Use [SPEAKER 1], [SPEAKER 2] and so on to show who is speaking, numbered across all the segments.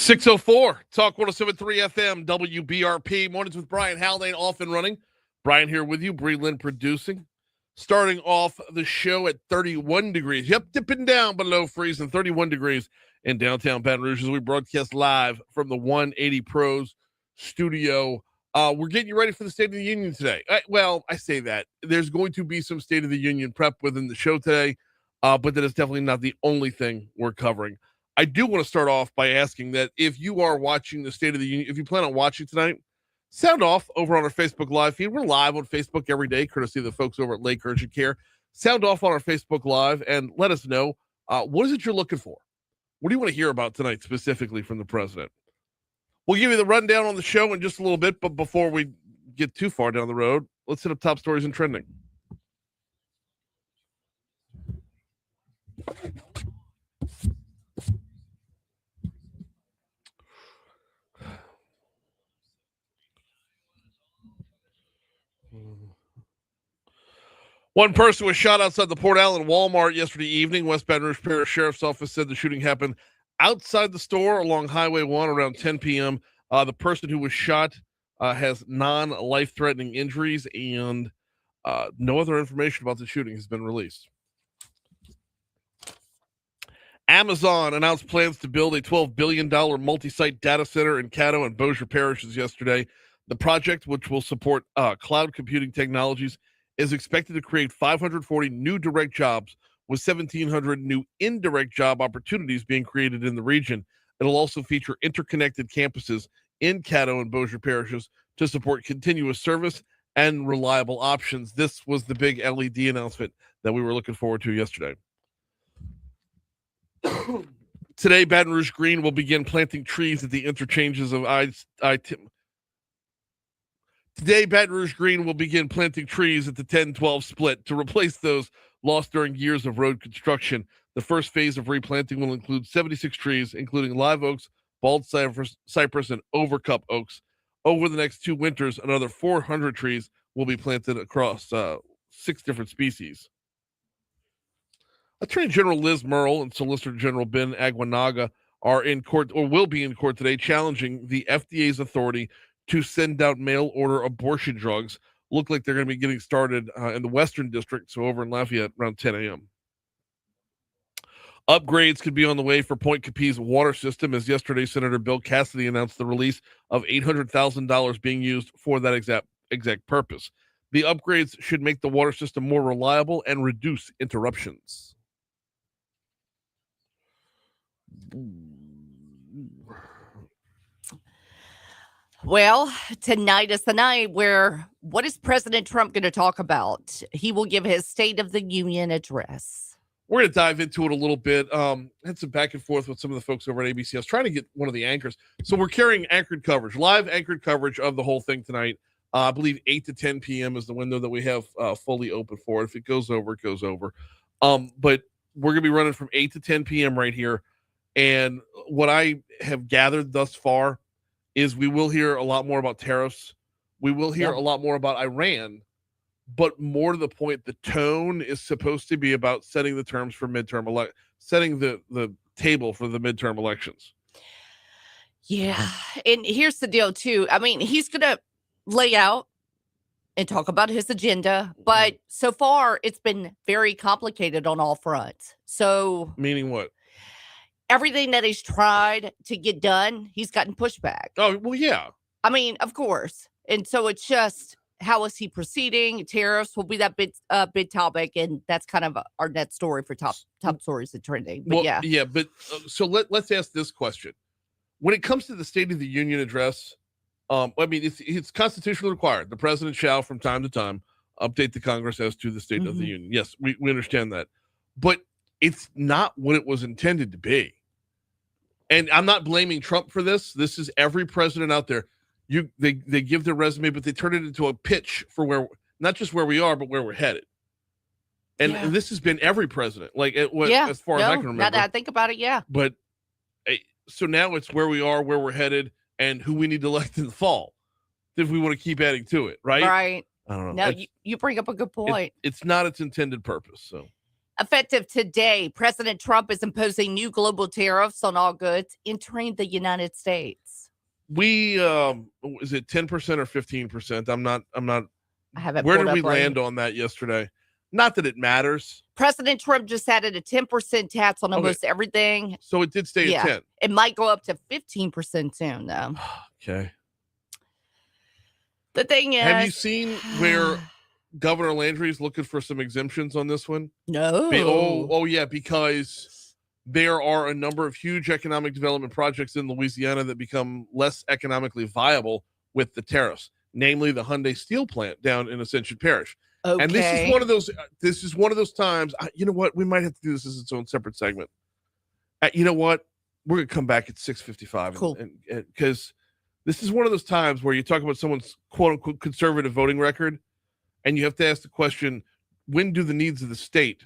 [SPEAKER 1] 604, Talk 107.3 FM, WBRP. Mornings with Brian Haldane, off and running. Brian here with you, Bree Lynn producing. Starting off the show at 31 degrees. Yep, dipping down below freezing, 31 degrees in downtown Baton Rouge as we broadcast live from the 180 Pros studio. We're getting you ready for the State of the Union today. I say that. There's going to be some State of the Union prep within the show today, but that is definitely not the only thing we're covering. I do want to start off by asking that if you are watching the State of the Union, if you plan on watching tonight, sound off over on our Facebook Live feed. We're live on Facebook every day, courtesy of the folks over at Lake Urgent Care. Sound off on our Facebook Live and let us know, what is it you're looking for? What do you want to hear about tonight specifically from the president? We'll give you the rundown on the show in just a little bit, but before we get too far down the road, let's hit up top stories and trending. One person was shot outside the Port Allen Walmart yesterday evening. West Baton Rouge Parish Sheriff's Office said the shooting happened outside the store along Highway 1 around 10 p.m. The person who was shot has non-life-threatening injuries, and no other information about the shooting has been released. Amazon announced plans to build a $12 billion multi-site data center in Caddo and Bossier parishes yesterday. The project, which will support cloud computing technologies, is expected to create 540 new direct jobs with 1,700 new indirect job opportunities being created in the region. It'll also feature interconnected campuses in Caddo and Bossier parishes to support continuous service and reliable options. This was the big LED announcement that we were looking forward to yesterday. Today, Baton Rouge Green will begin planting trees at the interchanges of Today, Baton Rouge Green will begin planting trees at the 10-12 split to replace those lost during years of road construction. The first phase of replanting will include 76 trees, including live oaks, bald cypress, and overcup oaks. Over the next 2 winters, another 400 trees will be planted across 6 different species. Attorney General Liz Murrill and Solicitor General Ben Aguinaga are in court, or will be in court today, challenging the FDA's authority to send out mail-order abortion drugs. Look like they're going to be getting started in the Western District, so over in Lafayette, around 10 a.m. Upgrades could be on the way for Point Capiz water system, as yesterday Senator Bill Cassidy announced the release of $800,000 being used for that exact purpose. The upgrades should make the water system more reliable and reduce interruptions.
[SPEAKER 2] Well, tonight is the night where what is President Trump going to talk about? He will give his State of the Union address.
[SPEAKER 1] We're going to dive into it a little bit. Had some back and forth with some of the folks over at ABC. I was trying to get one of the anchors. So we're carrying anchored coverage, live anchored coverage of the whole thing tonight. I believe 8 to 10 p.m. is the window that we have fully open for. If it goes over, it goes over. But we're going to be running from 8 to 10 p.m. right here. And what I have gathered thus far is we will hear a lot more about tariffs. We will hear a lot more about Iran, but more to the point, the tone is supposed to be about setting the terms for setting the table for the midterm elections.
[SPEAKER 2] Yeah. And here's the deal too. I mean, he's going to lay out and talk about his agenda, but so far it's been very complicated on all fronts. So
[SPEAKER 1] meaning what?
[SPEAKER 2] Everything that he's tried to get done, he's gotten pushback.
[SPEAKER 1] Oh, well, yeah.
[SPEAKER 2] I mean, of course. And so it's just, how is he proceeding? Tariffs will be that big topic, and that's kind of our next story for top stories and trending. But
[SPEAKER 1] yeah. But so let's ask this question: when it comes to the State of the Union address, I mean, it's constitutionally required. The president shall, from time to time, update the Congress as to the State of the Union. Yes, we understand that, but it's not what it was intended to be. And I'm not blaming Trump for this. This is every president out there. They give their resume, but they turn it into a pitch for not just where we are, but where we're headed. And this has been every president, as far as I can remember.
[SPEAKER 2] Now that I think about it, yeah.
[SPEAKER 1] But so now it's where we are, where we're headed, and who we need to elect in the fall if we want to keep adding to it, right?
[SPEAKER 2] Right.
[SPEAKER 1] I don't know.
[SPEAKER 2] No, you bring up a good point.
[SPEAKER 1] It's not its intended purpose. So
[SPEAKER 2] Effective today, President Trump is imposing new global tariffs on all goods entering the United States.
[SPEAKER 1] We is it 10% or 15%? I'm not
[SPEAKER 2] I haven't.
[SPEAKER 1] Where did we land on that yesterday? Not that it matters.
[SPEAKER 2] President Trump just added a 10% tax on almost everything.
[SPEAKER 1] So it did stay at 10.
[SPEAKER 2] It might go up to 15% soon, though.
[SPEAKER 1] Okay.
[SPEAKER 2] The thing is,
[SPEAKER 1] have you seen where Governor Landry's looking for some exemptions on this one?
[SPEAKER 2] No.
[SPEAKER 1] Oh yeah, because there are a number of huge economic development projects in Louisiana that become less economically viable with the tariffs, namely the Hyundai steel plant down in Ascension Parish.
[SPEAKER 2] Okay.
[SPEAKER 1] And this is one of those. This is one of those times. You know what? We might have to do this as its own separate segment. You know what? We're gonna come back at 6:55.
[SPEAKER 2] Cool.
[SPEAKER 1] Because this is one of those times where you talk about someone's quote unquote conservative voting record, and you have to ask the question: when do the needs of the state,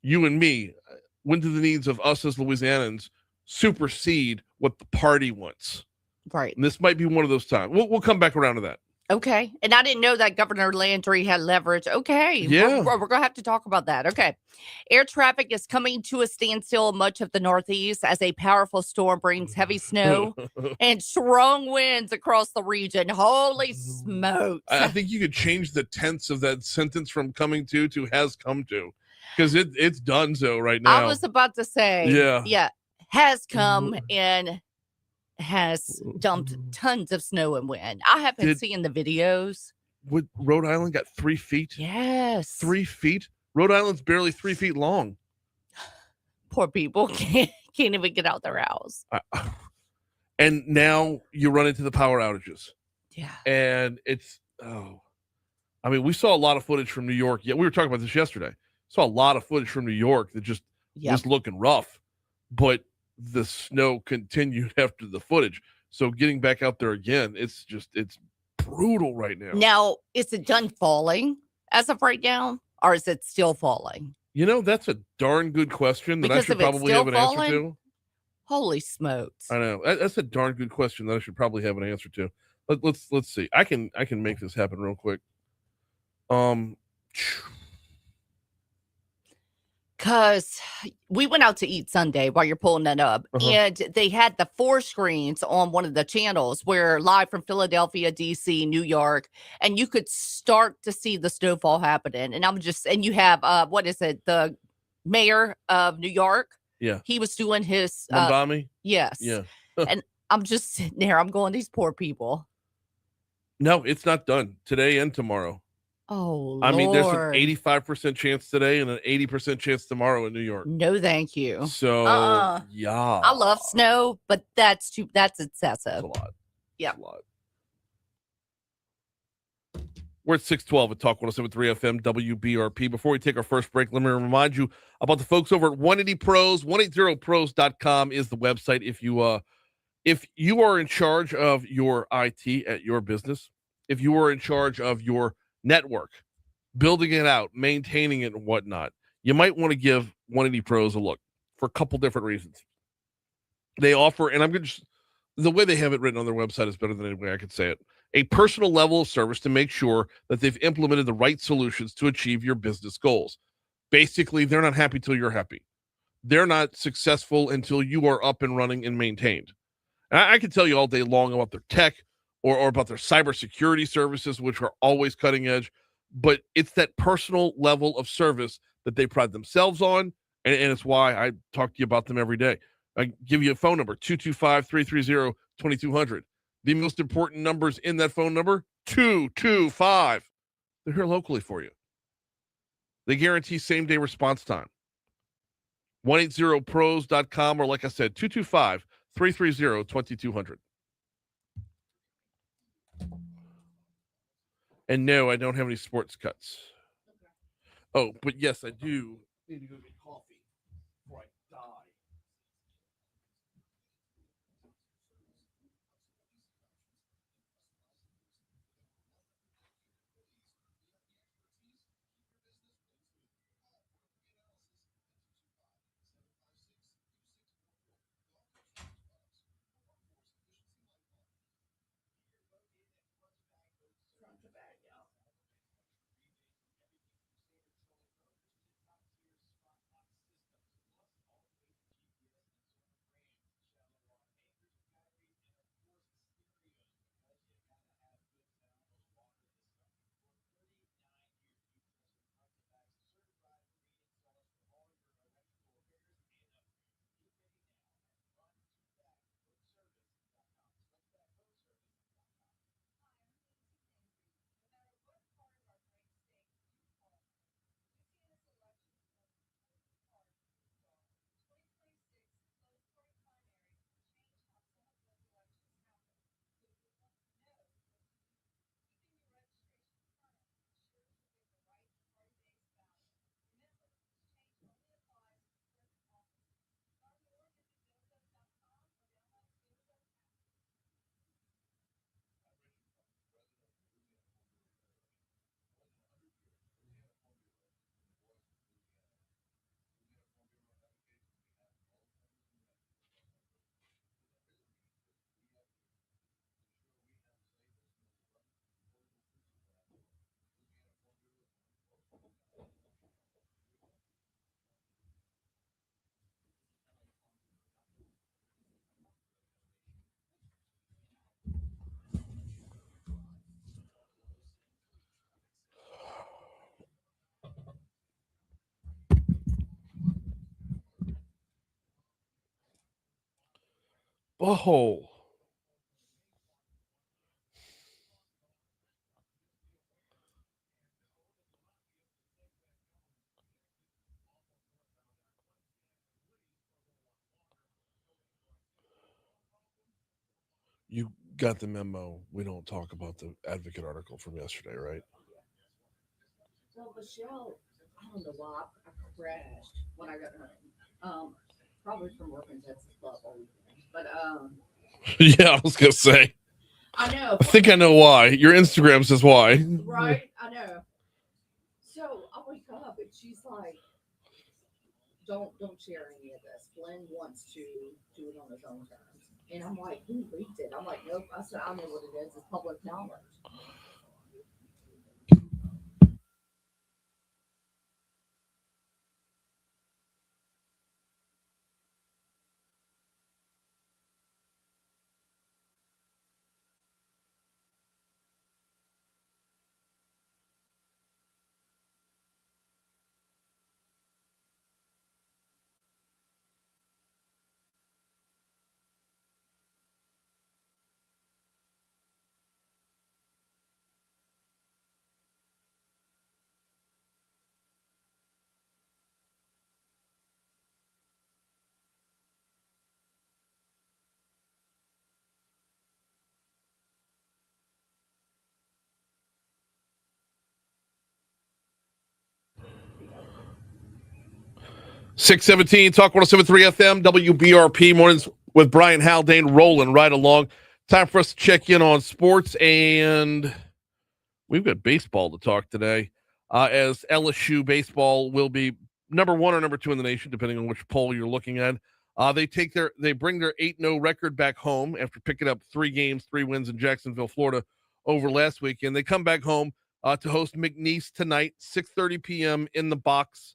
[SPEAKER 1] you and me, when do the needs of us as Louisianans supersede what the party wants?
[SPEAKER 2] Right.
[SPEAKER 1] And this might be one of those times. We'll come back around to that.
[SPEAKER 2] Okay. And I didn't know that Governor Landry had leverage. Okay.
[SPEAKER 1] Yeah.
[SPEAKER 2] We're going to have to talk about that. Okay. Air traffic is coming to a standstill in much of the Northeast as a powerful storm brings heavy snow and strong winds across the region. Holy smokes.
[SPEAKER 1] I think you could change the tense of that sentence from coming to has come to, because it's done so right now.
[SPEAKER 2] I was about to say, yeah, has come and has dumped tons of snow and wind. I haven't seen the videos.
[SPEAKER 1] Would Rhode Island got 3 feet?
[SPEAKER 2] Yes.
[SPEAKER 1] 3 feet? Rhode Island's barely 3 feet long.
[SPEAKER 2] Poor people can't even get out their house.
[SPEAKER 1] And now you run into the power outages.
[SPEAKER 2] Yeah.
[SPEAKER 1] And it's, I mean, we saw a lot of footage from New York. Yeah, we were talking about this yesterday. Saw a lot of footage from New York that just was looking rough. But the snow continued after the footage. So getting back out there again, it's brutal right now.
[SPEAKER 2] Now, is it done falling as of right now, or is it still falling?
[SPEAKER 1] You know, that's a darn good question that I should probably have an answer to.
[SPEAKER 2] Holy smokes.
[SPEAKER 1] I know. That's a darn good question that I should probably have an answer to. Let's see. I can make this happen real quick.
[SPEAKER 2] Because we went out to eat Sunday while you're pulling that up, and they had the 4 screens on one of the channels where live from Philadelphia, DC, New York, and you could start to see the snowfall happening. And you have, what is it? The mayor of New York.
[SPEAKER 1] Yeah.
[SPEAKER 2] He was doing his.
[SPEAKER 1] Mondami?
[SPEAKER 2] Yes.
[SPEAKER 1] Yeah.
[SPEAKER 2] And I'm just sitting there. I'm going, these poor people.
[SPEAKER 1] No, it's not done today and tomorrow.
[SPEAKER 2] Oh,
[SPEAKER 1] I mean, there's an 85% chance today and an 80% chance tomorrow in New York.
[SPEAKER 2] No, thank you.
[SPEAKER 1] So, yeah.
[SPEAKER 2] I love snow, but that's excessive.
[SPEAKER 1] That's a lot.
[SPEAKER 2] Yeah.
[SPEAKER 1] A lot. We're at 612 at Talk 107.3 FM WBRP. Before we take our first break, let me remind you about the folks over at 180 Pros. 180pros.com is the website. If you are in charge of your IT at your business, if you are in charge of your network, building it out, maintaining it, and whatnot, you might want to give 180 Pros a look for a couple different reasons. They offer, and the way they have it written on their website is better than any way I could say it, a personal level of service to make sure that they've implemented the right solutions to achieve your business goals. Basically, they're not happy till you're happy. They're not successful until you are up and running and maintained. And I can tell you all day long about their tech, or about their cybersecurity services, which are always cutting edge, but it's that personal level of service that they pride themselves on, and it's why I talk to you about them every day. I give you a phone number, 225-330-2200. The most important numbers in that phone number, 225. They're here locally for you. They guarantee same-day response time. 180pros.com, or like I said, 225-330-2200. And no, I don't have any sports cuts. Oh, but yes, I do need to go get coffee before I die. Oh. You got the memo. We don't talk about the Advocate article from yesterday, right?
[SPEAKER 2] Well, Michelle, I don't know why I crashed when I got home. Probably from working Texas Club all weekend. But
[SPEAKER 1] Yeah, I was gonna say.
[SPEAKER 2] I know.
[SPEAKER 1] I think I know why. Your Instagram says why.
[SPEAKER 2] Right? I know. So I wake up and she's like, don't share any of this. Glenn wants to do it on his own terms. And I'm like, who leaked it? I'm like, nope. I said, I know what it is. It's public knowledge.
[SPEAKER 1] 617 Talk 1073 FM, WBRP mornings with Brian Haldane rolling right along. Time for us to check in on sports, and we've got baseball to talk today. As LSU baseball will be number 1 or number 2 in the nation, depending on which poll you're looking at. They bring their 8-0 record back home after picking up 3 games, 3 wins in Jacksonville, Florida over last weekend. They come back home to host McNeese tonight, 6:30 p.m. in the box.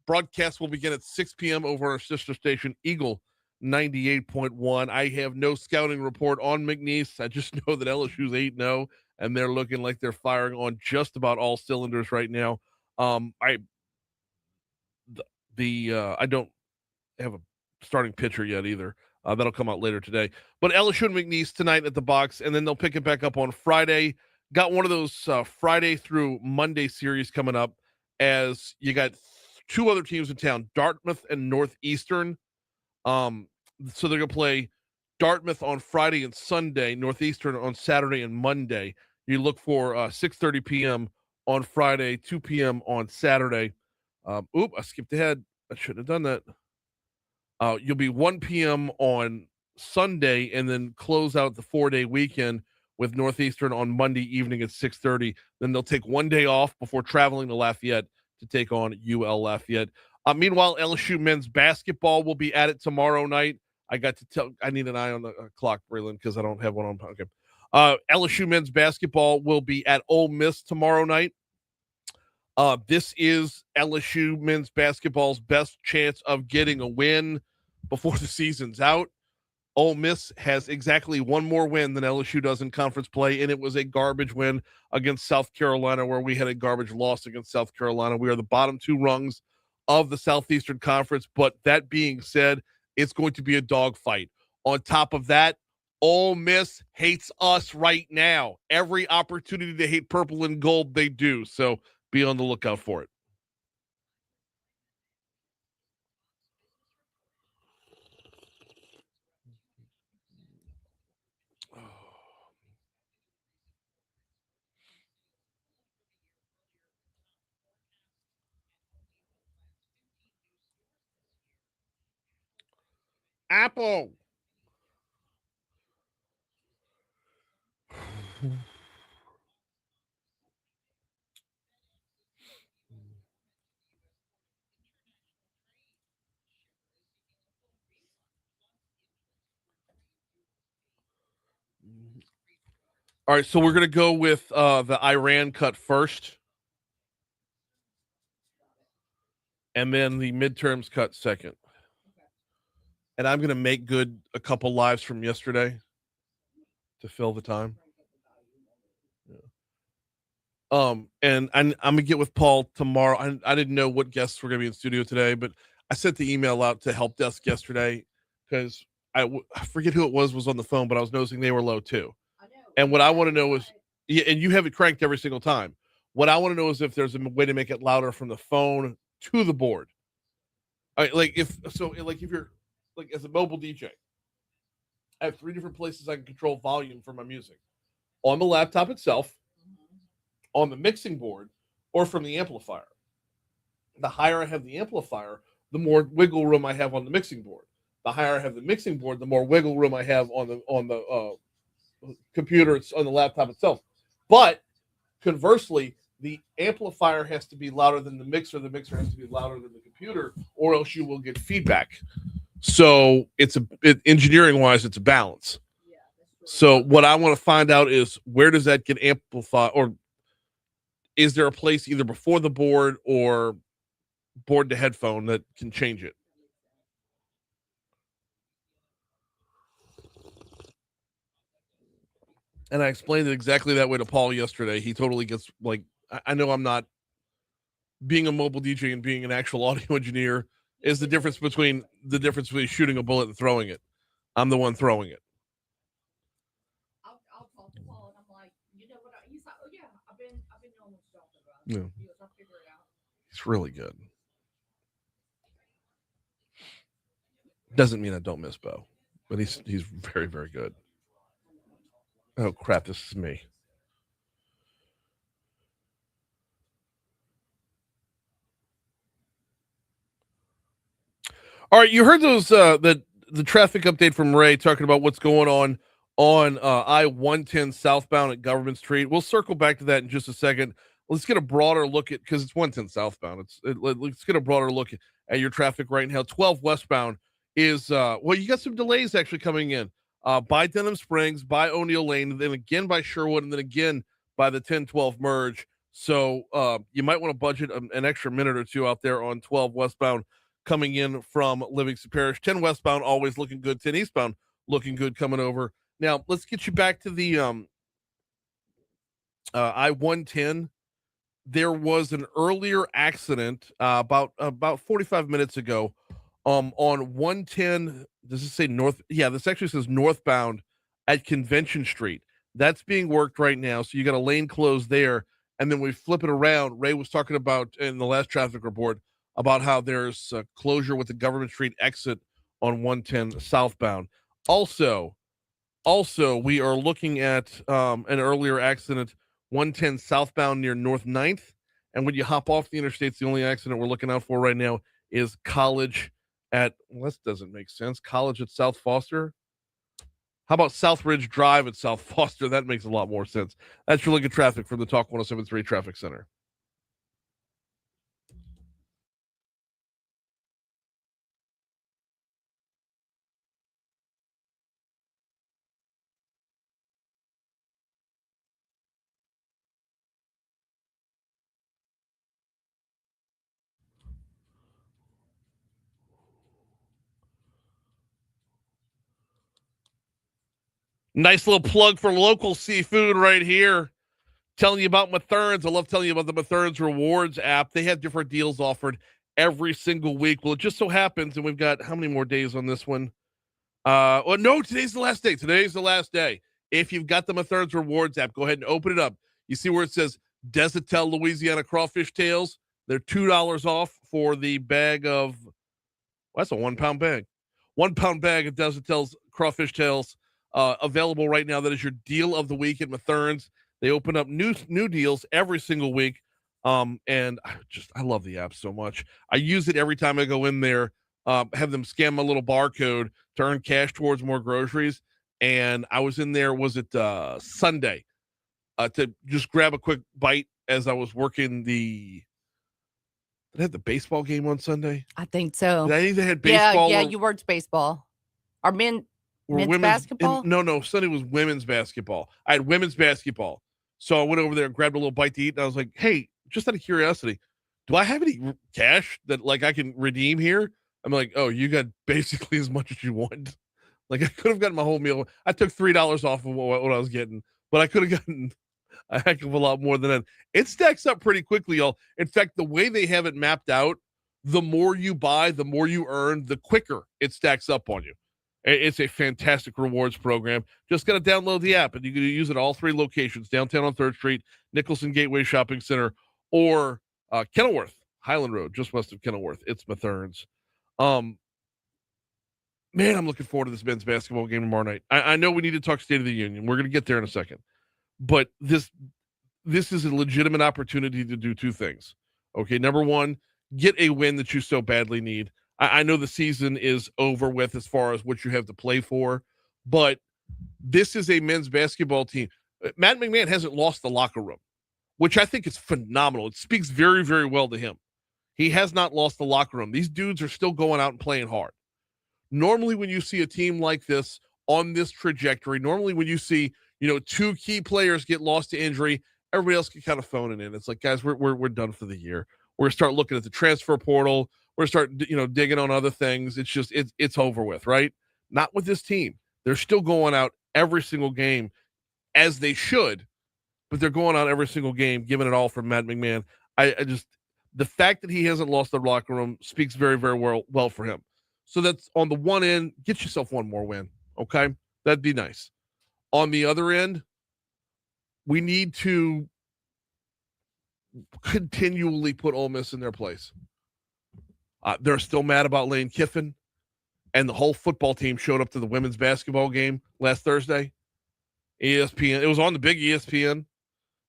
[SPEAKER 1] Broadcast will begin at 6 p.m. over our sister station, Eagle 98.1. I have no scouting report on McNeese. I just know that LSU's 8-0, and they're looking like they're firing on just about all cylinders right now. I don't have a starting pitcher yet either. That'll come out later today. But LSU and McNeese tonight at the box, and then they'll pick it back up on Friday. Got one of those Friday through Monday series coming up, as you got 2 other teams in town, Dartmouth and Northeastern. So they're going to play Dartmouth on Friday and Sunday, Northeastern on Saturday and Monday. You look for 6:30 p.m. on Friday, 2 p.m. on Saturday. I skipped ahead. I shouldn't have done that. You'll be 1 p.m. on Sunday, and then close out the 4-day weekend with Northeastern on Monday evening at 6:30. Then they'll take 1 day off before traveling to Lafayette to take on UL Lafayette. Meanwhile, LSU men's basketball will be at it tomorrow night. I need an eye on the clock, Braylon, because I don't have one on. Okay. LSU men's basketball will be at Ole Miss tomorrow night. This is LSU men's basketball's best chance of getting a win before the season's out. Ole Miss has exactly 1 more win than LSU does in conference play, and it was a garbage win against South Carolina, where we had a garbage loss against South Carolina. We are the bottom 2 rungs of the Southeastern Conference, but that being said, it's going to be a dogfight. On top of that, Ole Miss hates us right now. Every opportunity to hate purple and gold, they do. So be on the lookout for it. Apple. All right, so we're going to go with the Iran cut first, and then the midterms cut second. And I'm going to make good a couple lives from yesterday to fill the time. And I'm gonna get with Paul tomorrow. I didn't know what guests were gonna be in studio today, but I sent the email out to help desk yesterday because I forget who it was on the phone, but I was noticing they were low too. And what I want to know is, yeah, and you have it cranked every single time. What I want to know is if there's a way to make it louder from the phone to the board. Like if you're like as a mobile DJ, I have 3 different places I can control volume for my music: on the laptop itself, on the mixing board, or from the amplifier. The higher I have the amplifier, the more wiggle room I have on the mixing board. The higher I have the mixing board, the more wiggle room I have on the computer, it's on the laptop itself. But conversely, the amplifier has to be louder than the mixer has to be louder than the computer, or else you will get feedback. So engineering wise, it's a balance. So what I want to find out is, where does that get amplified, or is there a place either before the board or board to headphone that can change it? And I explained it exactly that way to Paul yesterday. He totally gets, like, I know I'm not, being a mobile DJ and being an actual audio engineer is the difference between shooting a bullet and throwing it. I'm the one throwing it.
[SPEAKER 2] I'll talk to Paul, and I'm like, you know what? He's like, oh yeah, I've been knowing what you're talking about.
[SPEAKER 1] Yeah.
[SPEAKER 2] He goes, I'll figure it out.
[SPEAKER 1] It's really good. Doesn't mean I don't miss Bo, but he's very, very good. Oh crap! This is me. All right, you heard those the traffic update from Ray talking about what's going on I-110 southbound at Government Street. We'll circle back to that in just a second. Let's get a broader look at, because it's 110 southbound. Let's get a broader look at your traffic right now. 12 westbound is well, you got some delays actually coming in by Denham Springs, by O'Neill Lane, and then again by Sherwood, and then again by the 10-12 merge. So you might want to budget an extra minute or two out there on 12 westbound coming in from Livingston Parish. 10 westbound always looking good. 10 eastbound looking good coming over. Now let's get you back to the I-110. There was an earlier accident about 45 minutes ago on 110. Does it say north? Yeah, this actually says northbound at Convention Street. That's being worked right now. So you got a lane closed there. And then we flip it around. Ray was talking about in the last traffic report about how there's a closure with the Government Street exit on 110 southbound. Also, we are looking at an earlier accident, 110 southbound near North 9th. And when you hop off the interstates, the only accident we're looking out for right now is College at, well, this doesn't make sense, College at South Foster. How about South Ridge Drive at South Foster? That makes a lot more sense. That's your look at traffic from the Talk 107.3 Traffic Center. Nice little plug for local seafood right here. Telling you about Mathern's. I love telling you about the Mathern's Rewards app. They have different deals offered every single week. Well, it just so happens, and we've got how many more days on this one? Well, no, today's the last day. Today's the last day. If you've got the Mathern's Rewards app, go ahead and open it up. You see where it says Desatel Louisiana Crawfish Tails? They're $2 off for the bag of, well, that's a 1 pound bag. 1 pound bag of Desatel's Crawfish Tails available right now. That is your deal of the week at Mathern's. They open up new deals every single week. And I love the app so much. I use it every time I go in there, have them scan my little barcode to earn cash towards more groceries. And I was in there, was it Sunday, to just grab a quick bite as I was working did they have the baseball game on Sunday?
[SPEAKER 2] I think so.
[SPEAKER 1] Did I think they had baseball?
[SPEAKER 2] Yeah, you worked baseball. Or men's basketball?
[SPEAKER 1] No, Sunday was women's basketball. I had women's basketball. So I went over there and grabbed a little bite to eat, and I was like, hey, just out of curiosity, do I have any cash that like I can redeem here? I'm like, oh, you got basically as much as you want. Like I could have gotten my whole meal. I took $3 off of what I was getting, but I could have gotten a heck of a lot more than that. It stacks up pretty quickly, y'all. In fact, the way they have it mapped out, the more you buy, the more you earn, the quicker it stacks up on you. It's a fantastic rewards program. Just got to download the app, and you can use it at all three locations: downtown on 3rd Street, Nicholson Gateway Shopping Center, or Kenilworth, Highland Road, just west of Kenilworth. It's Mathern's. Man, I'm looking forward to this men's basketball game tomorrow night. I know we need to talk State of the Union. We're going to get there in a second. But this is a legitimate opportunity to do two things. Okay, number one, get a win that you so badly need. I know the season is over with as far as what you have to play for, but this is a men's basketball team. Matt McMahon hasn't lost the locker room, which I think is phenomenal. It speaks very, very well to him. He has not lost the locker room. These dudes are still going out and playing hard. Normally, when you see a team like this on this trajectory, normally when you see, two key players get lost to injury, everybody else can kind of phone it in. It's like, guys, we're done for the year. We're going to start looking at the transfer portal. We're going to start, digging on other things. It's just, it's over with, right? Not with this team. They're still going out every single game as they should, but they're going out every single game, giving it all for Matt McMahon. The fact that he hasn't lost the locker room speaks very, very well for him. So that's on the one end, get yourself one more win, okay? That'd be nice. On the other end, we need to continually put Ole Miss in their place. They're still mad about Lane Kiffin, and the whole football team showed up to the women's basketball game last Thursday. ESPN, it was on the big ESPN,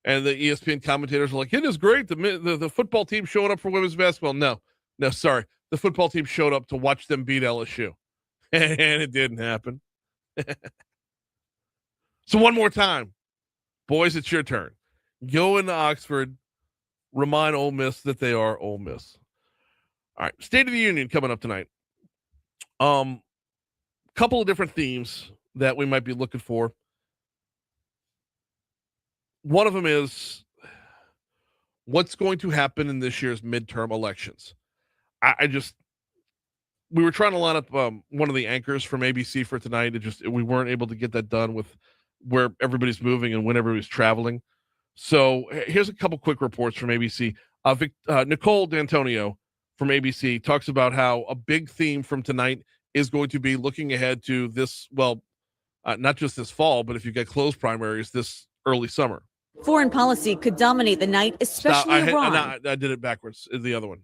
[SPEAKER 1] and the ESPN commentators were like, it is great. The football team showing up for women's basketball. No, sorry. The football team showed up to watch them beat LSU, and it didn't happen. So one more time, boys, it's your turn. Go into Oxford, remind Ole Miss that they are Ole Miss. All right, State of the Union coming up tonight. Couple of different themes that we might be looking for. One of them is what's going to happen in this year's midterm elections. We were trying to line up one of the anchors from ABC for tonight. We weren't able to get that done with where everybody's moving and when everybody's traveling. So here's a couple quick reports from ABC. Nicole D'Antonio from ABC talks about how a big theme from tonight is going to be looking ahead to this, not just this fall, but if you get closed primaries this early summer.
[SPEAKER 3] Foreign policy could dominate the night, especially Iran.
[SPEAKER 1] I did it backwards. The other one.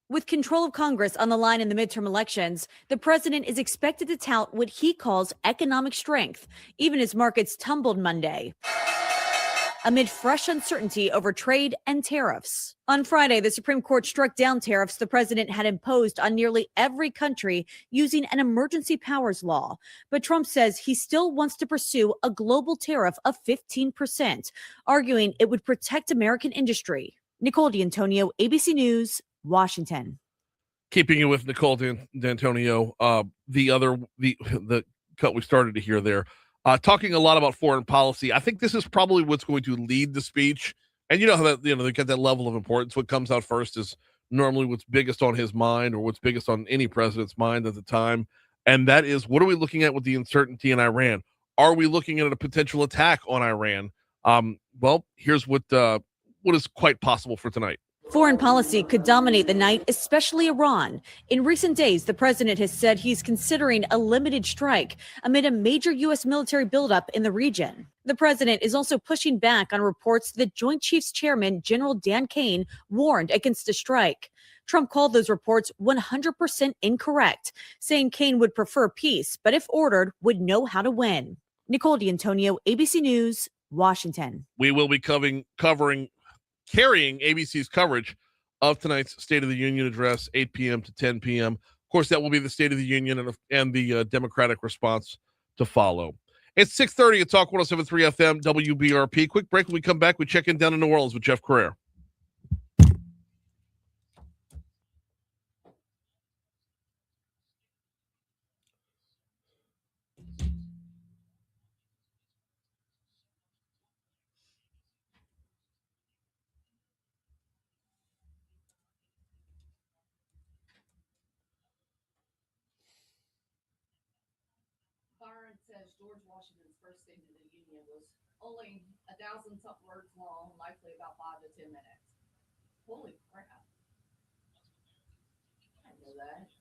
[SPEAKER 3] With control of Congress on the line in the midterm elections, the president is expected to tout what he calls economic strength, even as markets tumbled Monday, amid fresh uncertainty over trade and tariffs. On Friday, the Supreme Court struck down tariffs the president had imposed on nearly every country using an emergency powers law. But Trump says he still wants to pursue a global tariff of 15%, arguing it would protect American industry. Nicole D'Antonio, ABC News, Washington.
[SPEAKER 1] Keeping you with Nicole D'Antonio, the cut we started to hear there, talking a lot about foreign policy. I think this is probably what's going to lead the speech. And you know how that, they get that level of importance. What comes out first is normally what's biggest on his mind or what's biggest on any president's mind at the time. And that is, what are we looking at with the uncertainty in Iran? Are we looking at a potential attack on Iran? Well, here's what is quite possible for tonight.
[SPEAKER 3] Foreign policy could dominate the night, especially Iran. In recent days, the president has said he's considering a limited strike amid a major U.S. military buildup in the region. The president is also pushing back on reports that Joint Chiefs Chairman General Dan Kane warned against a strike. Trump called those reports 100% incorrect, saying Kane would prefer peace, but if ordered, would know how to win. Nicole D'Antonio, ABC News, Washington.
[SPEAKER 1] We will be carrying ABC's coverage of tonight's State of the Union address, 8 p.m. to 10 p.m. Of course, that will be the State of the Union and the Democratic response to follow. It's 6:30 at Talk 107.3 FM, WBRP. Quick break. When we come back, we check in down in New Orleans with Jeff Crouere.
[SPEAKER 2] Says George Washington's first State of the Union was only 1,000-something words long, likely about 5 to 10 minutes. Holy crap. I didn't know that.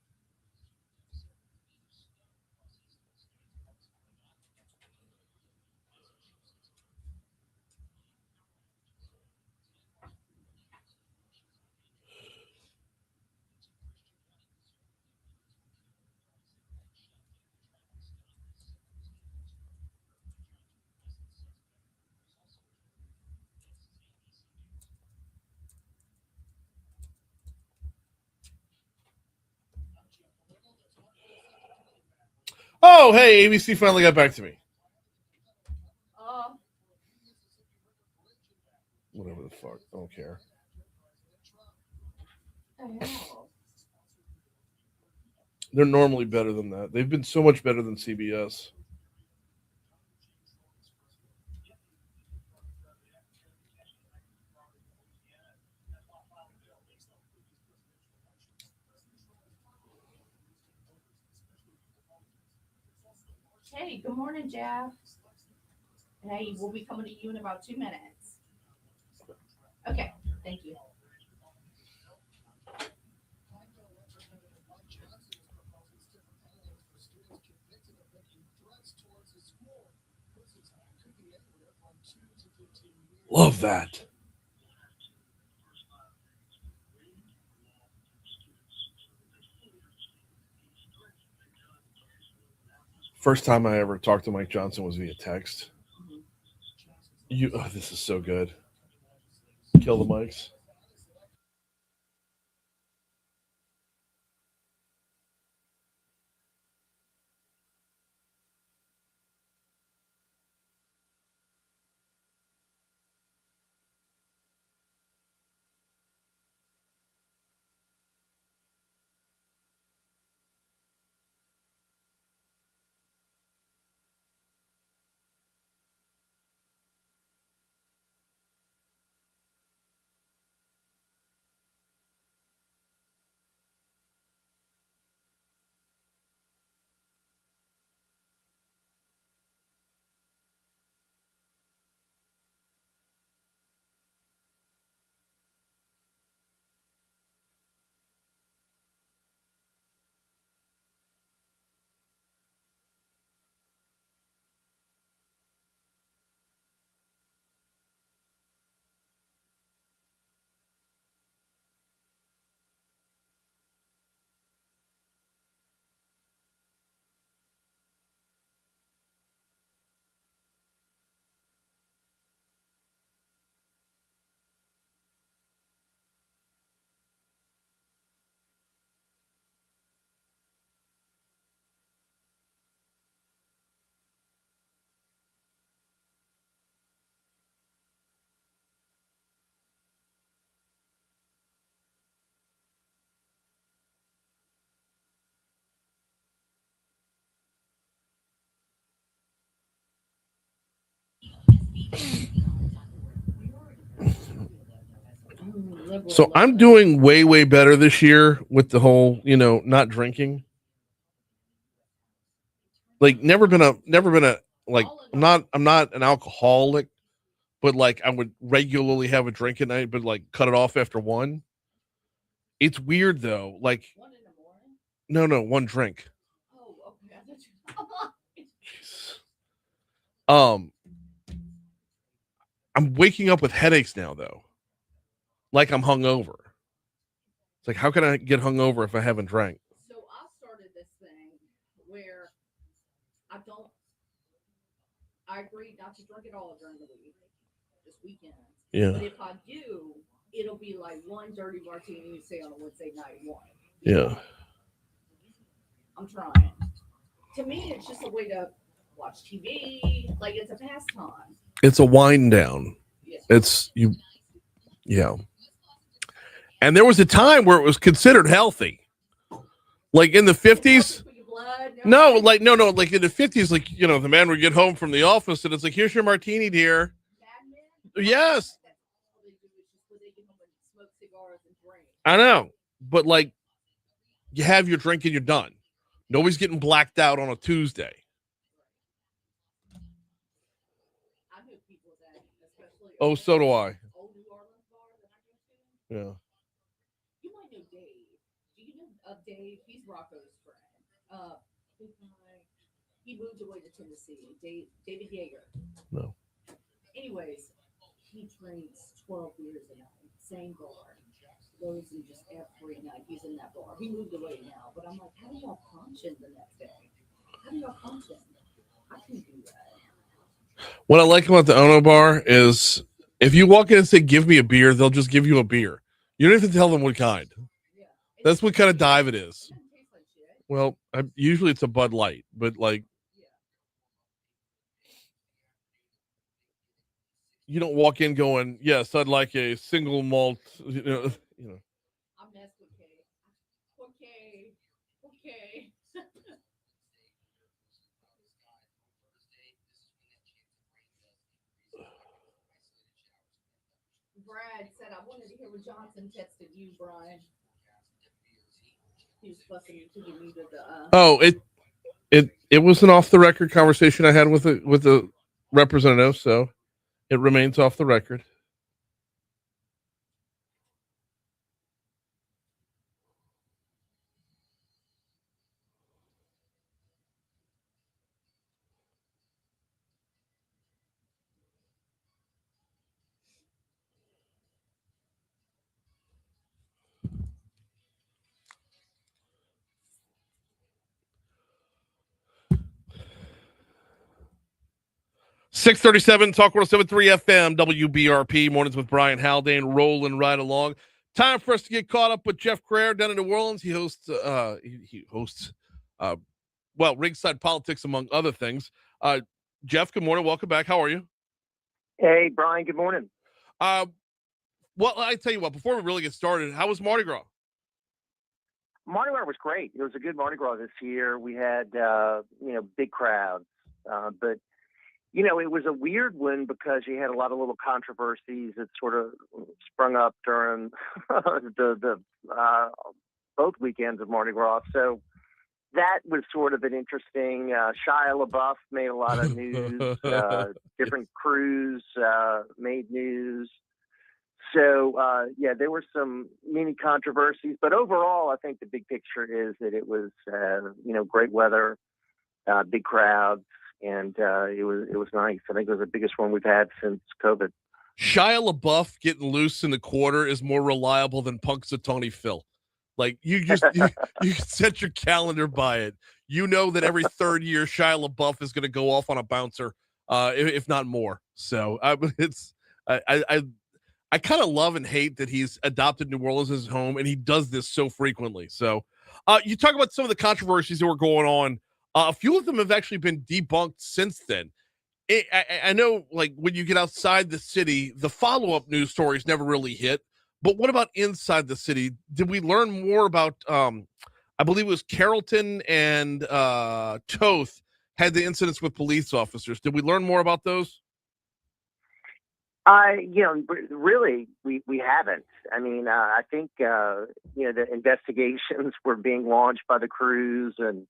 [SPEAKER 1] Oh, hey, ABC finally got back to me. Whatever the fuck. I don't care. They're normally better than that. They've been so much better than CBS.
[SPEAKER 2] Hey, good morning, Jeff. Hey, we'll be coming to you in about 2 minutes. Okay, thank you.
[SPEAKER 1] Love that. First time I ever talked to Mike Johnson was via text. This is so good. Kill the mics. So I'm doing way, way better this year with the whole, not drinking. Like never been a like I'm not an alcoholic, but like I would regularly have a drink at night, but like cut it off after one. It's weird though. Like no, one drink. I'm waking up with headaches now though. Like I'm hungover. It's like, how can I get hungover if I haven't drank?
[SPEAKER 2] So I started this thing where I agree not to drink at all during the week, this weekend.
[SPEAKER 1] Yeah.
[SPEAKER 2] But if I do, it'll be like one dirty martini, say on a Wednesday night, one.
[SPEAKER 1] Yeah.
[SPEAKER 2] I'm trying. To me, it's just a way to watch TV. Like it's a pastime.
[SPEAKER 1] It's a wind down.
[SPEAKER 2] Yeah.
[SPEAKER 1] Yeah. And there was a time where it was considered healthy. Like in the 50s. No, like in the 50s, like, the man would get home from the office and it's like, here's your martini, dear. Yes. I know. But like, you have your drink and you're done. Nobody's getting blacked out on a Tuesday. Oh, so do I. Yeah.
[SPEAKER 2] You might know Dave. Do you know Dave? He's Rocco's friend. He moved away to Tennessee. David Yeager.
[SPEAKER 1] No.
[SPEAKER 2] Anyways, he drinks 12 beers a night. Same bar. Goes and just every night he's in that bar. He moved away now, but I'm like, how do y'all function the next day? How do y'all function? I can't do that.
[SPEAKER 1] What I like about the Ono bar is if you walk in and say, give me a beer, they'll just give you a beer. You don't have to tell them what kind. Yeah. That's what kind of dive it is. Well, usually it's a Bud Light, but like you don't walk in going, yes, I'd like a single malt, you know.
[SPEAKER 2] I messed with Kay. Okay. Okay. Brad said, I wanted to hear what Johnson texted you, Brian. He was fussing you till you needed the.
[SPEAKER 1] Oh, it was an off the record conversation I had with the representative, so it remains off the record. .637 Talk 107.3 FM WBRP mornings with Brian Haldane rolling right along. Time for us to get caught up with Jeff Crouere down in New Orleans. He hosts Ringside Politics among other things. Jeff, good morning. Welcome back. How are you?
[SPEAKER 4] Hey, Brian. Good morning.
[SPEAKER 1] Well, I tell you what. Before we really get started, how was Mardi Gras?
[SPEAKER 4] Mardi Gras was great. It was a good Mardi Gras this year. We had big crowds, but it was a weird one because you had a lot of little controversies that sort of sprung up during the both weekends of Mardi Gras. So that was sort of an interesting. Shia LaBeouf made a lot of news. Different crews made news. So there were some mini controversies, but overall, I think the big picture is that it was great weather, big crowds. And it was nice. I think it was the biggest one we've had since COVID.
[SPEAKER 1] Shia LaBeouf getting loose in the quarter is more reliable than Punxsutawney Phil. Like you set your calendar by it. You know that every third year Shia LaBeouf is going to go off on a bouncer, if not more. So I kind of love and hate that he's adopted New Orleans as his home, and he does this so frequently. So you talk about some of the controversies that were going on. A few of them have actually been debunked since then. I know, like, when you get outside the city, the follow-up news stories never really hit. But what about inside the city? Did we learn more about, I believe it was Carrollton and Toth had the incidents with police officers. Did we learn more about those?
[SPEAKER 4] Really, we haven't. I mean, I think, the investigations were being launched by the crews and,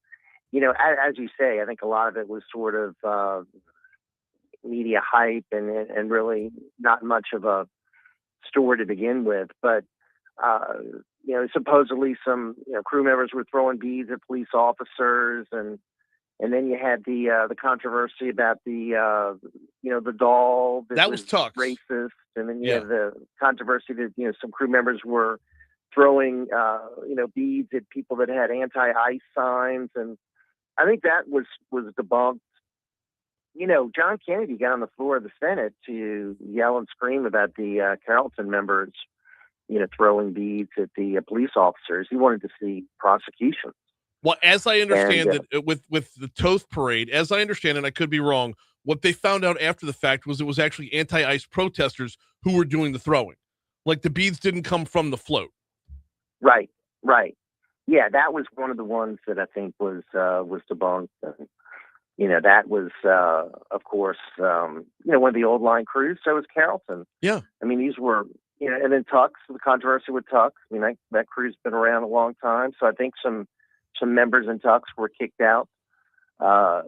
[SPEAKER 4] as you say, I think a lot of it was sort of media hype and really not much of a story to begin with. But, supposedly some crew members were throwing beads at police officers. And then you had the controversy about the doll
[SPEAKER 1] that was Tux.
[SPEAKER 4] Racist. And then you have the controversy that, some crew members were throwing, beads at people that had anti-ICE signs. And I think that was debunked. John Kennedy got on the floor of the Senate to yell and scream about the Carrollton members, throwing beads at the police officers. He wanted to see prosecution.
[SPEAKER 1] Well, as I understand it, with the Toth parade, as I understand it, I could be wrong. What they found out after the fact was it was actually anti-ICE protesters who were doing the throwing. Like the beads didn't come from the float.
[SPEAKER 4] Right. Yeah, that was one of the ones that I think was debunked. That was, of course, one of the old line crews. So was Carrollton.
[SPEAKER 1] Yeah.
[SPEAKER 4] I mean, these were, and then Tux, the controversy with Tux. I mean, that crew's been around a long time. So I think some members in Tux were kicked out. I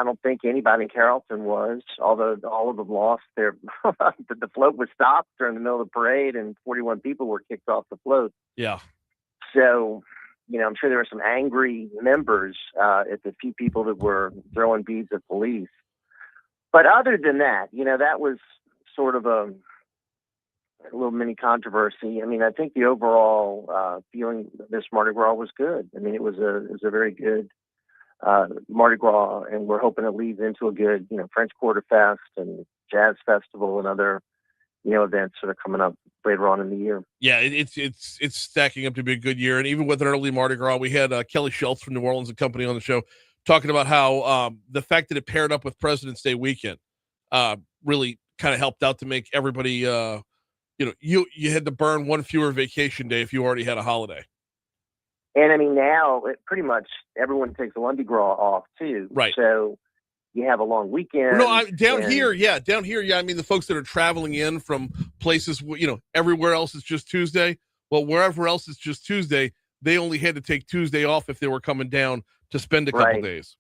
[SPEAKER 4] don't think anybody in Carrollton was, although all of them lost their, the float was stopped during the middle of the parade and 41 people were kicked off the float.
[SPEAKER 1] Yeah.
[SPEAKER 4] So, I'm sure there were some angry members at the few people that were throwing beads at police. But other than that, that was sort of a little mini controversy. I mean, I think the overall feeling of this Mardi Gras was good. I mean, it was a very good Mardi Gras, and we're hoping it leads into a good, French Quarter Fest and Jazz Festival and other, events that are coming up later on in the year.
[SPEAKER 1] Yeah, it's stacking up to be a good year. And even with an early Mardi Gras, we had Kelly Schultz from New Orleans and Company on the show talking about how the fact that it paired up with President's Day weekend really kind of helped out to make everybody, you had to burn one fewer vacation day if you already had a holiday.
[SPEAKER 4] And I mean, now pretty much everyone takes a Lundi Gras off too.
[SPEAKER 1] Right.
[SPEAKER 4] So you have a long weekend.
[SPEAKER 1] No, down here. Yeah. I mean, the folks that are traveling in from places, everywhere else is just Tuesday. Well, wherever else it's just Tuesday, they only had to take Tuesday off if they were coming down to spend a couple days.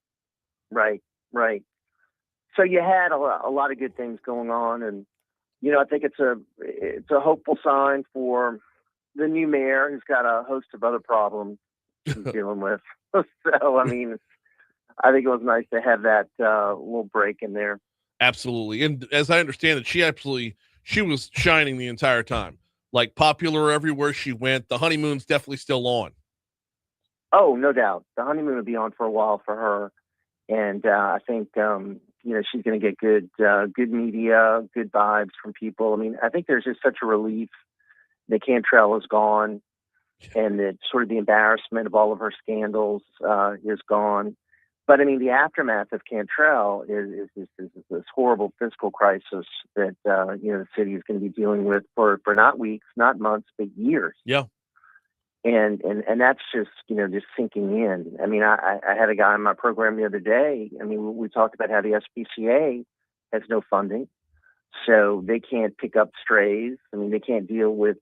[SPEAKER 4] Right. So you had a lot of good things going on, and I think it's a hopeful sign for the new mayor, who's got a host of other problems he's dealing with. So I mean, I think it was nice to have that little break in there.
[SPEAKER 1] Absolutely, and as I understand it, she was shining the entire time, like popular everywhere she went. The honeymoon's definitely still on.
[SPEAKER 4] Oh, no doubt, the honeymoon will be on for a while for her, and I think she's going to get good media, good vibes from people. I mean, I think there's just such a relief that Cantrell is gone, and that sort of the embarrassment of all of her scandals is gone. But I mean, the aftermath of Cantrell is this horrible fiscal crisis that the city is going to be dealing with for not weeks, not months, but years.
[SPEAKER 1] Yeah.
[SPEAKER 4] And that's just just sinking in. I mean, I had a guy on my program the other day. I mean, we talked about how the SPCA has no funding, so they can't pick up strays. I mean, they can't deal with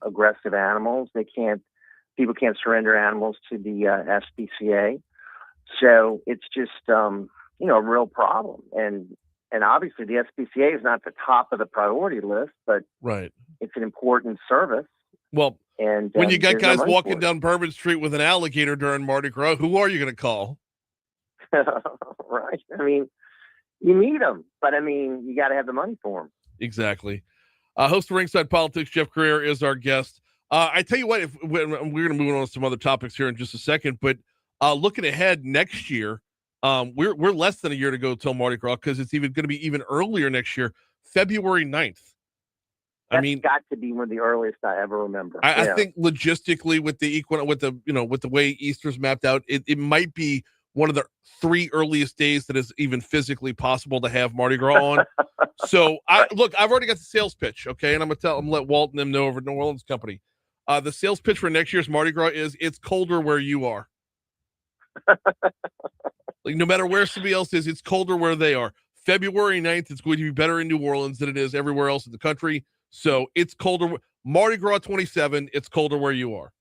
[SPEAKER 4] aggressive animals. People can't surrender animals to the SPCA. So it's just a real problem. And obviously the SPCA is not the top of the priority list, but
[SPEAKER 1] right,
[SPEAKER 4] it's an important service.
[SPEAKER 1] Well, and when you got guys walking down Bourbon Street with an alligator during Mardi Gras, who are you going to call?
[SPEAKER 4] Right. I mean, you need them, but I mean, you got to have the money for them.
[SPEAKER 1] Exactly. Host of Ringside Politics, Jeff Crouere, is our guest. I tell you what, we're going to move on to some other topics here in just a second, but looking ahead next year, we're less than a year to go till Mardi Gras, because it's even going to be even earlier next year, February 9th.
[SPEAKER 4] That's got to be one of the earliest I ever remember.
[SPEAKER 1] I think logistically, with the way Easter's mapped out, it might be one of the 3 earliest days that is even physically possible to have Mardi Gras on. So I've already got the sales pitch. Okay. And I'm going to let Walt and them know over at New Orleans Company. The sales pitch for next year's Mardi Gras is it's colder where you are. Like, no matter where somebody else is, it's colder where they are. February 9th, it's going to be better in New Orleans than it is everywhere else in the country. So it's colder. Mardi Gras 27, it's colder where you are.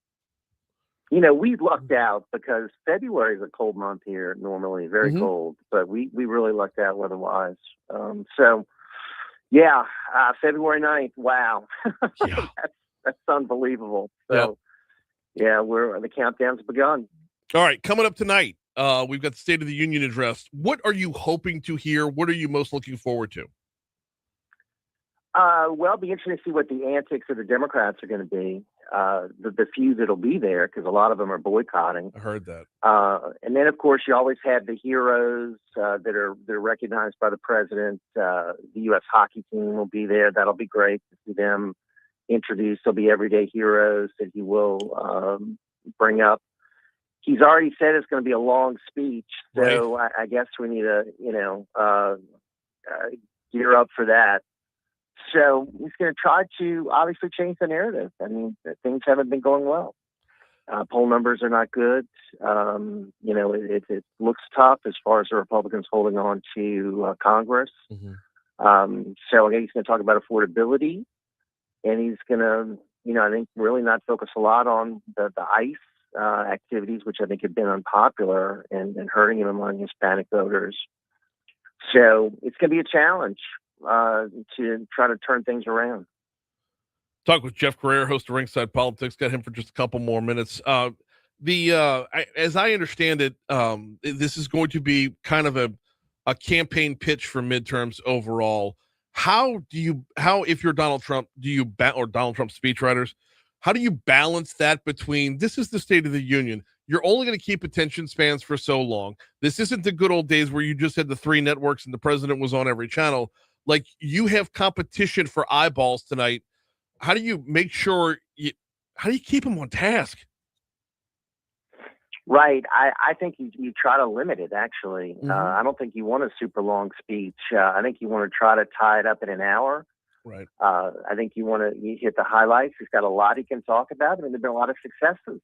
[SPEAKER 4] We lucked out because February is a cold month here normally, very cold, but we really lucked out weather-wise. February 9th, wow.
[SPEAKER 1] Yeah.
[SPEAKER 4] That's unbelievable. So, the countdown's begun.
[SPEAKER 1] All right, coming up tonight, we've got the State of the Union address. What are you hoping to hear? What are you most looking forward to?
[SPEAKER 4] It'll be interesting to see what the antics of the Democrats are going to be. The few that'll be there, because a lot of them are boycotting.
[SPEAKER 1] I heard that.
[SPEAKER 4] And then, of course, you always have the heroes that are recognized by the president. The U.S. hockey team will be there. That'll be great to see them introduced. There'll be everyday heroes that he will bring up. He's already said it's going to be a long speech, so right. I guess we need to, gear up for that. So he's going to try to obviously change the narrative. I mean, things haven't been going well. Poll numbers are not good. It looks tough as far as the Republicans holding on to Congress. So again, he's going to talk about affordability, and he's going to, I think, really not focus a lot on the ICE activities, which I think have been unpopular and hurting him among Hispanic voters. So it's going to be a challenge to try to turn things around.
[SPEAKER 1] Talk with Jeff Crouere, host of Ringside Politics. Got him for just a couple more minutes. As I understand it, this is going to be kind of a campaign pitch for midterms overall. How, if you're Donald Trump, or Donald Trump speechwriters, how do you balance that between, this is the State of the Union, you're only going to keep attention spans for so long. This isn't the good old days where you just had the 3 networks and the president was on every channel. Like, you have competition for eyeballs tonight. How do you make sure how do you keep them on task?
[SPEAKER 4] Right. I think you try to limit it, actually.
[SPEAKER 1] Mhm.
[SPEAKER 4] I don't think you want a super long speech. I think you want to try to tie it up in an hour.
[SPEAKER 1] Right.
[SPEAKER 4] I think you hit the highlights. He's got a lot he can talk about. I mean, there have been a lot of successes.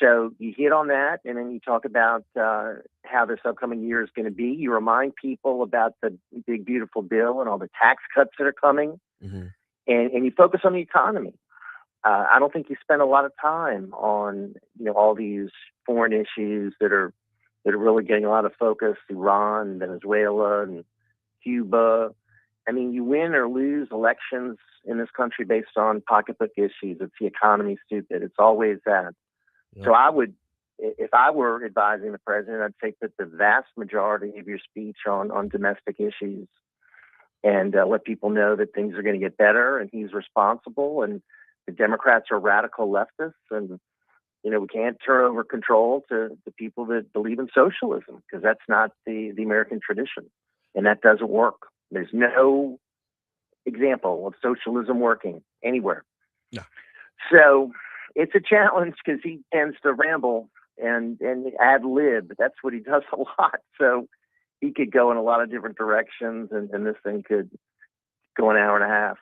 [SPEAKER 4] So you hit on that, and then you talk about how this upcoming year is going to be. You remind people about the big, beautiful bill and all the tax cuts that are coming,
[SPEAKER 1] Mhm.
[SPEAKER 4] and you focus on the economy. I don't think you spend a lot of time on all these foreign issues that are really getting a lot of focus: Iran, Venezuela, and Cuba. I mean, you win or lose elections in this country based on pocketbook issues. It's the economy, stupid. It's always that.
[SPEAKER 1] Yep.
[SPEAKER 4] So I would, if I were advising the president, I'd take the vast majority of your speech on domestic issues and let people know that things are going to get better and he's responsible, and the Democrats are radical leftists, and we can't turn over control to the people that believe in socialism, because that's not the American tradition, and that doesn't work. There's no example of socialism working anywhere.
[SPEAKER 1] No.
[SPEAKER 4] So it's a challenge because he tends to ramble and ad lib. That's what he does a lot. So he could go in a lot of different directions, and this thing could go an hour and a half.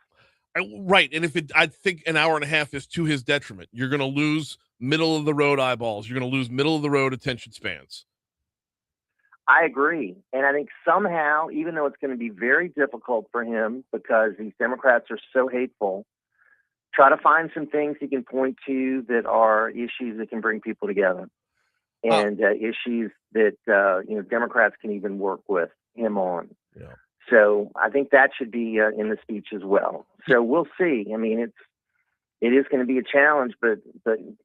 [SPEAKER 1] Right. And I think an hour and a half is to his detriment. You're going to lose middle of the road eyeballs. You're going to lose middle of the road attention spans.
[SPEAKER 4] I agree. And I think somehow, even though it's going to be very difficult for him because these Democrats are so hateful, try to find some things he can point to that are issues that can bring people together, and issues that Democrats can even work with him on.
[SPEAKER 1] Yeah.
[SPEAKER 4] So I think that should be in the speech as well. So we'll see. I mean, it is going to be a challenge, but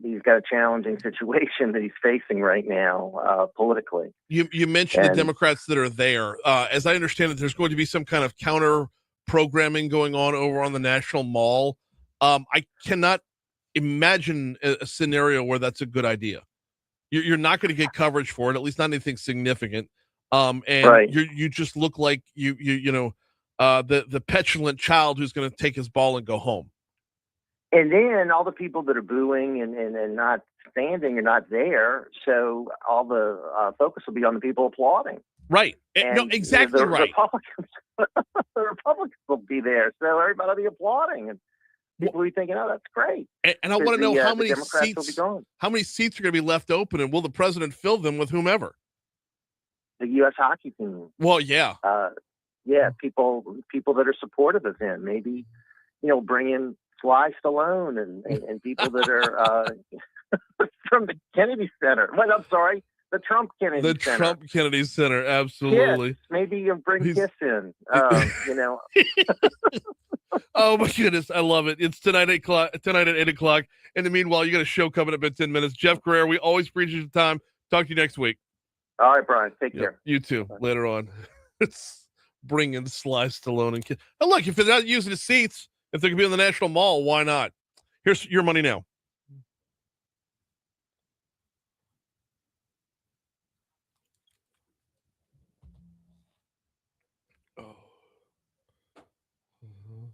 [SPEAKER 4] he's got a challenging situation that he's facing right now politically.
[SPEAKER 1] You mentioned the Democrats that are there. As I understand it, there's going to be some kind of counter programming going on over on the National Mall. I cannot imagine a scenario where that's a good idea. You're not going to get coverage for it, at least not anything significant. And
[SPEAKER 4] right.
[SPEAKER 1] You just look like the petulant child who's going to take his ball and go home.
[SPEAKER 4] And then all the people that are booing and not standing are not there, so all the focus will be on the people applauding.
[SPEAKER 1] Right.
[SPEAKER 4] And
[SPEAKER 1] no, exactly right.
[SPEAKER 4] The Republicans will be there, so everybody will be applauding, and people will be thinking, "Oh, that's great."
[SPEAKER 1] And I want to know how many
[SPEAKER 4] Democrats will be going.
[SPEAKER 1] How many seats are going to be left open, and will the president fill them with whomever?
[SPEAKER 4] The U.S. hockey team.
[SPEAKER 1] Well, yeah.
[SPEAKER 4] People that are supportive of him. Maybe, bring in Sly Stallone and people that are from the Kennedy Center. Well, I'm sorry, the Trump Kennedy Center.
[SPEAKER 1] The Trump Kennedy Center, absolutely.
[SPEAKER 4] Kiss. Maybe you bring Kiss in.
[SPEAKER 1] Oh my goodness, I love it. It's tonight at 8:00. In the meanwhile, you got a show coming up in 10 minutes. Jeff Crouere, we always appreciate your time. Talk to you next week.
[SPEAKER 4] All right, Brian. Take care.
[SPEAKER 1] You too. Bye. Later on. It's bringing Sly Stallone and Kiss. And look, if they're not using the seats, if they could be in the National Mall, why not? Here's your money now. Oh. Mm-hmm.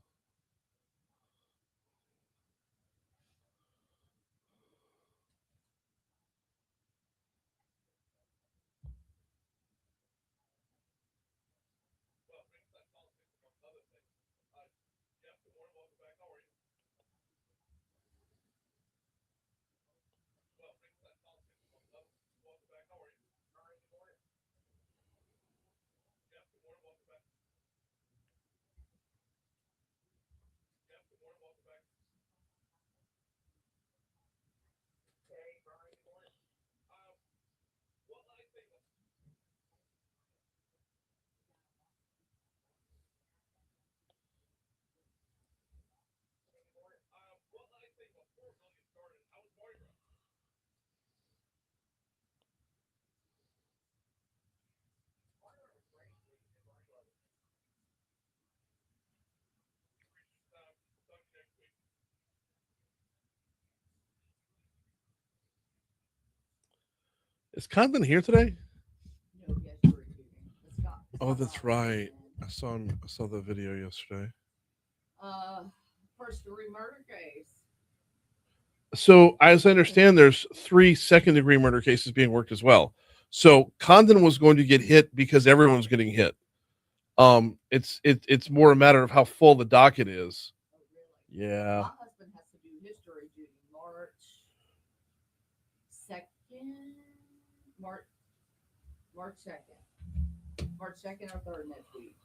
[SPEAKER 1] Is Condon here today?
[SPEAKER 2] No, yes,
[SPEAKER 1] Oh, that's right. I saw the video yesterday.
[SPEAKER 2] First degree murder case.
[SPEAKER 1] So as I understand, there's 3 second-degree murder cases being worked as well. So Condon was going to get hit because everyone's getting hit. It's more a matter of how full the docket is. Yeah.
[SPEAKER 2] My husband has to do his jury duty March 2nd. March 2nd. March 2nd or 3rd next week.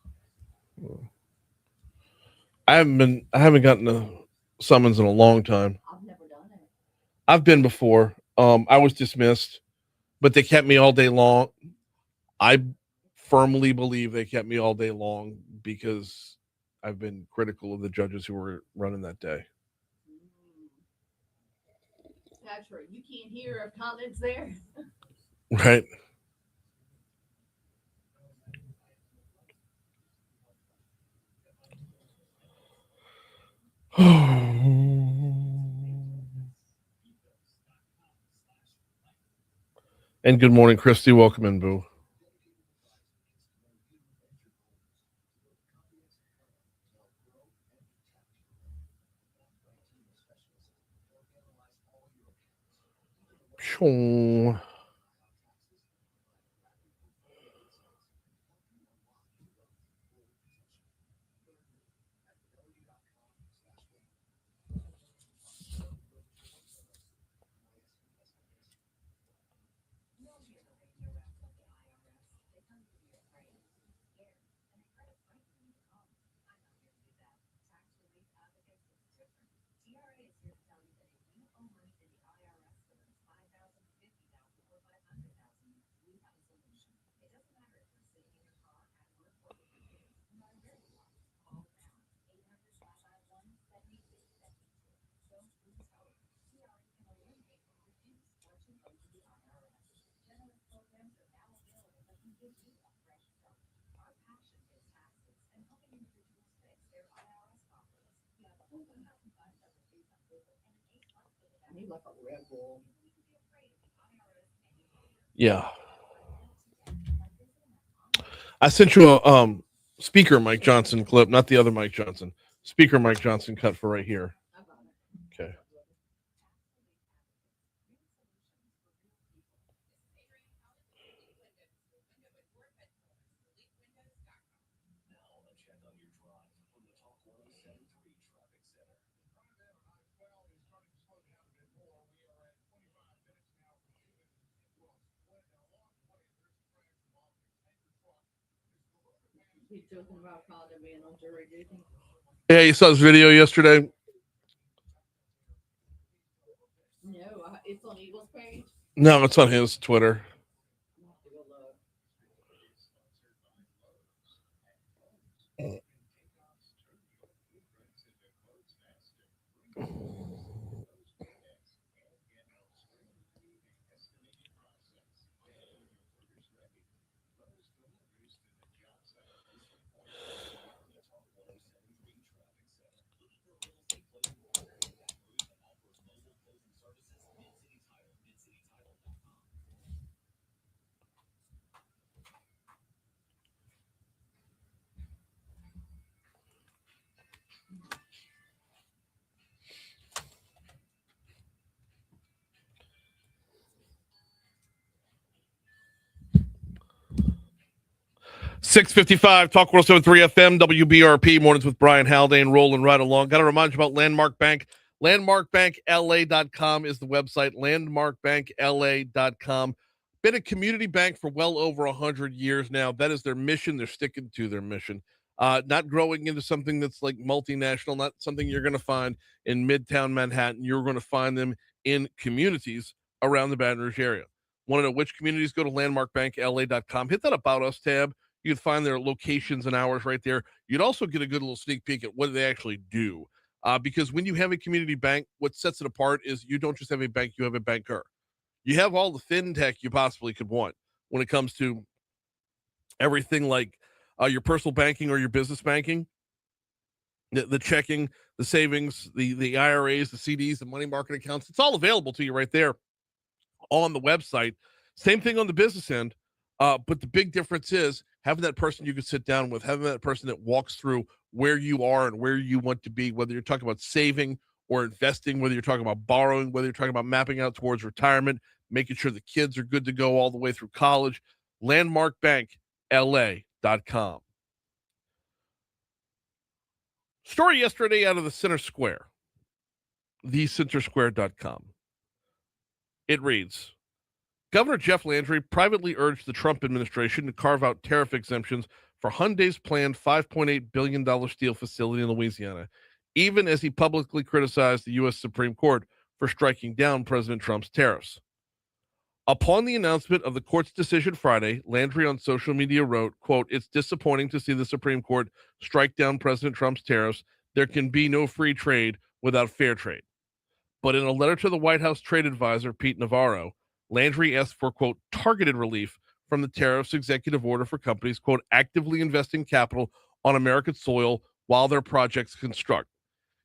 [SPEAKER 1] I haven't gotten a summons in a long time.
[SPEAKER 2] I've never done it.
[SPEAKER 1] I've been before. I was dismissed, but they kept me all day long. I firmly believe they kept me all day long because I've been critical of the judges who were running that day.
[SPEAKER 2] That's right. You can't hear if Condon's there.
[SPEAKER 1] Right. And good morning, Christy. Welcome in, boo.
[SPEAKER 2] Like a Red Bull.
[SPEAKER 1] Yeah. I sent you a speaker Mike Johnson clip, not the other Mike Johnson. Speaker Mike Johnson cut for right here. Okay.
[SPEAKER 2] He's joking about Condon being on jury duty.
[SPEAKER 1] Yeah, you saw his video yesterday.
[SPEAKER 2] No, it's on Eagles page.
[SPEAKER 1] No, it's on his Twitter. .655 Talk 107.3 FM WBRP mornings with Brian Haldane rolling right along. Got to remind you about Landmark Bank. LandmarkBankLA.com is the website. LandmarkBankLA.com. Been a community bank for well over 100 years now. That is their mission. They're sticking to their mission. Not growing into something that's like multinational, not something you're going to find in Midtown Manhattan. You're going to find them in communities around the Baton Rouge area. Want to know which communities? Go to LandmarkBankLA.com. Hit that About Us tab. You'd find their locations and hours right there. You'd also get a good little sneak peek at what they actually do. Because when you have a community bank, what sets it apart is you don't just have a bank, you have a banker. You have all the fintech you possibly could want when it comes to everything like your personal banking or your business banking, the checking, the savings, the IRAs, the CDs, the money market accounts. It's all available to you right there on the website. Same thing on the business end. But the big difference is having that person you can sit down with, having that person that walks through where you are and where you want to be, whether you're talking about saving or investing, whether you're talking about borrowing, whether you're talking about mapping out towards retirement, making sure the kids are good to go all the way through college. LandmarkBankLA.com. Story yesterday out of the Center Square, thecentersquare.com. It reads, Governor Jeff Landry privately urged the Trump administration to carve out tariff exemptions for Hyundai's planned $5.8 billion steel facility in Louisiana, even as he publicly criticized the U.S. Supreme Court for striking down President Trump's tariffs. Upon the announcement of the court's decision Friday, Landry on social media wrote, quote, "It's disappointing to see the Supreme Court strike down President Trump's tariffs. There can be no free trade without fair trade." But in a letter to the White House trade advisor, Pete Navarro, Landry asked for, quote, targeted relief from the tariffs executive order for companies, quote, actively investing capital on American soil while their projects construct.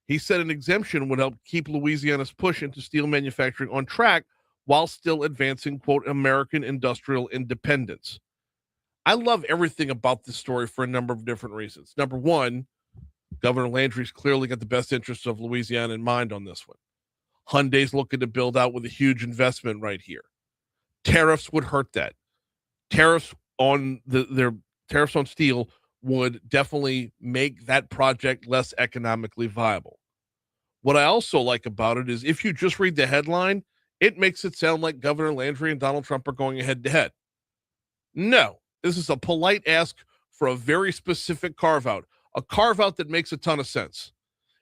[SPEAKER 1] He said an exemption would help keep Louisiana's push into steel manufacturing on track while still advancing, quote, American industrial independence. I love everything about this story for a number of different reasons. Number one, Governor Landry's clearly got the best interests of Louisiana in mind on this one. Hyundai's looking to build out with a huge investment right here. Tariffs would hurt that. Tariffs on tariffs on steel would definitely make that project less economically viable. What I also like about it is if you just read the headline, it makes it sound like Governor Landry and Donald Trump are going head to head. No, this is a polite ask for a very specific carve out, a carve out that makes a ton of sense.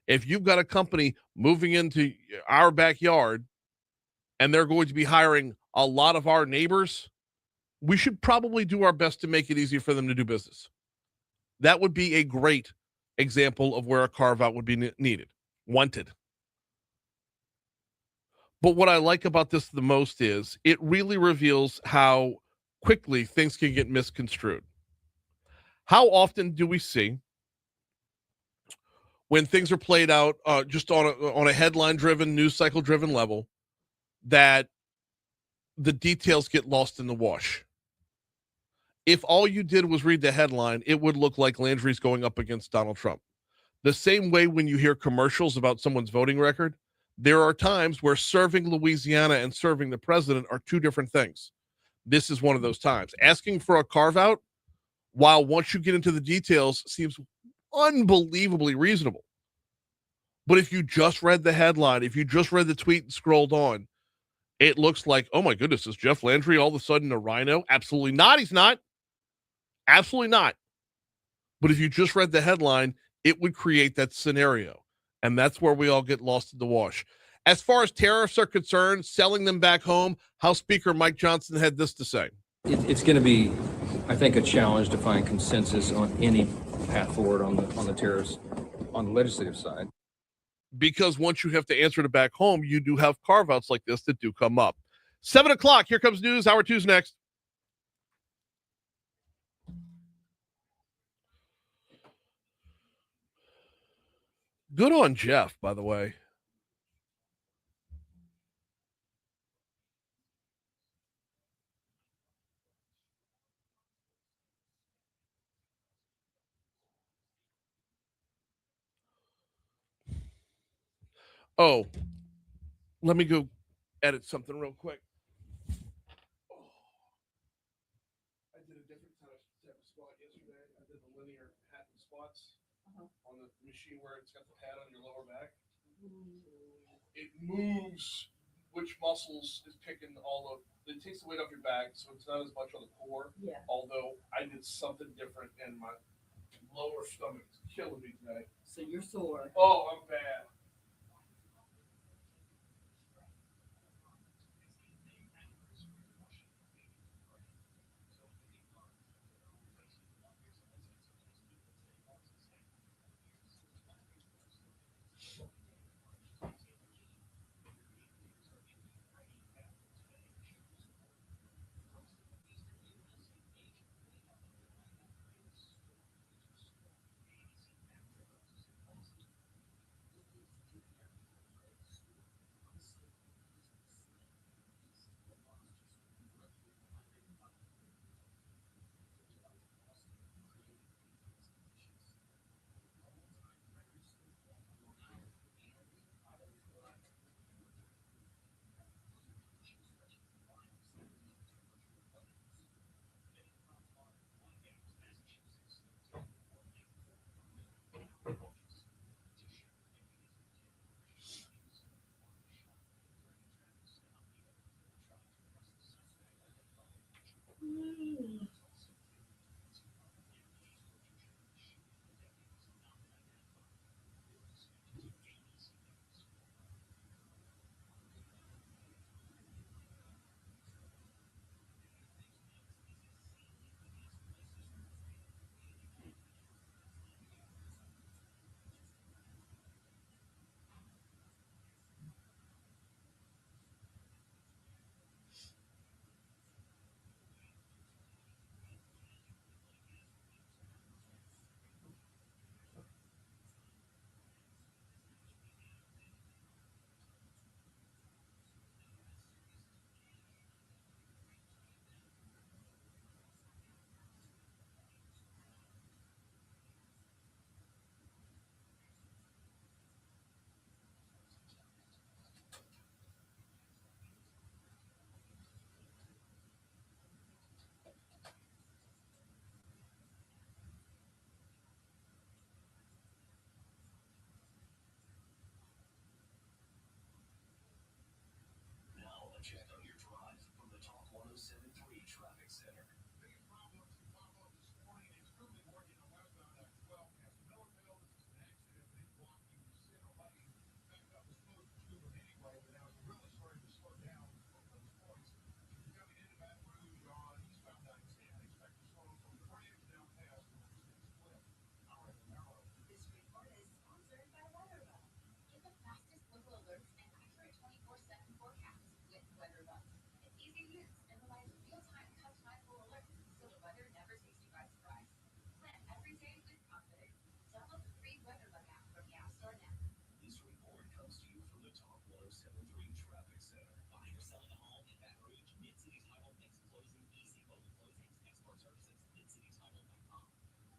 [SPEAKER 1] If you've got a company moving into our backyard and they're going to be hiring a lot of our neighbors, we should probably do our best to make it easier for them to do business. That would be a great example of where a carve out would be needed, wanted. But what I like about this the most is it really reveals how quickly things can get misconstrued. How often do we see when things are played out just on a headline-driven, news cycle-driven level that the details get lost in the wash? If all you did was read the headline, it would look like Landry's going up against Donald Trump. The same way when you hear commercials about someone's voting record, there are times where serving Louisiana and serving the president are two different things. This is one of those times. Asking for a carve-out, while once you get into the details, seems unbelievably reasonable. But if you just read the headline, if you just read the tweet and scrolled on, it looks like, oh my goodness, is Jeff Landry all of a sudden a rhino? Absolutely not. He's not. Absolutely not. But if you just read the headline, it would create that scenario. And that's where we all get lost in the wash. As far as tariffs are concerned, selling them back home, House Speaker Mike Johnson had this to say.
[SPEAKER 5] It's going to be, I think, a challenge to find consensus on any path forward on the tariffs on the legislative side.
[SPEAKER 1] Because once you have to answer to back home, you do have carve-outs like this that do come up. 7 o'clock, here comes news. Hour 2's next. Good on Jeff, by the way. Oh, let me go edit something real quick. I did a different type of squat yesterday. I did the linear hat and squats on the machine where it's got the pad on your lower back. It moves which muscles is picking all of. It takes the weight off your back, so it's not as much on the core. Yeah. Although I did something different, and my lower stomach is killing me today.
[SPEAKER 2] So you're sore.
[SPEAKER 1] Oh, I'm bad.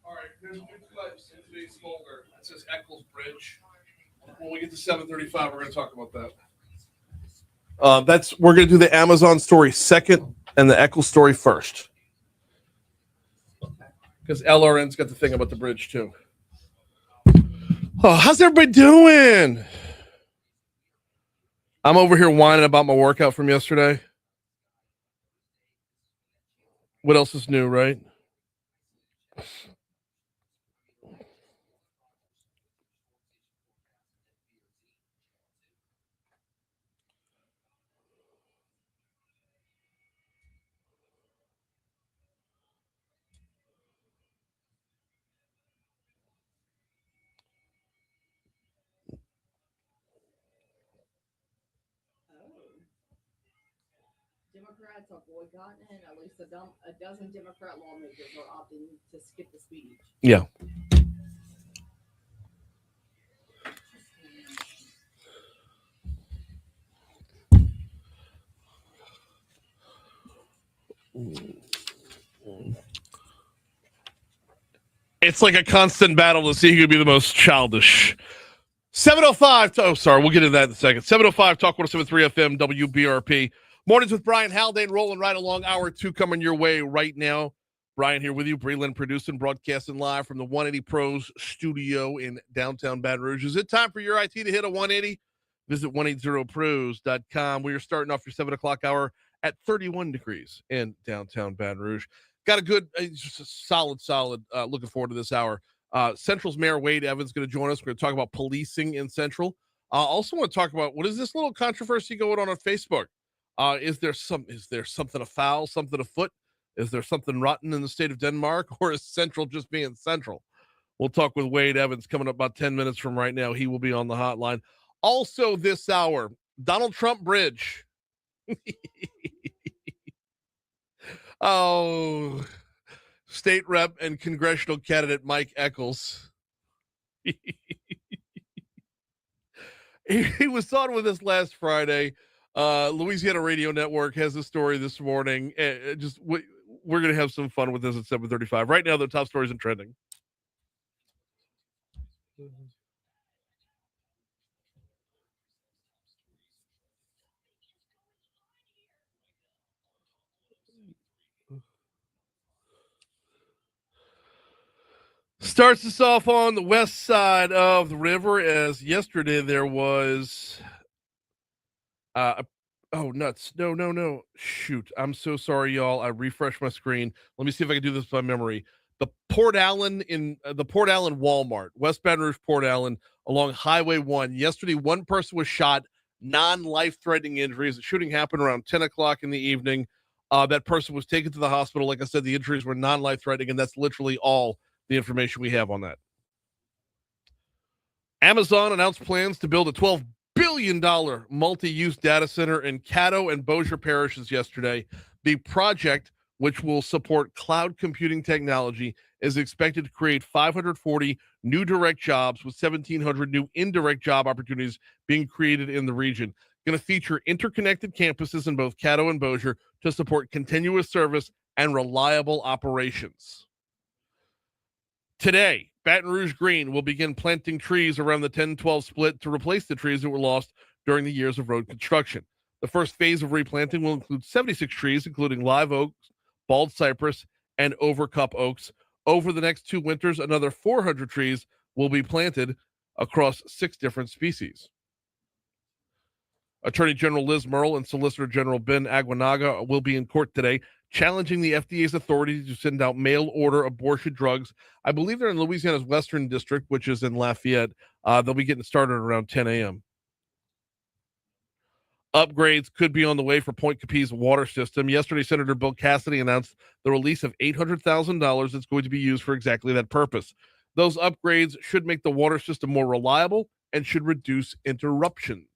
[SPEAKER 1] All right, there's a good cut in today's folder. It says Eccles Bridge. When we get to 7:35, we're going to talk about that. We're going to do the Amazon story second and the Eccles story first. Because LRN's got the thing about the bridge too. Oh, how's everybody doing? I'm over here whining about my workout from yesterday. What else is new, right?
[SPEAKER 2] Democrats are boycotting, and at least a dozen Democrat lawmakers are opting to skip the speech.
[SPEAKER 1] Yeah. It's like a constant battle to see who could be the most childish. 7:05. Oh, sorry. We'll get into that in a second. 7:05. Talk 107.3 FM WBRP. Mornings with Brian Haldane, rolling right along. Hour 2 coming your way right now. Brian here with you. Breland producing, broadcasting live from the 180 Pros studio in downtown Baton Rouge. Is it time for your IT to hit a 180? Visit 180pros.com. We are starting off your 7 o'clock hour at 31 degrees in downtown Baton Rouge. Got a good, just a solid, looking forward to this hour. Central's Mayor Wade Evans going to join us. We're going to talk about policing in Central. Also want to talk about what is this little controversy going on Facebook? Is there something afoul, something afoot? Is there something rotten in the state of Denmark, or is Central just being Central? We'll talk with Wade Evans coming up about 10 minutes from right now. He will be on the hotline. Also this hour, Donald Trump Bridge. Oh, state rep and congressional candidate Mike Eccles. He was on with us last Friday. Louisiana Radio Network has a story this morning. We're going to have some fun with this at 7:35. Right now, the top stories and trending. Starts us off on the west side of the river, as yesterday there was oh, nuts. No. Shoot. I'm so sorry, y'all. I refreshed my screen. Let me see if I can do this by memory. The Port Allen Walmart, West Baton Rouge, Port Allen, along Highway 1. Yesterday, one person was shot, non-life-threatening injuries. The shooting happened around 10 o'clock in the evening. That person was taken to the hospital. Like I said, the injuries were non-life-threatening, and that's literally all the information we have on that. Amazon announced plans to build a $12 billion multi-use data center in Caddo and Bossier parishes yesterday. The project, which will support cloud computing technology, is expected to create 540 new direct jobs with 1,700 new indirect job opportunities being created in the region. Going to feature interconnected campuses in both Caddo and Bossier to support continuous service and reliable operations. Today, Baton Rouge Green will begin planting trees around the 10-12 split to replace the trees that were lost during the years of road construction. The first phase of replanting will include 76 trees, including live oaks, bald cypress, and overcup oaks. Over the next 2 winters, another 400 trees will be planted across 6 different species. Attorney General Liz Murrill and Solicitor General Ben Aguinaga will be in court today challenging the FDA's authority to send out mail order abortion drugs. I believe they're in Louisiana's Western District, which is in Lafayette. They'll be getting started around 10 a.m. Upgrades could be on the way for Point Capi's water system. Yesterday, Senator Bill Cassidy announced the release of $800,000 that's going to be used for exactly that purpose. Those upgrades should make the water system more reliable and should reduce interruptions.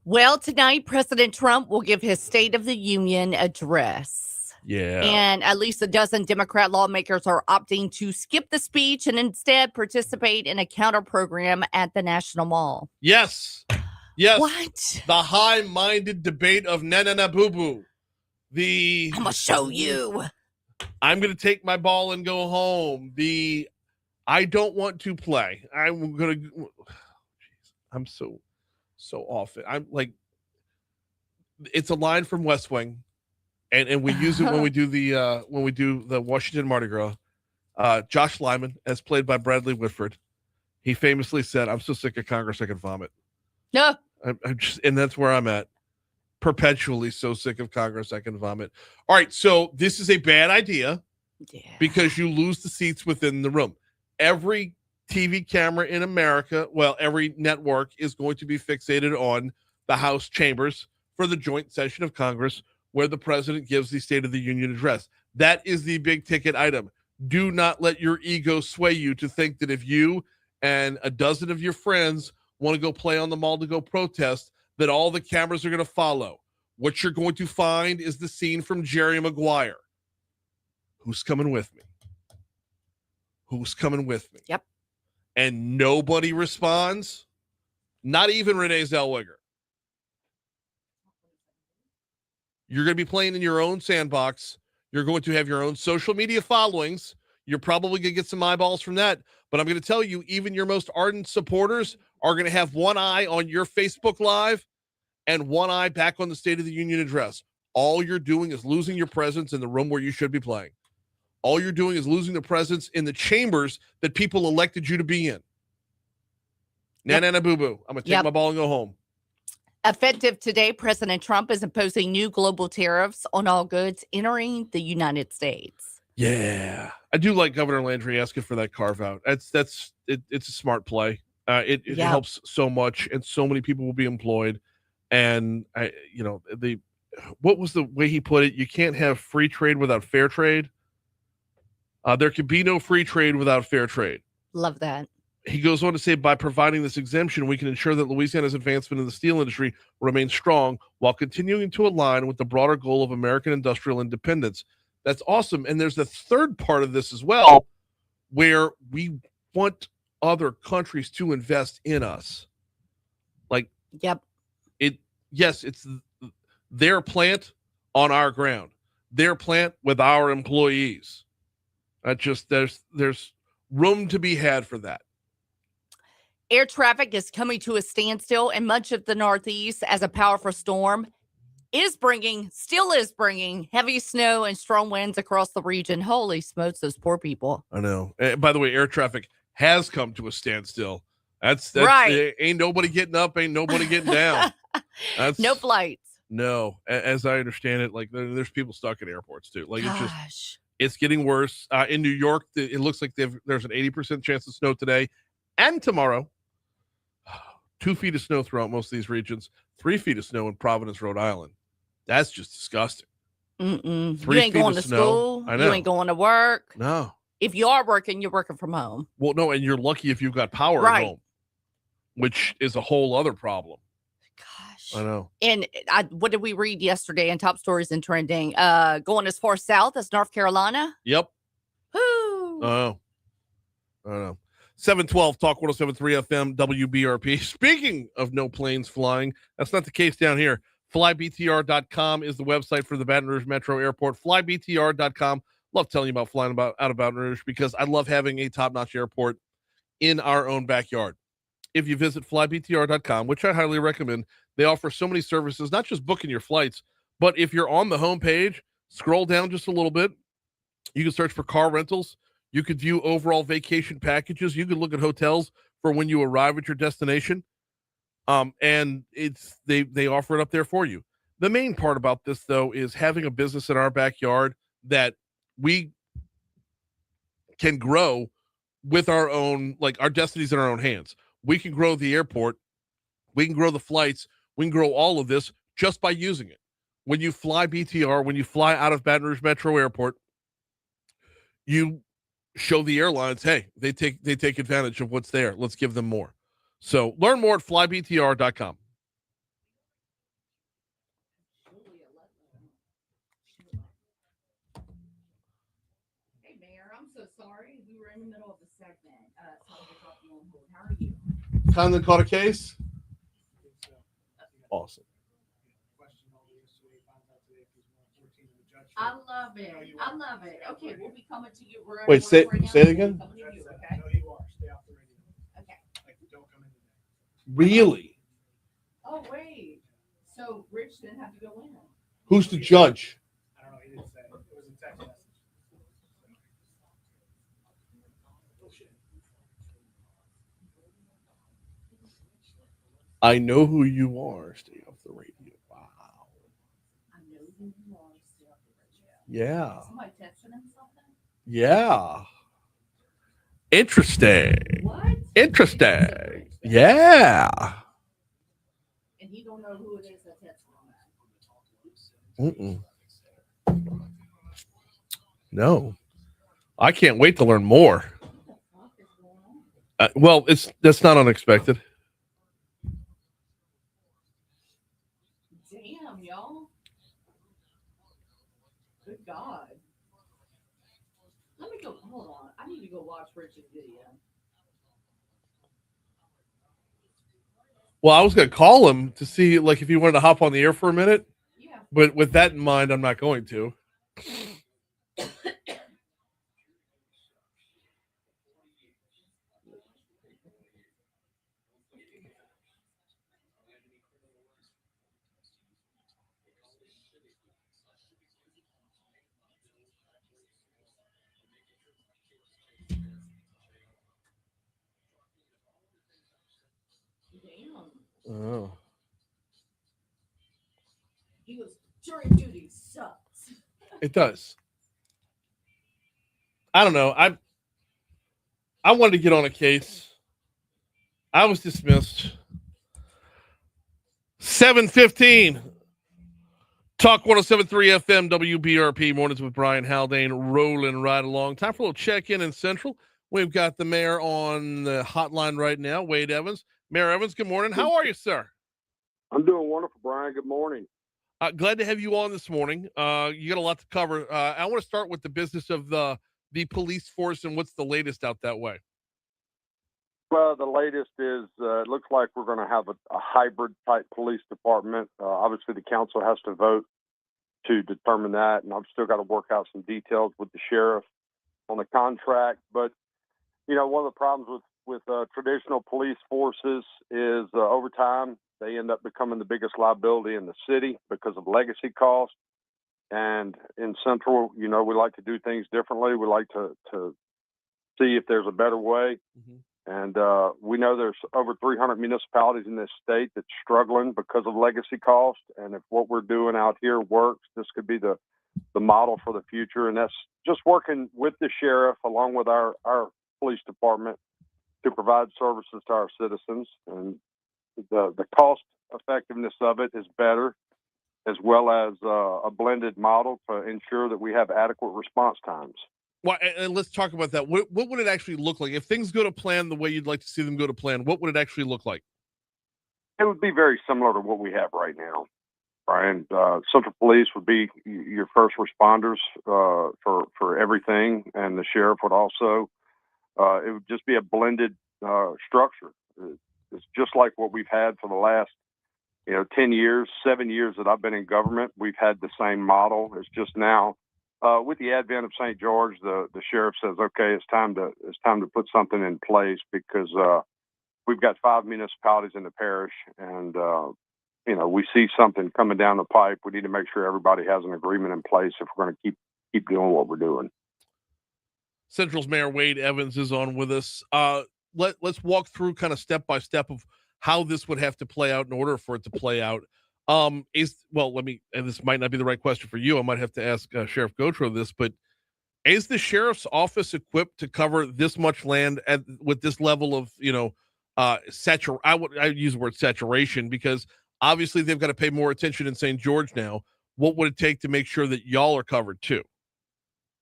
[SPEAKER 2] Well, tonight, President Trump will give his State of the Union address.
[SPEAKER 1] Yeah.
[SPEAKER 2] And at least a dozen Democrat lawmakers are opting to skip the speech and instead participate in a counter program at the National Mall.
[SPEAKER 1] Yes. Yes.
[SPEAKER 2] What?
[SPEAKER 1] The high-minded debate of na boo boo.
[SPEAKER 2] I'm gonna show you.
[SPEAKER 1] I'm gonna take my ball and go home. I don't want to play. I'm so off it. I'm like, it's a line from West Wing. And we use it when we do the Washington Mardi Gras. Josh Lyman, as played by Bradley Whitford, he famously said, "I'm so sick of Congress I can vomit."
[SPEAKER 2] No,
[SPEAKER 1] I'm just, and that's where I'm at. Perpetually so sick of Congress I can vomit. All right, so this is a bad idea because you lose the seats within the room. Every TV camera in America, well, every network is going to be fixated on the House chambers for the joint session of Congress, where the president gives the State of the Union address. That is the big ticket item. Do not let your ego sway you to think that if you and a dozen of your friends want to go play on the mall to go protest, that all the cameras are going to follow. What you're going to find is the scene from Jerry Maguire. Who's coming with me? Who's coming with me?
[SPEAKER 2] Yep.
[SPEAKER 1] And nobody responds. Not even Renee Zellweger. You're going to be playing in your own sandbox. You're going to have your own social media followings. You're probably going to get some eyeballs from that. But I'm going to tell you, even your most ardent supporters are going to have one eye on your Facebook Live and one eye back on the State of the Union address. All you're doing is losing your presence in the room where you should be playing. All you're doing is losing the presence in the chambers that people elected you to be in. Na boo boo. I'm going to take my ball and go home.
[SPEAKER 2] Effective today, President Trump is imposing new global tariffs on all goods entering the United States.
[SPEAKER 1] Yeah, I do like Governor Landry asking for that carve out. It's a smart play. It helps so much, and so many people will be employed. And what was the way he put it? You can't have free trade without fair trade. There could be no free trade without fair trade.
[SPEAKER 2] Love that.
[SPEAKER 1] He goes on to say, by providing this exemption, we can ensure that Louisiana's advancement in the steel industry remains strong while continuing to align with the broader goal of American industrial independence. That's awesome. And there's the third part of this as well, where we want other countries to invest in us. Like, it's their plant on our ground, their plant with our employees. There's room to be had for that.
[SPEAKER 2] Air traffic is coming to a standstill in much of the Northeast as a powerful storm still is bringing heavy snow and strong winds across the region. Holy smokes, those poor people.
[SPEAKER 1] I know. And by the way, air traffic has come to a standstill. That's
[SPEAKER 2] right.
[SPEAKER 1] Ain't nobody getting up, ain't nobody getting down.
[SPEAKER 2] No flights.
[SPEAKER 1] No, as I understand it, like there's people stuck at airports too. Like it's getting worse. In New York, it looks like there's an 80% chance of snow today and tomorrow. 2 feet of snow throughout most of these regions. 3 feet of snow in Providence, Rhode Island. That's just disgusting.
[SPEAKER 2] 3 you ain't going to school.
[SPEAKER 1] I know.
[SPEAKER 2] You ain't going to work.
[SPEAKER 1] No.
[SPEAKER 2] If you are working, you're working from home.
[SPEAKER 1] Well, no, and you're lucky if you've got power at home, which is a whole other problem.
[SPEAKER 2] Gosh.
[SPEAKER 1] I know.
[SPEAKER 2] And what did we read yesterday in Top Stories and Trending? Going as far south as North Carolina?
[SPEAKER 1] Yep.
[SPEAKER 2] Woo.
[SPEAKER 1] Oh. I know. 712 Talk 107.3 FM WBRP. Speaking of no planes flying, that's not the case down here. FlyBTR.com is the website for the Baton Rouge Metro Airport. FlyBTR.com. Love telling you about flying out of Baton Rouge because I love having a top-notch airport in our own backyard. If you visit FlyBTR.com, which I highly recommend, they offer so many services, not just booking your flights, but if you're on the homepage, scroll down just a little bit. You can search for car rentals. You could view overall vacation packages. You could look at hotels for when you arrive at your destination. And they offer it up there for you. The main part about this, though, is having a business in our backyard that we can grow with our own, like our destiny's in our own hands. We can grow the airport, we can grow the flights, we can grow all of this just by using it. When you fly BTR, when you fly out of Baton Rouge Metro Airport, you show the airlines, hey, they take advantage of what's there. Let's give them more. So learn more at flybtr.com.
[SPEAKER 2] Hey, Mayor, I'm so sorry. We were in the middle of the segment. So I'll just drop you on hold. How are you?
[SPEAKER 1] Kindly caught a case. Awesome.
[SPEAKER 2] I love it. I love it. Okay, we'll be coming to you.
[SPEAKER 1] Wait, say it again.
[SPEAKER 2] Coming to you, okay?
[SPEAKER 6] No, you are. Stay off the radio.
[SPEAKER 2] Okay.
[SPEAKER 6] Like, don't come in today.
[SPEAKER 1] Really?
[SPEAKER 2] Oh, wait. So Rich didn't have to go in.
[SPEAKER 1] Who's the judge?
[SPEAKER 6] I don't know. He didn't say. It was a text message.
[SPEAKER 1] I know who you are. Stay off the radio. Wow.
[SPEAKER 2] I know who you are. Stay off the radio.
[SPEAKER 1] Yeah.
[SPEAKER 2] Somebody texting him something?
[SPEAKER 1] Yeah. Interesting.
[SPEAKER 2] What?
[SPEAKER 1] Interesting. Yeah.
[SPEAKER 2] And he don't know who it is that texted him.
[SPEAKER 1] Mm-mm. No. I can't wait to learn more.
[SPEAKER 2] What the fuck is going on?
[SPEAKER 1] Well, that's not unexpected.
[SPEAKER 2] Damn, y'all. Good God. Let me go. Hold on. I need to go watch Rich's video.
[SPEAKER 1] Well, I was going to call him to see like if he wanted to hop on the air for a minute,
[SPEAKER 2] Yeah.
[SPEAKER 1] but with that in mind, I'm not going to.
[SPEAKER 2] Damn.
[SPEAKER 1] Oh.
[SPEAKER 2] He goes, jury duty sucks.
[SPEAKER 1] It does. I don't know. I wanted to get on a case. I was dismissed. 7:15. Talk 107.3 FM WBRP mornings with Brian Haldane rolling right along. Time for a little check-in in Central. We've got the mayor on the hotline right now, Wade Evans. Mayor Evans, good morning. How are you, sir?
[SPEAKER 7] I'm doing wonderful, Brian. Good morning.
[SPEAKER 1] Glad to have you on this morning. You got a lot to cover. I want to start with the business of the police force and what's the latest out that way.
[SPEAKER 7] Well, the latest is it looks like we're going to have a hybrid type police department. Obviously, the council has to vote to determine that, and I've still got to work out some details with the sheriff on the contract. But you know, one of the problems with traditional police forces is over time they end up becoming the biggest liability in the city because of legacy costs. And in Central, you know, we like to do things differently. We like to see if there's a better way.
[SPEAKER 1] Mm-hmm.
[SPEAKER 7] And we know there's over 300 municipalities in this state that's struggling because of legacy cost. And if what we're doing out here works, this could be the model for the future. And that's just working with the sheriff along with our police department to provide services to our citizens. And the cost effectiveness of it is better, as well as a blended model to ensure that we have adequate response times.
[SPEAKER 1] Well, and let's talk about that. What would it actually look like if things go to plan the way you'd like to see them go to plan? What would it actually look like?
[SPEAKER 7] It would be very similar to what we have right now, Brian. Central Police would be your first responders for everything, and the sheriff would also. It would just be a blended structure. It's just like what we've had for the last 10 years, 7 years that I've been in government. We've had the same model. It's just now. With the advent of St. George, the sheriff says, "Okay, it's time to put something in place because we've got 5 municipalities in the parish, and we see something coming down the pipe. We need to make sure everybody has an agreement in place if we're going to keep doing what we're doing."
[SPEAKER 1] Central's Mayor Wade Evans is on with us. Let's walk through kind of step by step of how this would have to play out in order for it to play out. And this might not be the right question for you. I might have to ask Sheriff Gautreaux this, but is the sheriff's office equipped to cover this much land with this level of, I use the word saturation because obviously they've got to pay more attention in St. George now. What would it take to make sure that y'all are covered too?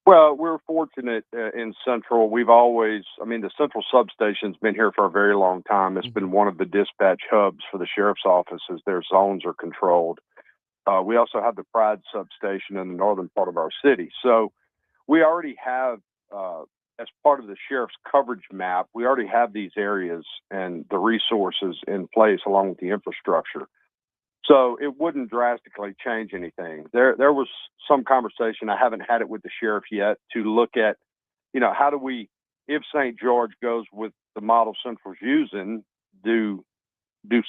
[SPEAKER 7] Well, we're fortunate in Central. The Central substation's been here for a very long time. It's been one of the dispatch hubs for the sheriff's office as their zones are controlled. We also have the Pride substation in the northern part of our city. So we already have, as part of the sheriff's coverage map, we already have these areas and the resources in place along with the infrastructure. So it wouldn't drastically change anything. There was some conversation, I haven't had it with the sheriff yet, to look at, how do we, if St. George goes with the model Central's using, do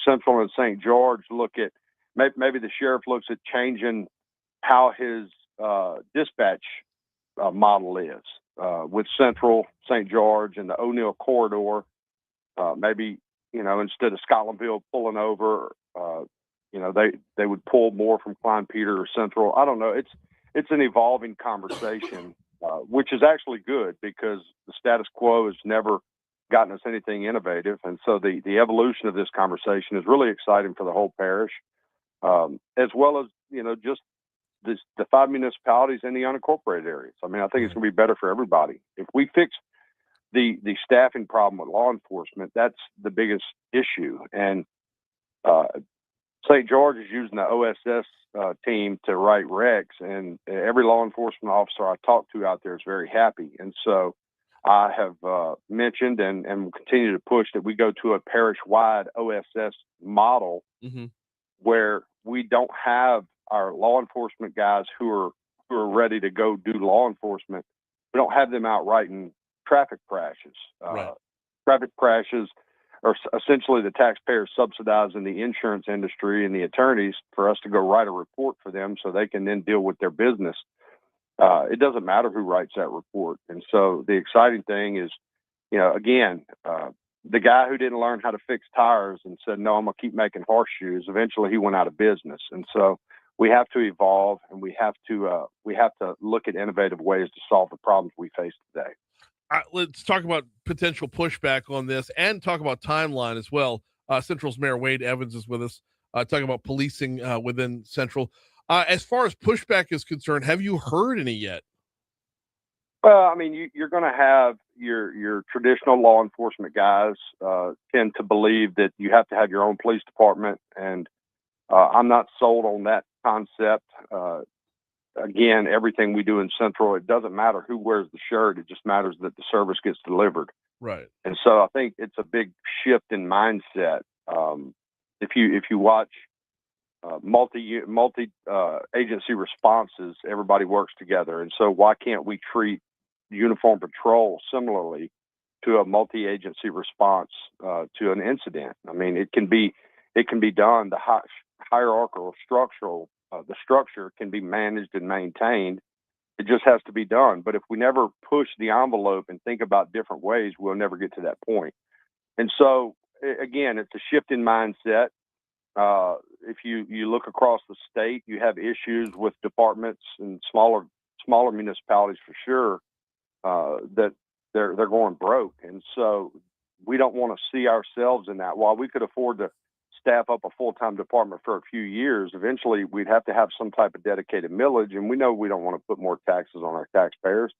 [SPEAKER 7] Central and St. George look at, maybe the sheriff looks at changing how his dispatch model is with Central, St. George, and the O'Neill corridor. Maybe, instead of Scotlandville pulling over, they would pull more from Klein Peter or Central. I don't know. It's an evolving conversation, which is actually good because the status quo has never gotten us anything innovative. And so the evolution of this conversation is really exciting for the whole parish, as well as, just the 5 municipalities and the unincorporated areas. I mean, I think it's going to be better for everybody. If we fix the staffing problem with law enforcement, that's the biggest issue. And St. George is using the OSS team to write recs, and every law enforcement officer I talk to out there is very happy. And so I have mentioned and will continue to push that we go to a parish-wide OSS model where we don't have our law enforcement guys who are ready to go do law enforcement. We don't have them out writing traffic crashes.
[SPEAKER 1] Right.
[SPEAKER 7] Traffic crashes are essentially the taxpayers subsidizing the insurance industry and the attorneys for us to go write a report for them so they can then deal with their business. It doesn't matter who writes that report. And so the exciting thing is, the guy who didn't learn how to fix tires and said, no, I'm going to keep making horseshoes, eventually he went out of business. And so we have to evolve, and we have to look at innovative ways to solve the problems we face today.
[SPEAKER 1] Let's talk about potential pushback on this and talk about timeline as well. Central's Mayor Wade Evans is with us, talking about policing within Central. As far as pushback is concerned, have you heard any yet?
[SPEAKER 7] Well, I mean, you're going to have your traditional law enforcement guys tend to believe that you have to have your own police department, and I'm not sold on that concept. Again, everything we do in Central, it doesn't matter who wears the shirt. It just matters that the service gets delivered.
[SPEAKER 1] Right.
[SPEAKER 7] And so I think it's a big shift in mindset. If you watch multi agency responses, everybody works together. And so why can't we treat uniform patrol similarly to a multi-agency response to an incident? I mean, it can be done. The hierarchical structural. The structure can be managed and maintained. It just has to be done. But if we never push the envelope and think about different ways, we'll never get to that point. And so, again, it's a shift in mindset. If you look across the state, you have issues with departments and smaller municipalities for sure that they're going broke. And so we don't want to see ourselves in that. While we could afford to staff up a full-time department for a few years, eventually we'd have to have some type of dedicated millage, and we know we don't want to put more taxes on our taxpayers.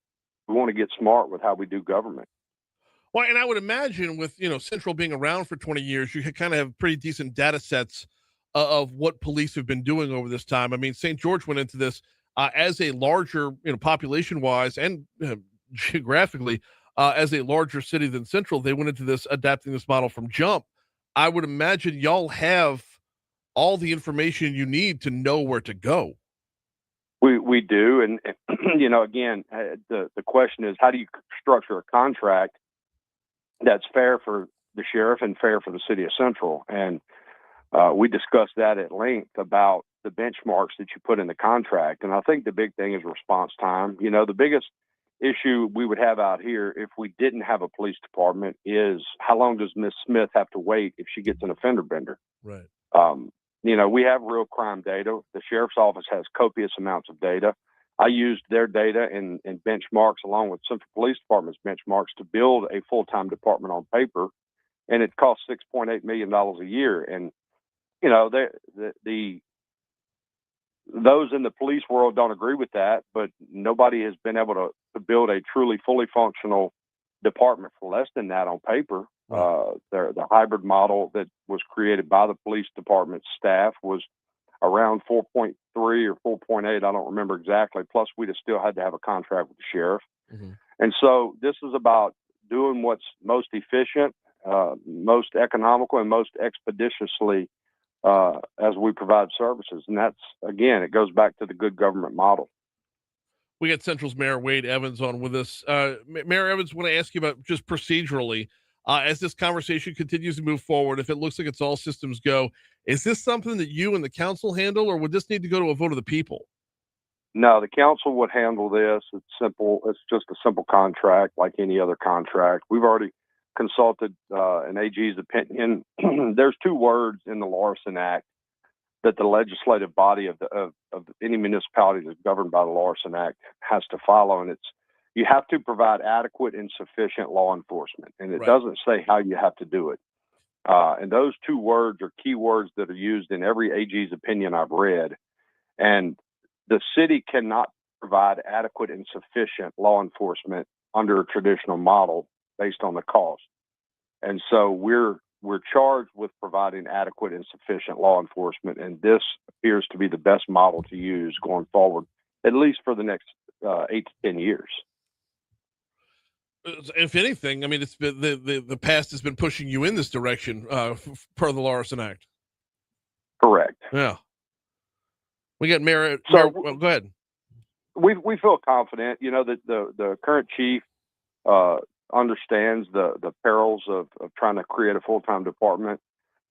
[SPEAKER 7] We want to get smart with how we do government.
[SPEAKER 1] Well, and I would imagine with, Central being around for 20 years, you kind of have pretty decent data sets of what police have been doing over this time. I mean, St. George went into this as a larger, population-wise and geographically, as a larger city than Central. They went into this adapting this model from jump. I would imagine y'all have all the information you need to know where to go.
[SPEAKER 7] We do. And again, the question is, how do you structure a contract that's fair for the sheriff and fair for the city of Central? And we discussed that at length about the benchmarks that you put in the contract. And I think the big thing is response time. The biggest issue we would have out here if we didn't have a police department is how long does Miss Smith have to wait if she gets an offender bender?
[SPEAKER 1] Right.
[SPEAKER 7] We have real crime data. The sheriff's office has copious amounts of data. I used their data and benchmarks along with Central Police Department's benchmarks to build a full-time department on paper, and it costs $6.8 million a year. And those in the police world don't agree with that, but nobody has been able to build a truly fully functional department for less than that on paper. The hybrid model that was created by the police department staff was around 4.3 or 4.8. I don't remember exactly. Plus, we'd have still had to have a contract with the sheriff.
[SPEAKER 1] Mm-hmm.
[SPEAKER 7] And so this is about doing what's most efficient, most economical, and most expeditiously as we provide services. And that's, again, it goes back to the good government model.
[SPEAKER 1] We got Central's Mayor Wade Evans on with us. Mayor Evans, I want to ask you about just procedurally, as this conversation continues to move forward, if it looks like it's all systems go, is this something that you and the council handle, or would this need to go to a vote of the people?
[SPEAKER 7] No, the council would handle this. It's simple. It's just a simple contract like any other contract. We've already consulted an AG's opinion. There's two words in the Larson Act that the legislative body of any municipality that's governed by the Larson Act has to follow, and it's you have to provide adequate and sufficient law enforcement, and it doesn't say how you have to do it. And those two words are key words that are used in every AG's opinion I've read. And the city cannot provide adequate and sufficient law enforcement under a traditional model based on the cost. And so we're charged with providing adequate and sufficient law enforcement, and this appears to be the best model to use going forward, at least for the next 8 to 10 years.
[SPEAKER 1] If anything, I mean, it's been the past has been pushing you in this direction per the Larson Act.
[SPEAKER 7] Correct.
[SPEAKER 1] Yeah. We got Mayor.
[SPEAKER 7] So
[SPEAKER 1] well, go ahead.
[SPEAKER 7] We feel confident, that the current chief understands the perils of trying to create a full-time department.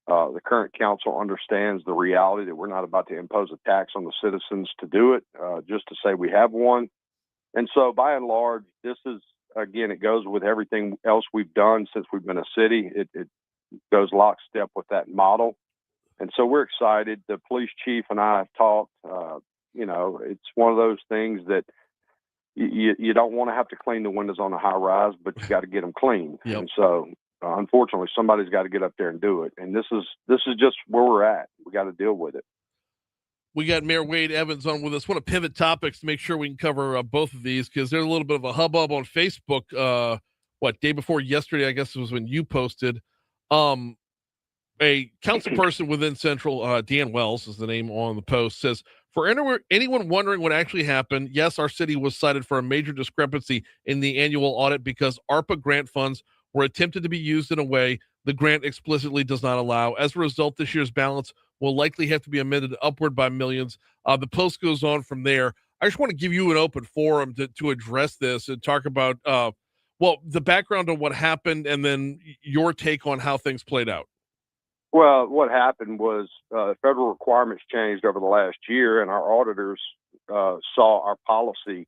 [SPEAKER 7] The current council understands the reality that we're not about to impose a tax on the citizens to do it, just to say we have one. And so by and large, this is, again, it goes with everything else we've done since we've been a city. It goes lockstep with that model. And so we're excited. The police chief and I have talked. It's one of those things that you don't want to have to clean the windows on a high rise, but you got to get them clean.
[SPEAKER 1] Yep.
[SPEAKER 7] And so, unfortunately, somebody's got to get up there and do it. And this is just where we're at. We got to deal with it.
[SPEAKER 1] We got Mayor Wade Evans on with us. Want to pivot topics to make sure we can cover both of these, because there's a little bit of a hubbub on Facebook. Day before yesterday, I guess it was when you posted. A council person within Central, Dan Wells is the name on the post, says, for anyone wondering what actually happened, yes, our city was cited for a major discrepancy in the annual audit because ARPA grant funds were attempted to be used in a way the grant explicitly does not allow. As a result, this year's balance will likely have to be amended upward by millions. The post goes on from there. I just want to give you an open forum to address this and talk about, the background on what happened and then your take on how things played out.
[SPEAKER 7] Well, what happened was federal requirements changed over the last year, and our auditors saw our policy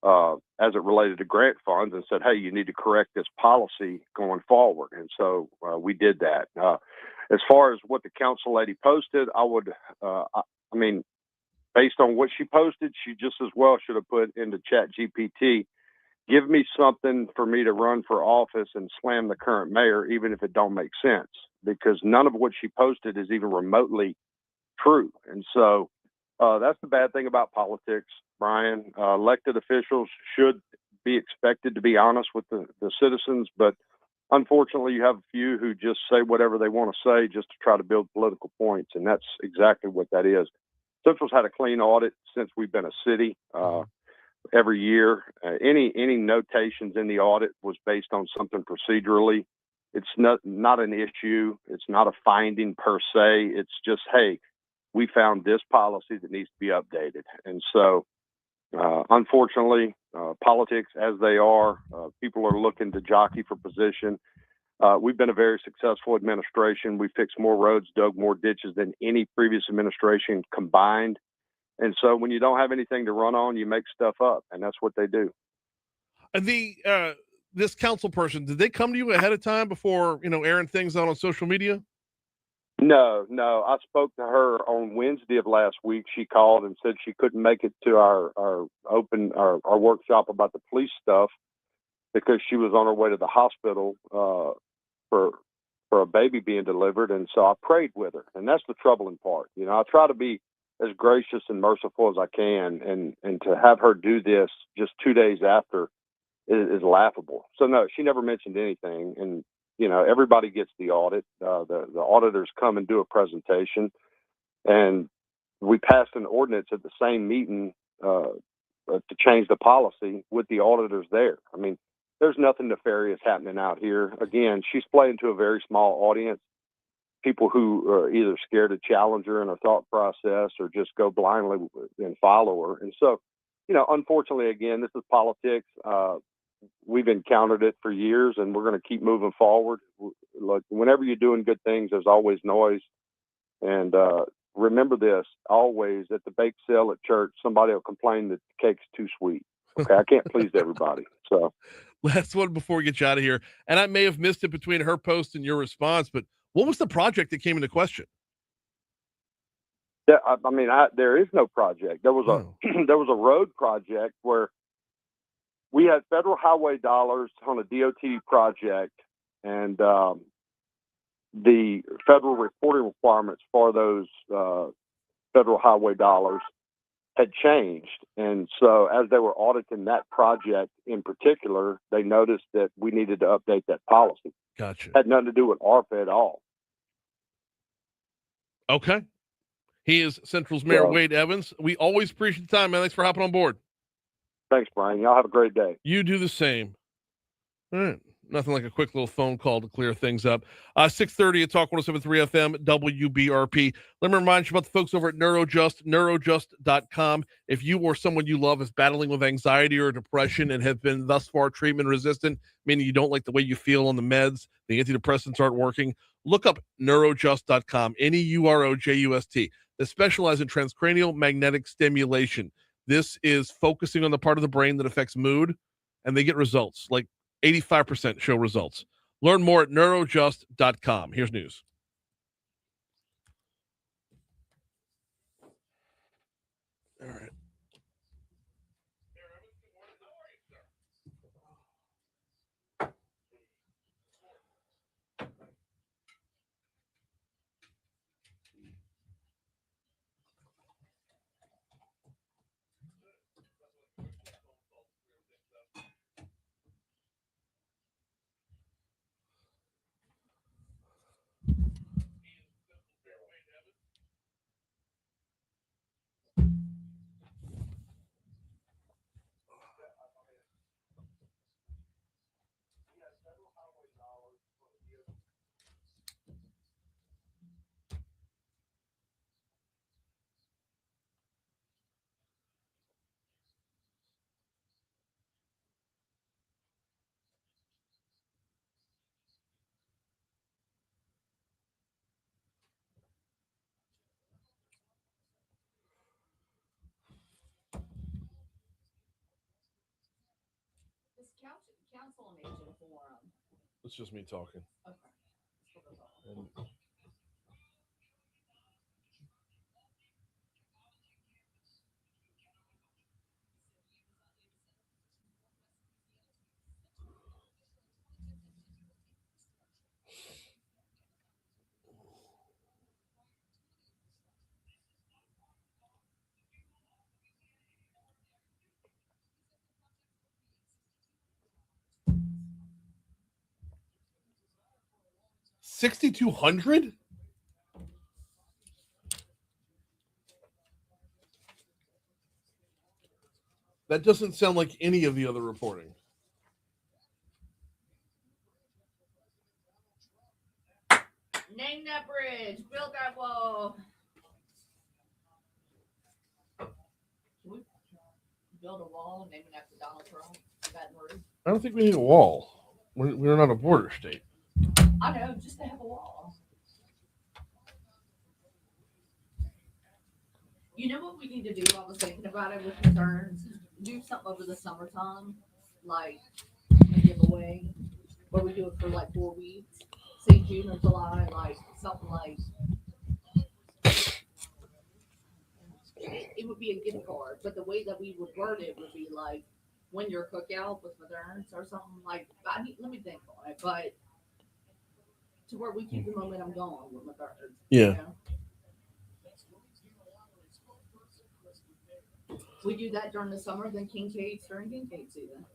[SPEAKER 7] as it related to grant funds and said, hey, you need to correct this policy going forward. And so we did that. As far as what the council lady posted, based on what she posted, she just as well should have put into Chat GPT, give me something for me to run for office and slam the current mayor, even if it don't make sense, because none of what she posted is even remotely true. And so that's the bad thing about politics, Brian. Elected officials should be expected to be honest with the citizens, but unfortunately you have a few who just say whatever they want to say just to try to build political points, and that's exactly what that is. Central's had a clean audit since we've been a city. Every year, any notations in the audit was based on something procedurally. It's not an issue. It's not a finding per se. It's just, hey, we found this policy that needs to be updated. And so, unfortunately, politics as they are, people are looking to jockey for position. We've been a very successful administration. We fixed more roads, dug more ditches than any previous administration combined. And so when you don't have anything to run on, you make stuff up, and that's what they do.
[SPEAKER 1] This council person, did they come to you ahead of time before, airing things out on social media?
[SPEAKER 7] No. I spoke to her on Wednesday of last week. She called and said she couldn't make it to our workshop about the police stuff because she was on her way to the hospital for a baby being delivered. And so I prayed with her. And that's the troubling part. I try to be as gracious and merciful as I can. And to have her do this just 2 days after is laughable. So no, she never mentioned anything. And, everybody gets the audit. The auditors come and do a presentation, and we passed an ordinance at the same meeting to change the policy with the auditors there. I mean, there's nothing nefarious happening out here. Again, she's playing to a very small audience, people who are either scared to challenge her in her thought process or just go blindly and follow her. And so, unfortunately, again, this is politics. We've encountered it for years, and we're going to keep moving forward. Look, whenever you're doing good things, there's always noise. And remember this, always at the bake sale at church, somebody will complain that the cake's too sweet. Okay, I can't please everybody. So
[SPEAKER 1] last one before we get you out of here, and I may have missed it between her post and your response, but what was the project that came into question?
[SPEAKER 7] Yeah, I mean, there is no project. There was there was a road project where we had federal highway dollars on a DOT project, and the federal reporting requirements for those federal highway dollars had changed. And so as they were auditing that project in particular, they noticed that we needed to update that policy.
[SPEAKER 1] Gotcha.
[SPEAKER 7] Had nothing to do with ARPA at all.
[SPEAKER 1] Okay. He is Central's Mayor Wade Evans. We always appreciate the time, man. Thanks for hopping on board.
[SPEAKER 7] Thanks, Brian. Y'all have a great day.
[SPEAKER 1] You do the same. All right. Nothing like a quick little phone call to clear things up. 6:30 at Talk 107.3 FM, WBRP. Let me remind you about the folks over at Neurojust, neurojust.com. If you or someone you love is battling with anxiety or depression and have been thus far treatment resistant, meaning you don't like the way you feel on the meds, the antidepressants aren't working, look up neurojust.com, Neurojust. They specialize in transcranial magnetic stimulation. This is focusing on the part of the brain that affects mood, and they get results, like 85% show results. Learn more at neurojust.com. Here's news. All right.
[SPEAKER 2] Council on Aging Forum.
[SPEAKER 1] It's just me talking.
[SPEAKER 2] Okay.
[SPEAKER 1] And $6,200? That doesn't sound like any of the other reporting.
[SPEAKER 2] Name that bridge. Build that wall. Can we build a wall naming after Donald Trump? Baton Rouge?
[SPEAKER 1] I don't think we need a wall. We're not a border state.
[SPEAKER 2] I know, just to have a wall. You know what we need to do? I was thinking about it with concerns. Do something over the summertime, like a giveaway where we do it for like 4 weeks, say June or July, like something like it would be a gift card, but the way that we would word it would be like win your cookout with Moderns or something like. Let me think on it, but to where we keep the momentum going with Moderns.
[SPEAKER 1] Yeah.
[SPEAKER 2] You know? We do that during the summer, then Kincaid's during Kincaid season.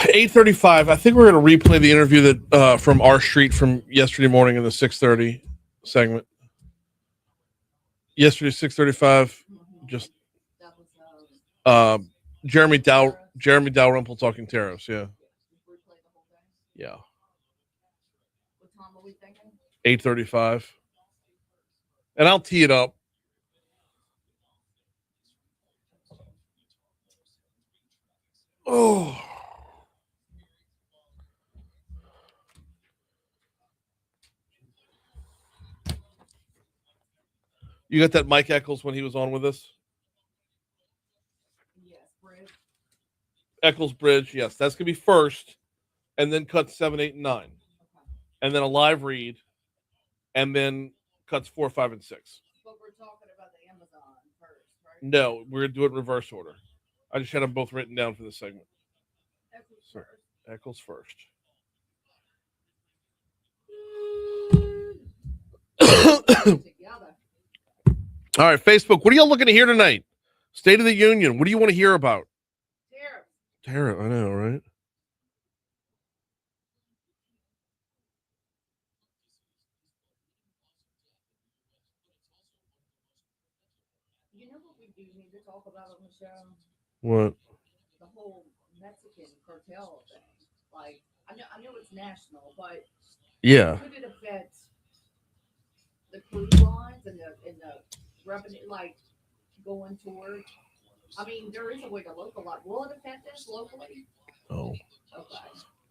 [SPEAKER 1] $8:35. I think we're going to replay the interview that from our street from yesterday morning in the 6:30 segment. Yesterday 6:35. Just Jeremy Dalrymple talking tariffs. Yeah. Yeah.
[SPEAKER 2] What time are we thinking?
[SPEAKER 1] 8:35. And I'll tee it up. Oh. You got that Mike Eccles when he was on with us?
[SPEAKER 2] Yes, Bridge.
[SPEAKER 1] Eccles Bridge, yes. That's going to be first, and then cuts 7, 8, and 9.
[SPEAKER 2] Okay.
[SPEAKER 1] And then a live read, and then cuts 4, 5, and 6.
[SPEAKER 2] But we're talking about the Amazon first, right?
[SPEAKER 1] No, we're going to do it in reverse order. I just had them both written down for this segment.
[SPEAKER 2] Eccles
[SPEAKER 1] So,
[SPEAKER 2] first.
[SPEAKER 1] Eccles first.
[SPEAKER 2] Together.
[SPEAKER 1] All right, Facebook. What are y'all looking to hear tonight? State of the Union. What do you want to hear about? Tariff. I know, right?
[SPEAKER 2] You know what we do need to talk about on the show?
[SPEAKER 1] What?
[SPEAKER 2] The whole Mexican cartel thing. Like, I know it's national, but
[SPEAKER 1] Yeah.
[SPEAKER 2] could it affect the cruise lines and the revenue, like going toward? I mean, there is a way to localize. Will it affect this locally?
[SPEAKER 1] Oh,
[SPEAKER 2] Okay.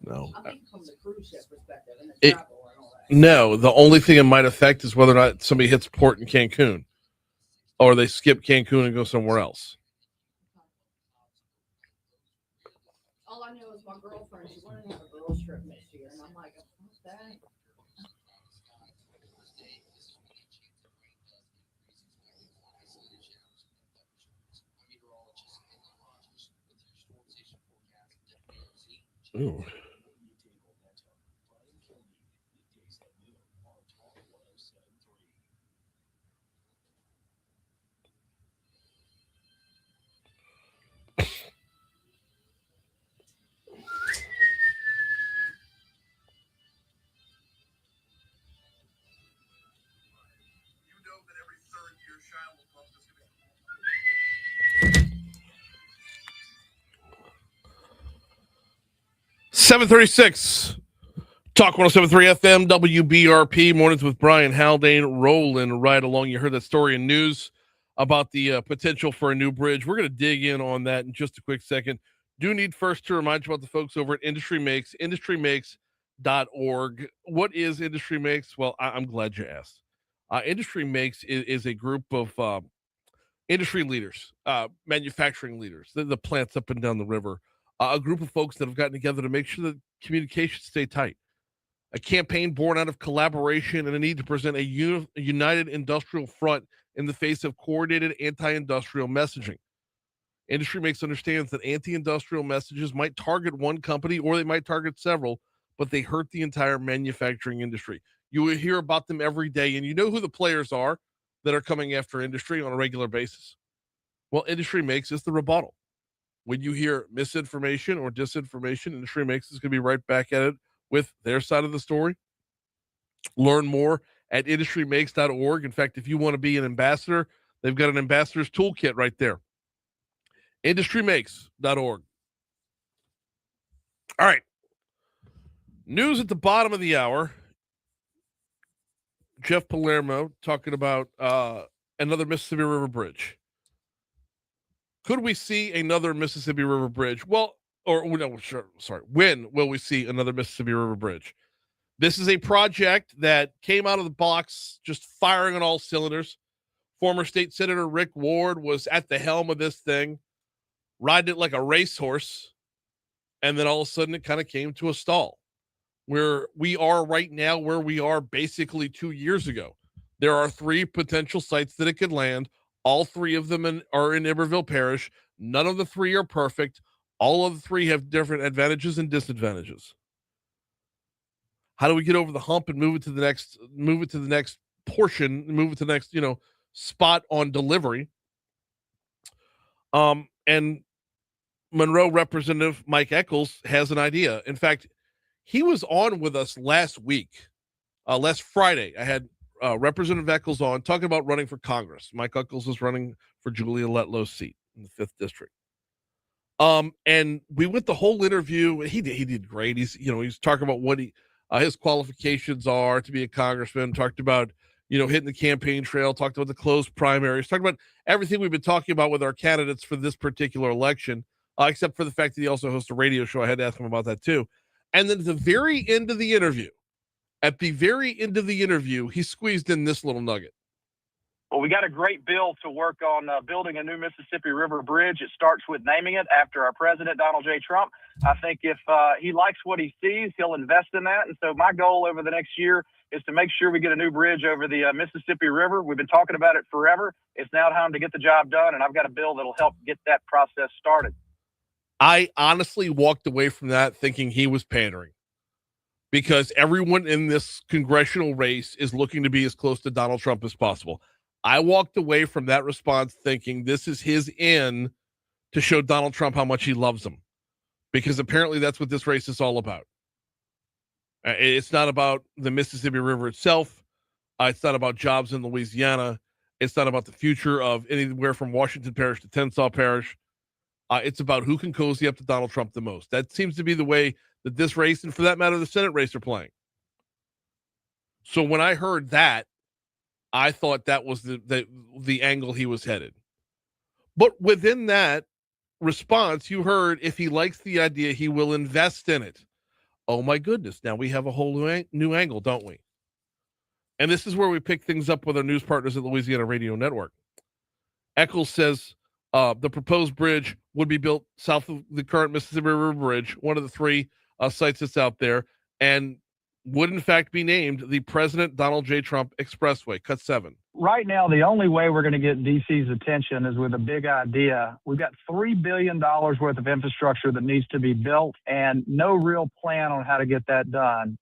[SPEAKER 1] no.
[SPEAKER 2] I mean, from the cruise ship perspective and the travel and all that.
[SPEAKER 1] No, the only thing it might affect is whether or not somebody hits port in Cancun or they skip Cancun and go somewhere else.
[SPEAKER 2] All I know is my girlfriend, she wanted to have a girls trip next year, and I'm like, what's that?
[SPEAKER 1] Ooh. $7:36. Talk 107.3 FM, WBRP, mornings with Brian Haldane, rolling right along. You heard that story in news about the potential for a new bridge. We're going to dig in on that in just a quick second. Do need first to remind you about the folks over at Industry Makes, industrymakes.org. What is Industry Makes? Well, I'm glad you asked. Industry Makes is a group of industry leaders, manufacturing leaders, the plants up and down the river, a group of folks that have gotten together to make sure that communications stay tight. A campaign born out of collaboration and a need to present a united industrial front in the face of coordinated anti-industrial messaging. Industry Makes understands that anti-industrial messages might target one company or they might target several, but they hurt the entire manufacturing industry. You will hear about them every day, and you know who the players are that are coming after industry on a regular basis. Well, Industry Makes is the rebuttal. When you hear misinformation or disinformation, Industry Makes is going to be right back at it with their side of the story. Learn more at industrymakes.org. In fact, if you want to be an ambassador, they've got an ambassador's toolkit right there. Industrymakes.org. All right. News at the bottom of the hour. Jeff Palermo talking about another Mississippi River Bridge. Could we see another Mississippi River Bridge? Well, when will we see another Mississippi River Bridge? This is a project that came out of the box just firing on all cylinders. Former State Senator Rick Ward was at the helm of this thing, riding it like a racehorse, and then all of a sudden it kind of came to a stall. Where we are right now, where we are basically 2 years ago. There are 3 potential sites that it could land. All 3 of them are in Iberville Parish. None of the 3 are perfect. All of the 3 have different advantages and disadvantages. How do we get over the hump and move it to the next portion, move it to the next, spot on delivery? And Monroe Representative Mike Echols has an idea. In fact, he was on with us last Friday. I had Representative Echols on talking about running for Congress. Mike Echols is running for Julia Letlow's seat in the 5th district. And we went the whole interview. He did great. He's talking about what his qualifications are to be a congressman. Talked about hitting the campaign trail. Talked about the closed primaries. Talked about everything we've been talking about with our candidates for this particular election, except for the fact that he also hosts a radio show. I had to ask him about that too. And then at the very end of the interview, he squeezed in this little nugget.
[SPEAKER 8] Well, we got a great bill to work on building a new Mississippi River Bridge. It starts with naming it after our president, Donald J. Trump. I think if he likes what he sees, he'll invest in that. And so my goal over the next year is to make sure we get a new bridge over the Mississippi River. We've been talking about it forever. It's now time to get the job done, and I've got a bill that'll help get that process started.
[SPEAKER 1] I honestly walked away from that thinking he was pandering, because everyone in this congressional race is looking to be as close to Donald Trump as possible. I walked away from that response thinking this is his in to show Donald Trump how much he loves him, because apparently that's what this race is all about. It's not about the Mississippi River itself. It's not about jobs in Louisiana. It's not about the future of anywhere from Washington Parish to Tensas Parish. It's about who can cozy up to Donald Trump the most. That seems to be the way that this race, and for that matter, the Senate race, are playing. So when I heard that, I thought that was the angle he was headed. But within that response, you heard if he likes the idea, he will invest in it. Oh my goodness. Now we have a whole new angle, don't we? And this is where we pick things up with our news partners at Louisiana Radio Network. Echols says the proposed bridge would be built south of the current Mississippi River Bridge, one of the 3 sites that's out there, and would in fact be named the President Donald J. Trump Expressway, Cut 7.
[SPEAKER 8] Right now, the only way we're going to get DC's attention is with a big idea. We've got $3 billion worth of infrastructure that needs to be built and no real plan on how to get that done.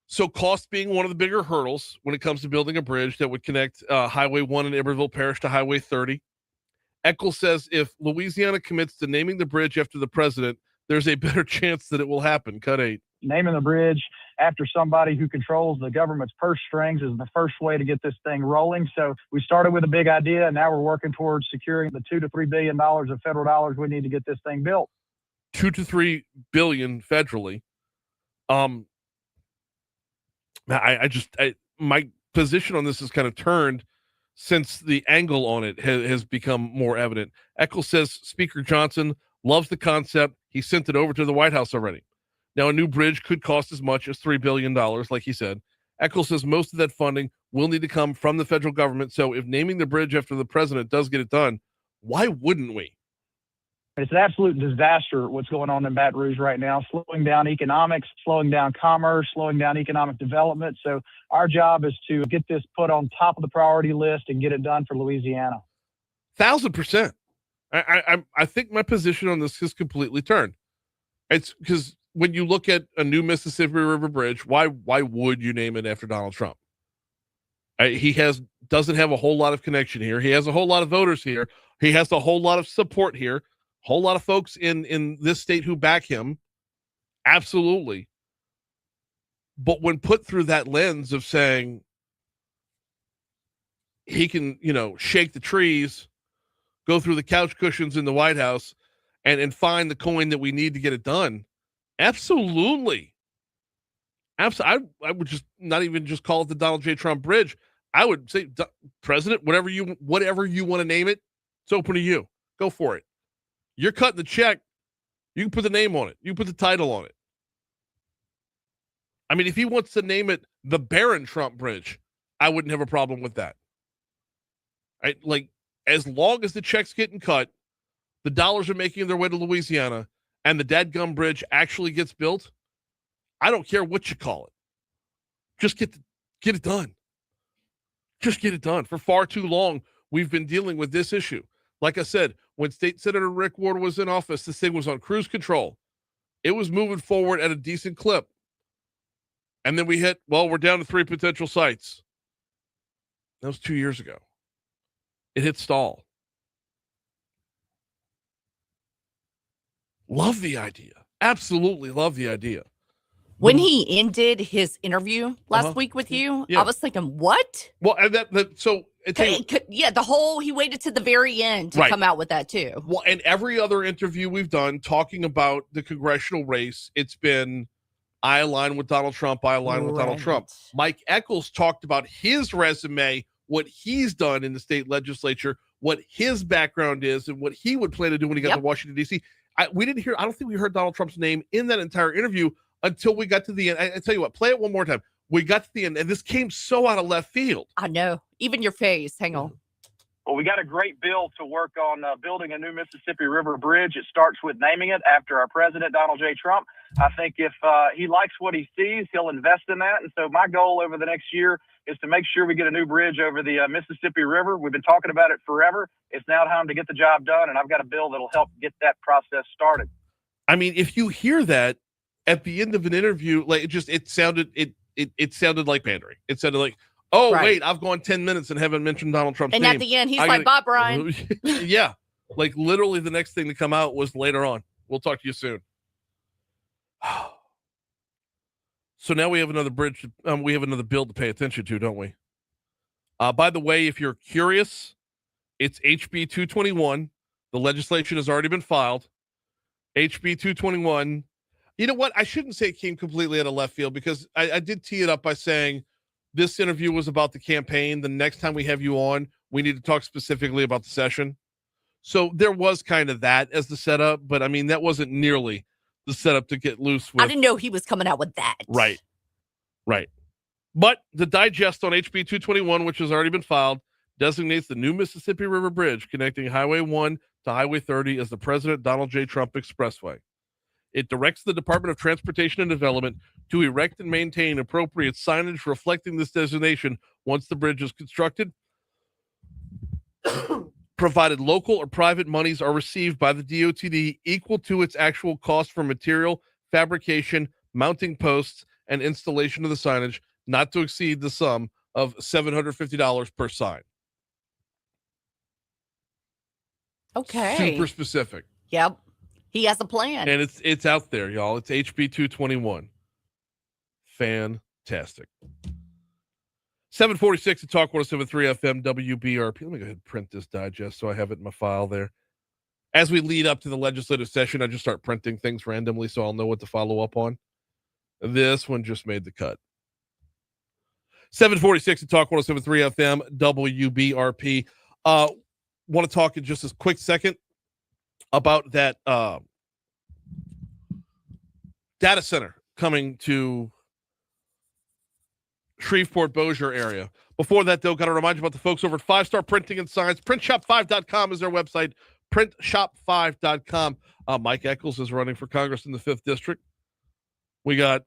[SPEAKER 1] So cost being one of the bigger hurdles when it comes to building a bridge that would connect Highway 1 in Iberville Parish to Highway 30. Echols says if Louisiana commits to naming the bridge after the president, there's a better chance that it will happen. Cut 8.
[SPEAKER 8] Naming the bridge after somebody who controls the government's purse strings is the first way to get this thing rolling. So we started with a big idea, and now we're working towards securing the $2 to $3 billion of federal dollars we need to get this thing built.
[SPEAKER 1] $2 to $3 billion federally. My position on this is kind of turned since the angle on it has become more evident. Echols says Speaker Johnson loves the concept. He sent it over to the White House already. Now, a new bridge could cost as much as $3 billion, like he said. Echols says most of that funding will need to come from the federal government. So if naming the bridge after the president does get it done, why wouldn't we?
[SPEAKER 8] It's an absolute disaster what's going on in Baton Rouge right now, slowing down economics, slowing down commerce, slowing down economic development. So our job is to get this put on top of the priority list and get it done for Louisiana.
[SPEAKER 1] 1,000%. I think my position on this has completely turned. It's because when you look at a new Mississippi River Bridge, why would you name it after Donald Trump? He doesn't have a whole lot of connection here. He has a whole lot of voters here. He has a whole lot of support here. A whole lot of folks in this state who back him. Absolutely. But when put through that lens of saying he can, shake the trees, go through the couch cushions in the White House and find the coin that we need to get it done. Absolutely. Absolutely. I would just not even just call it the Donald J. Trump Bridge. I would say, President, whatever you want to name it, it's open to you. Go for it. You're cutting the check. You can put the name on it. You can put the title on it. I mean, if he wants to name it the Barron Trump Bridge, I wouldn't have a problem with that. Right? Like, as long as the check's getting cut, the dollars are making their way to Louisiana, and the dadgum bridge actually gets built, I don't care what you call it. Just get it done. Just get it done. For far too long, we've been dealing with this issue. Like I said, when State Senator Rick Ward was in office, this thing was on cruise control. It was moving forward at a decent clip. And then we're down to 3 potential sites. That was 2 years ago. It hit stall. Love the idea. Absolutely love the idea.
[SPEAKER 2] When he ended his interview last week with you,
[SPEAKER 1] Yeah.
[SPEAKER 2] I was thinking, what?
[SPEAKER 1] Well, and
[SPEAKER 2] He waited to the very end to come out with that too.
[SPEAKER 1] Well, and every other interview we've done talking about the congressional race, it's been, I align with Donald Trump. I align with Donald Trump. Mike Echols talked about his resume, what he's done in the state legislature, what his background is, and what he would plan to do when he got to Washington, D.C. I don't think we heard Donald Trump's name in that entire interview until we got to the end. I tell you what, play it one more time. We got to the end, and this came so out of left field.
[SPEAKER 2] I know. Even your face. Hang on.
[SPEAKER 8] Well, we got a great bill to work on building a new Mississippi River bridge. It starts with naming it after our president, Donald J. Trump. I think if he likes what he sees, he'll invest in that. And so my goal over the next year is to make sure we get a new bridge over the Mississippi River. We've been talking about it forever. It's now time to get the job done, and I've got a bill that'll help get that process started.
[SPEAKER 1] I mean, if you hear that at the end of an interview, like it sounded like pandering. It sounded like, wait, I've gone 10 minutes and haven't mentioned Donald Trump's name.
[SPEAKER 2] And at the end, he's like, bye, Brian.
[SPEAKER 1] Yeah. Like literally the next thing to come out was later on. We'll talk to you soon. So now we have another bridge. We have another bill to pay attention to, don't we? By the way, if you're curious, it's HB 221. The legislation has already been filed. HB 221. You know what? I shouldn't say it came completely out of left field, because I did tee it up by saying this interview was about the campaign. The next time we have you on, we need to talk specifically about the session. So there was kind of that as the setup, but I mean, that wasn't nearly the setup to get loose with.
[SPEAKER 2] I didn't know he was coming out with that.
[SPEAKER 1] Right. But the digest on HB 221, which has already been filed, designates the new Mississippi River Bridge connecting Highway 1 to Highway 30 as the President Donald J. Trump Expressway. It directs the Department of Transportation and Development to erect and maintain appropriate signage reflecting this designation once the bridge is constructed, provided local or private monies are received by the DOTD equal to its actual cost for material, fabrication, mounting posts, and installation of the signage, not to exceed the sum of $750 per sign.
[SPEAKER 2] Okay.
[SPEAKER 1] Super specific.
[SPEAKER 2] Yep. He has a plan.
[SPEAKER 1] And it's out there, y'all. It's HB 221. Fantastic. 746 at Talk 107.3 FM WBRP. Let me go ahead and print this digest so I have it in my file there. As we lead up to the legislative session, I just start printing things randomly so I'll know what to follow up on. This one just made the cut. 746 at Talk 107.3 FM WBRP. Want to talk in just a quick second about that data center coming to Shreveport Bossier area. Before that, though, got to remind you about the folks over at 5 Star Printing and Signs. Printshop5.com is their website. Printshop5.com. Mike Echols is running for Congress in the 5th District. We got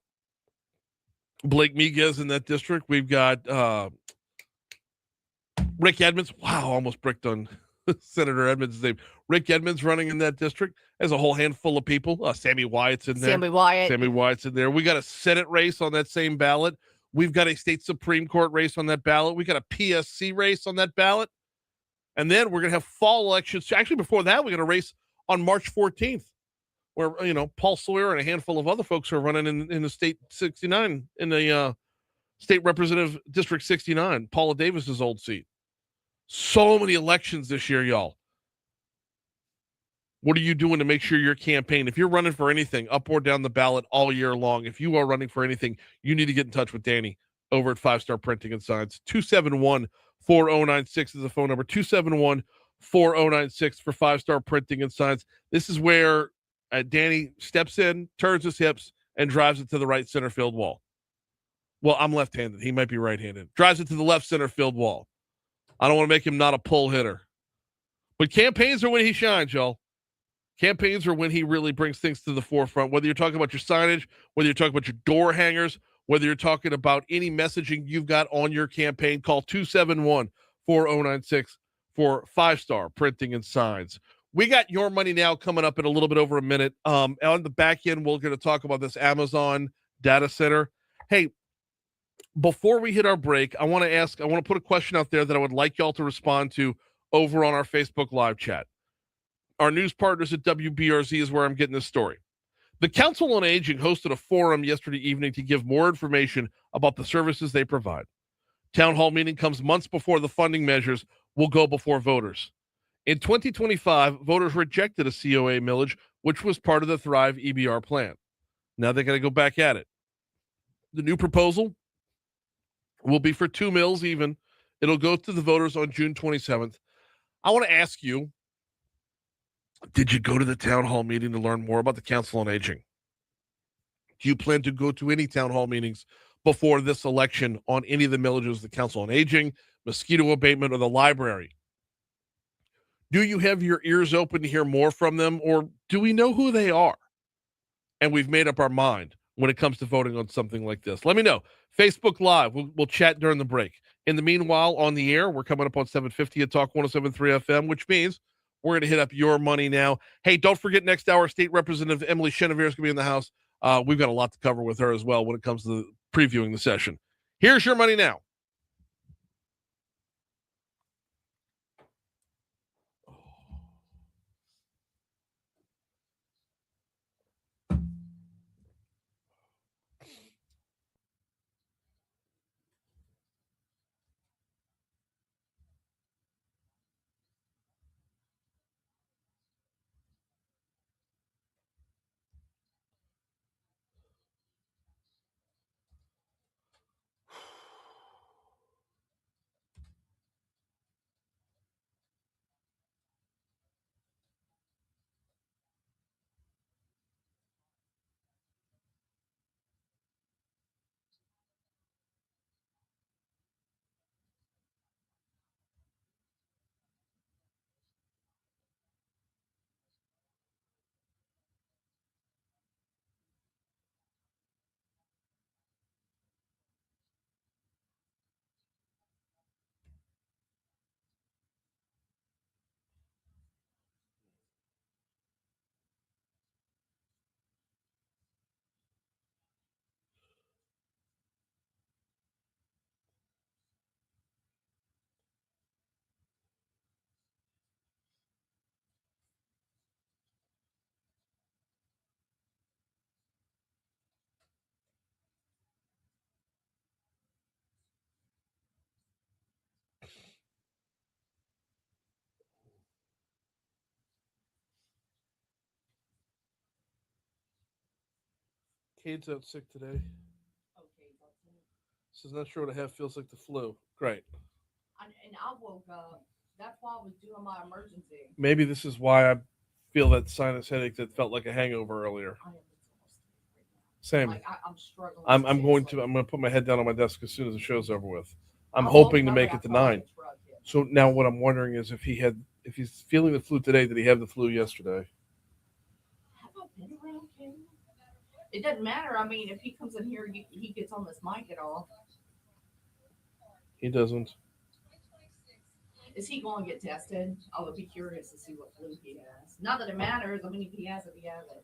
[SPEAKER 1] Blake Miguez in that district. We've got Rick Edmonds. Wow, almost bricked on Senator Edmonds' name. Rick Edmonds running in that district. There's a whole handful of people. Sammy Wyatt's in there. Sammy Wyatt's in there. We got a Senate race on that same ballot. We've got a state Supreme Court race on that ballot. We got a PSC race on that ballot. And then we're going to have fall elections. Actually, before that, we got a race on March 14th where, Paul Sawyer and a handful of other folks are running in the state 69, in the state representative district 69, Paula Davis's old seat. So many elections this year, y'all. What are you doing to make sure your campaign, if you're running for anything up or down the ballot all year long, if you are running for anything, you need to get in touch with Danny over at 5 Star Printing and Signs. 271-4096 is the phone number. 271-4096 for 5 Star Printing and Signs. This is where Danny steps in, turns his hips, and drives it to the right center field wall. Well, I'm left-handed. He might be right-handed. Drives it to the left center field wall. I don't want to make him not a pull hitter. But campaigns are when he shines, y'all. Campaigns are when he really brings things to the forefront, whether you're talking about your signage, whether you're talking about your door hangers, whether you're talking about any messaging you've got on your campaign. Call 271-4096 for 5 Star Printing and Signs. We got Your Money Now coming up in a little bit over a minute. On the back end, we're going to talk about this Amazon data center. Hey, before we hit our break, I want to put a question out there that I would like y'all to respond to over on our Facebook live chat. Our news partners at WBRZ is where I'm getting this story. The Council on Aging hosted a forum yesterday evening to give more information about the services they provide. Town hall meeting comes months before the funding measures will go before voters. In 2025, voters rejected a COA millage, which was part of the Thrive EBR plan. Now they got to go back at it. The new proposal will be for 2 mills even. It'll go to the voters on June 27th. I want to ask you, did you go to the town hall meeting to learn more about the Council on Aging? Do you plan to go to any town hall meetings before this election on any of the millages, the Council on Aging, mosquito abatement, or the library? Do you have your ears open to hear more from them, or do we know who they are? And we've made up our mind when it comes to voting on something like this. Let me know. Facebook Live. We'll chat during the break. In the meanwhile, on the air, we're coming up on 750 at Talk 107.3 FM, which means we're going to hit up Your Money Now. Hey, don't forget next hour, State Representative Emily Chenevert is going to be in the house. We've got a lot to cover with her as well when it comes to previewing the session. Here's Your Money Now. Cade's out sick today. Says not sure what I have. Feels like the flu. Great.
[SPEAKER 2] And I woke up. That's why I was doing my emergency.
[SPEAKER 1] Maybe this is why I feel that sinus headache that felt like a hangover earlier.
[SPEAKER 2] I am exhausted right now.
[SPEAKER 1] Same.
[SPEAKER 2] Like I'm struggling.
[SPEAKER 1] I'm going to put my head down on my desk as soon as the show's over with. I'm
[SPEAKER 2] I
[SPEAKER 1] hoping to
[SPEAKER 2] woke up
[SPEAKER 1] make
[SPEAKER 2] and
[SPEAKER 1] it to
[SPEAKER 2] I felt
[SPEAKER 1] 9.
[SPEAKER 2] like a truck hit me.
[SPEAKER 1] So now what I'm wondering is if he's feeling the flu today, did he have the flu yesterday?
[SPEAKER 2] Have I been around him? It doesn't matter. I mean, if he comes in here, he gets on this mic at all.
[SPEAKER 1] He doesn't.
[SPEAKER 2] Is he going to get tested? I would be curious to see what flu he has. Not that it matters. I mean, if he has it, he has it.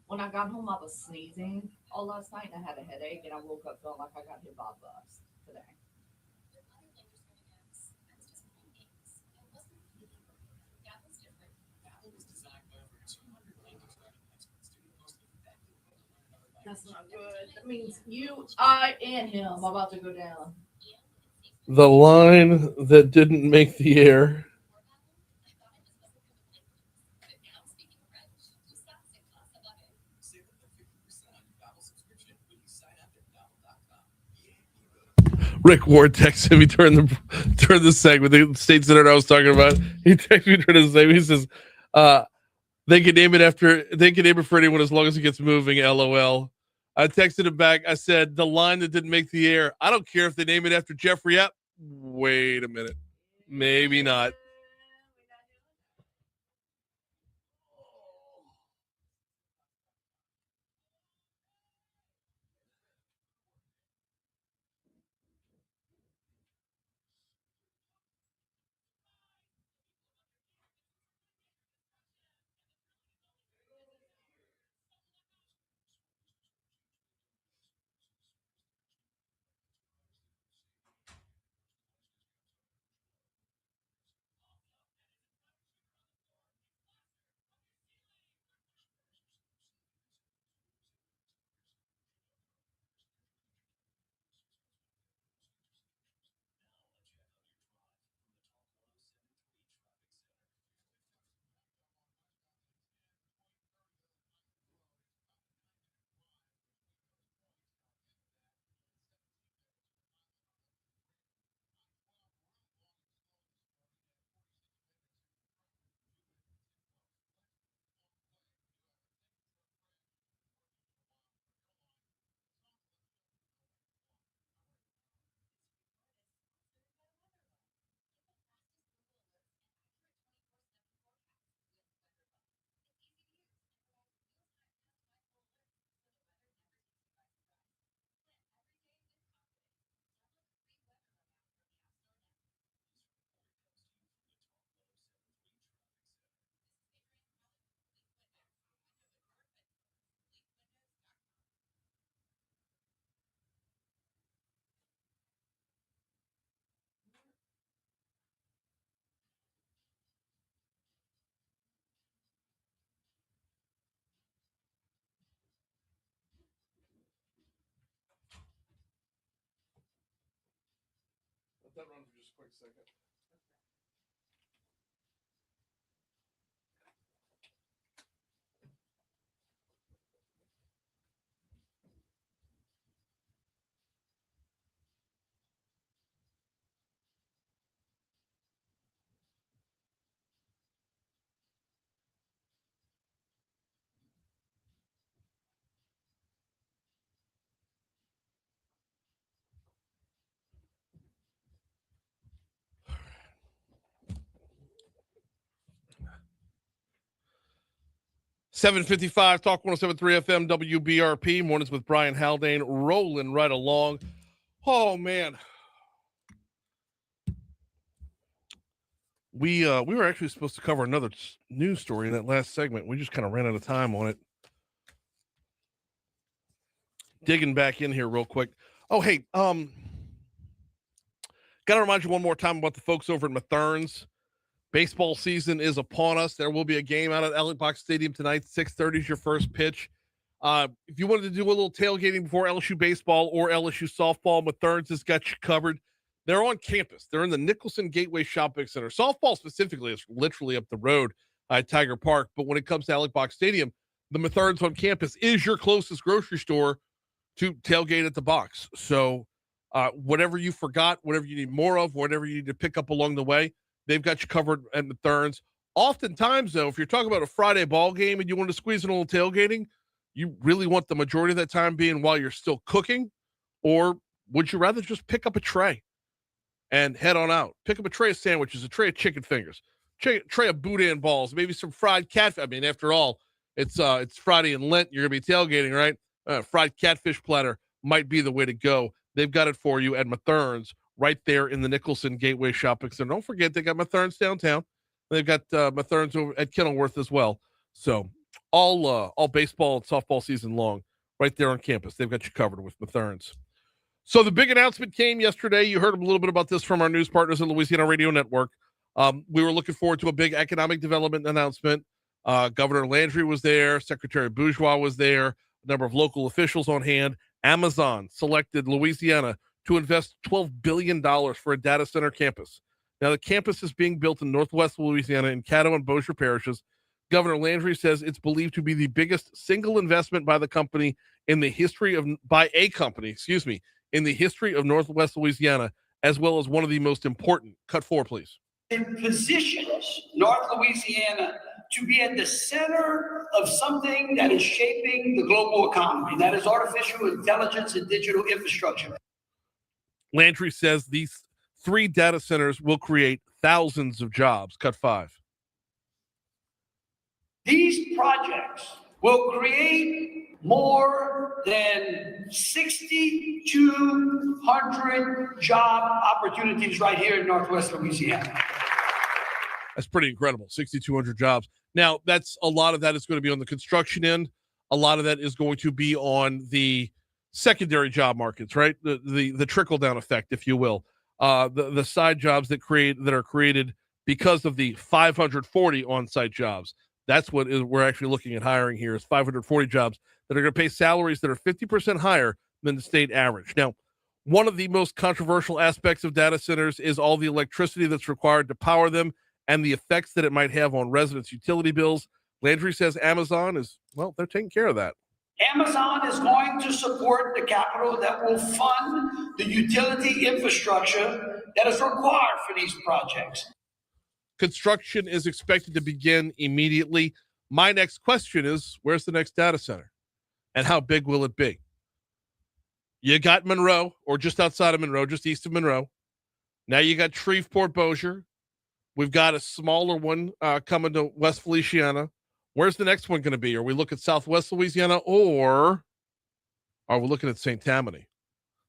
[SPEAKER 2] When I got home, I was sneezing all last night, and I had a headache, and I woke up feeling like I got hit by a bus today. That's not good. That means you, I, and him are about to go down.
[SPEAKER 1] The line that didn't make the air. Rick Ward texted me during the segment, the state senator I was talking about. He texted me during the segment. He says, they can name it for anyone as long as it gets moving, LOL. I texted him back. I said, the line that didn't make the air. I don't care if they name it after Jeffrey Epps. Wait a minute. Maybe not. Let that run for just a quick second. 755 Talk 107.3 FM WBRP. Mornings with Brian Haldane, rolling right along. Oh man, we were actually supposed to cover another news story in that last segment. We just kind of ran out of time on it. Digging back in here real quick. Oh hey, got to remind you one more time about the folks over at Mathern's. Baseball season is upon us. There will be a game out at Elliott Box Stadium tonight. 6:30 is your first pitch. If you wanted to do a little tailgating before LSU baseball or LSU softball, Mathern's has got you covered. They're on campus. They're in the Nicholson Gateway Shopping Center. Softball specifically is literally up the road at Tiger Park. But when it comes to Elliott Box Stadium, the Mathern's on campus is your closest grocery store to tailgate at the box. So whatever you forgot, whatever you need more of, whatever you need to pick up along the way, they've got you covered at Mathern's. Oftentimes, though, if you're talking about a Friday ball game and you want to squeeze in a little tailgating, you really want the majority of that time being while you're still cooking, or would you rather just pick up a tray and head on out? Pick up a tray of sandwiches, a tray of chicken fingers, tray of boudin balls, maybe some fried catfish. I mean, after all, it's Friday and Lent. You're going to be tailgating, right? Fried catfish platter might be the way to go. They've got it for you at Mathern's, right there in the Nicholson Gateway Shopping Center. Don't forget, they got Mathern's downtown. They've got Mathern's over at Kenilworth as well. So all baseball and softball season long, right there on campus. They've got you covered with Mathern's. So the big announcement came yesterday. You heard a little bit about this from our news partners in Louisiana Radio Network. We were looking forward to a big economic development announcement. Governor Landry was there. Secretary Bourgeois was there. number of local officials on hand. Amazon selected Louisiana to invest $12 billion for a data center campus. Now, the campus is being built in northwest Louisiana in Caddo and Bossier parishes. Governor Landry says it's believed to be the biggest single investment by the company in the history of, in the history of northwest Louisiana, as well as one of the most important. Cut 4, please.
[SPEAKER 9] It positions North Louisiana to be at the center of something that is shaping the global economy, and that is artificial intelligence and digital infrastructure.
[SPEAKER 1] Landry says these 3 data centers will create thousands of jobs. Cut 5.
[SPEAKER 9] These projects will create more than 6,200 job opportunities right here in Northwest Louisiana.
[SPEAKER 1] That's pretty incredible. 6,200 jobs. Now, that's a lot of that is going to be on the construction end. A lot of that is going to be on the secondary job markets, right? The trickle down effect, if you will. The side jobs that are created because of the 540 on-site jobs. That's what we're actually looking at hiring here is 540 jobs that are going to pay salaries that are 50% higher than the state average. Now, one of the most controversial aspects of data centers is all the electricity that's required to power them and the effects that it might have on residents' utility bills. Landry says Amazon is, well, they're taking care of that.
[SPEAKER 9] Amazon is going to support the capital that will fund the utility infrastructure that is required for these projects.
[SPEAKER 1] Construction is expected to begin immediately. My next question is, where's the next data center? And how big will it be? You got Monroe, or just outside of Monroe, just east of Monroe. Now you got Shreveport Bossier. We've got a smaller one coming to West Feliciana. Where's the next one going to be? Are we looking at Southwest Louisiana, or are we looking at St. Tammany?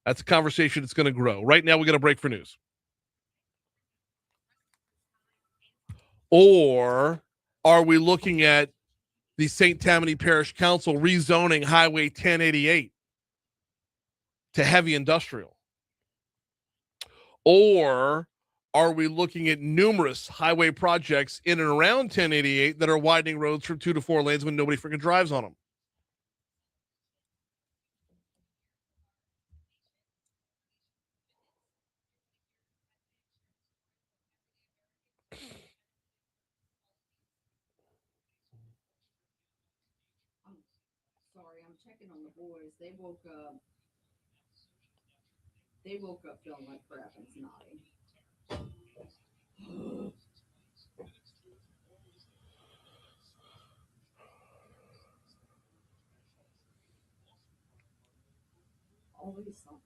[SPEAKER 1] That's a conversation that's going to grow. Right now, we got a break for news. Or are we looking at the St. Tammany Parish Council rezoning Highway 1088 to heavy industrial? Or are we looking at numerous highway projects in and around 1088 that are widening roads from 2 to 4 lanes when nobody freaking drives on them?
[SPEAKER 2] Sorry, I'm checking on the boys. They woke up. They woke up feeling like crap and snotty. Always something.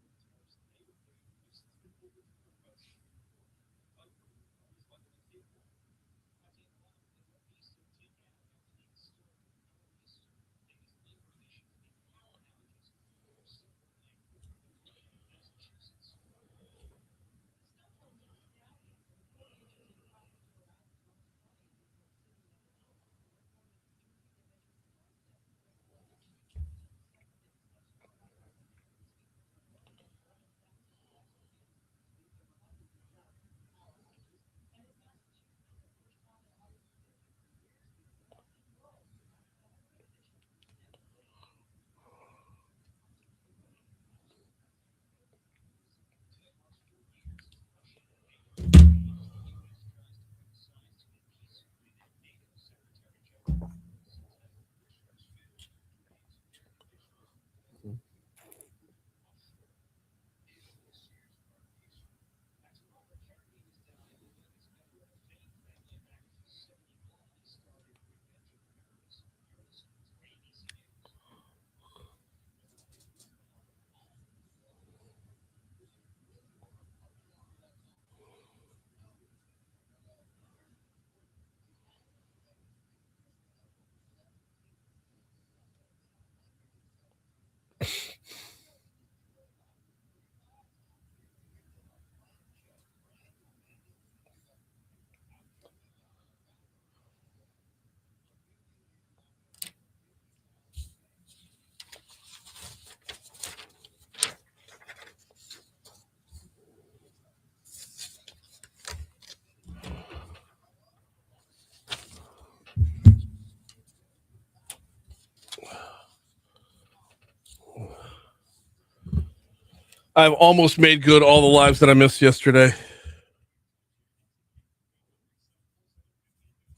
[SPEAKER 1] I've almost made good all the lives that I missed yesterday.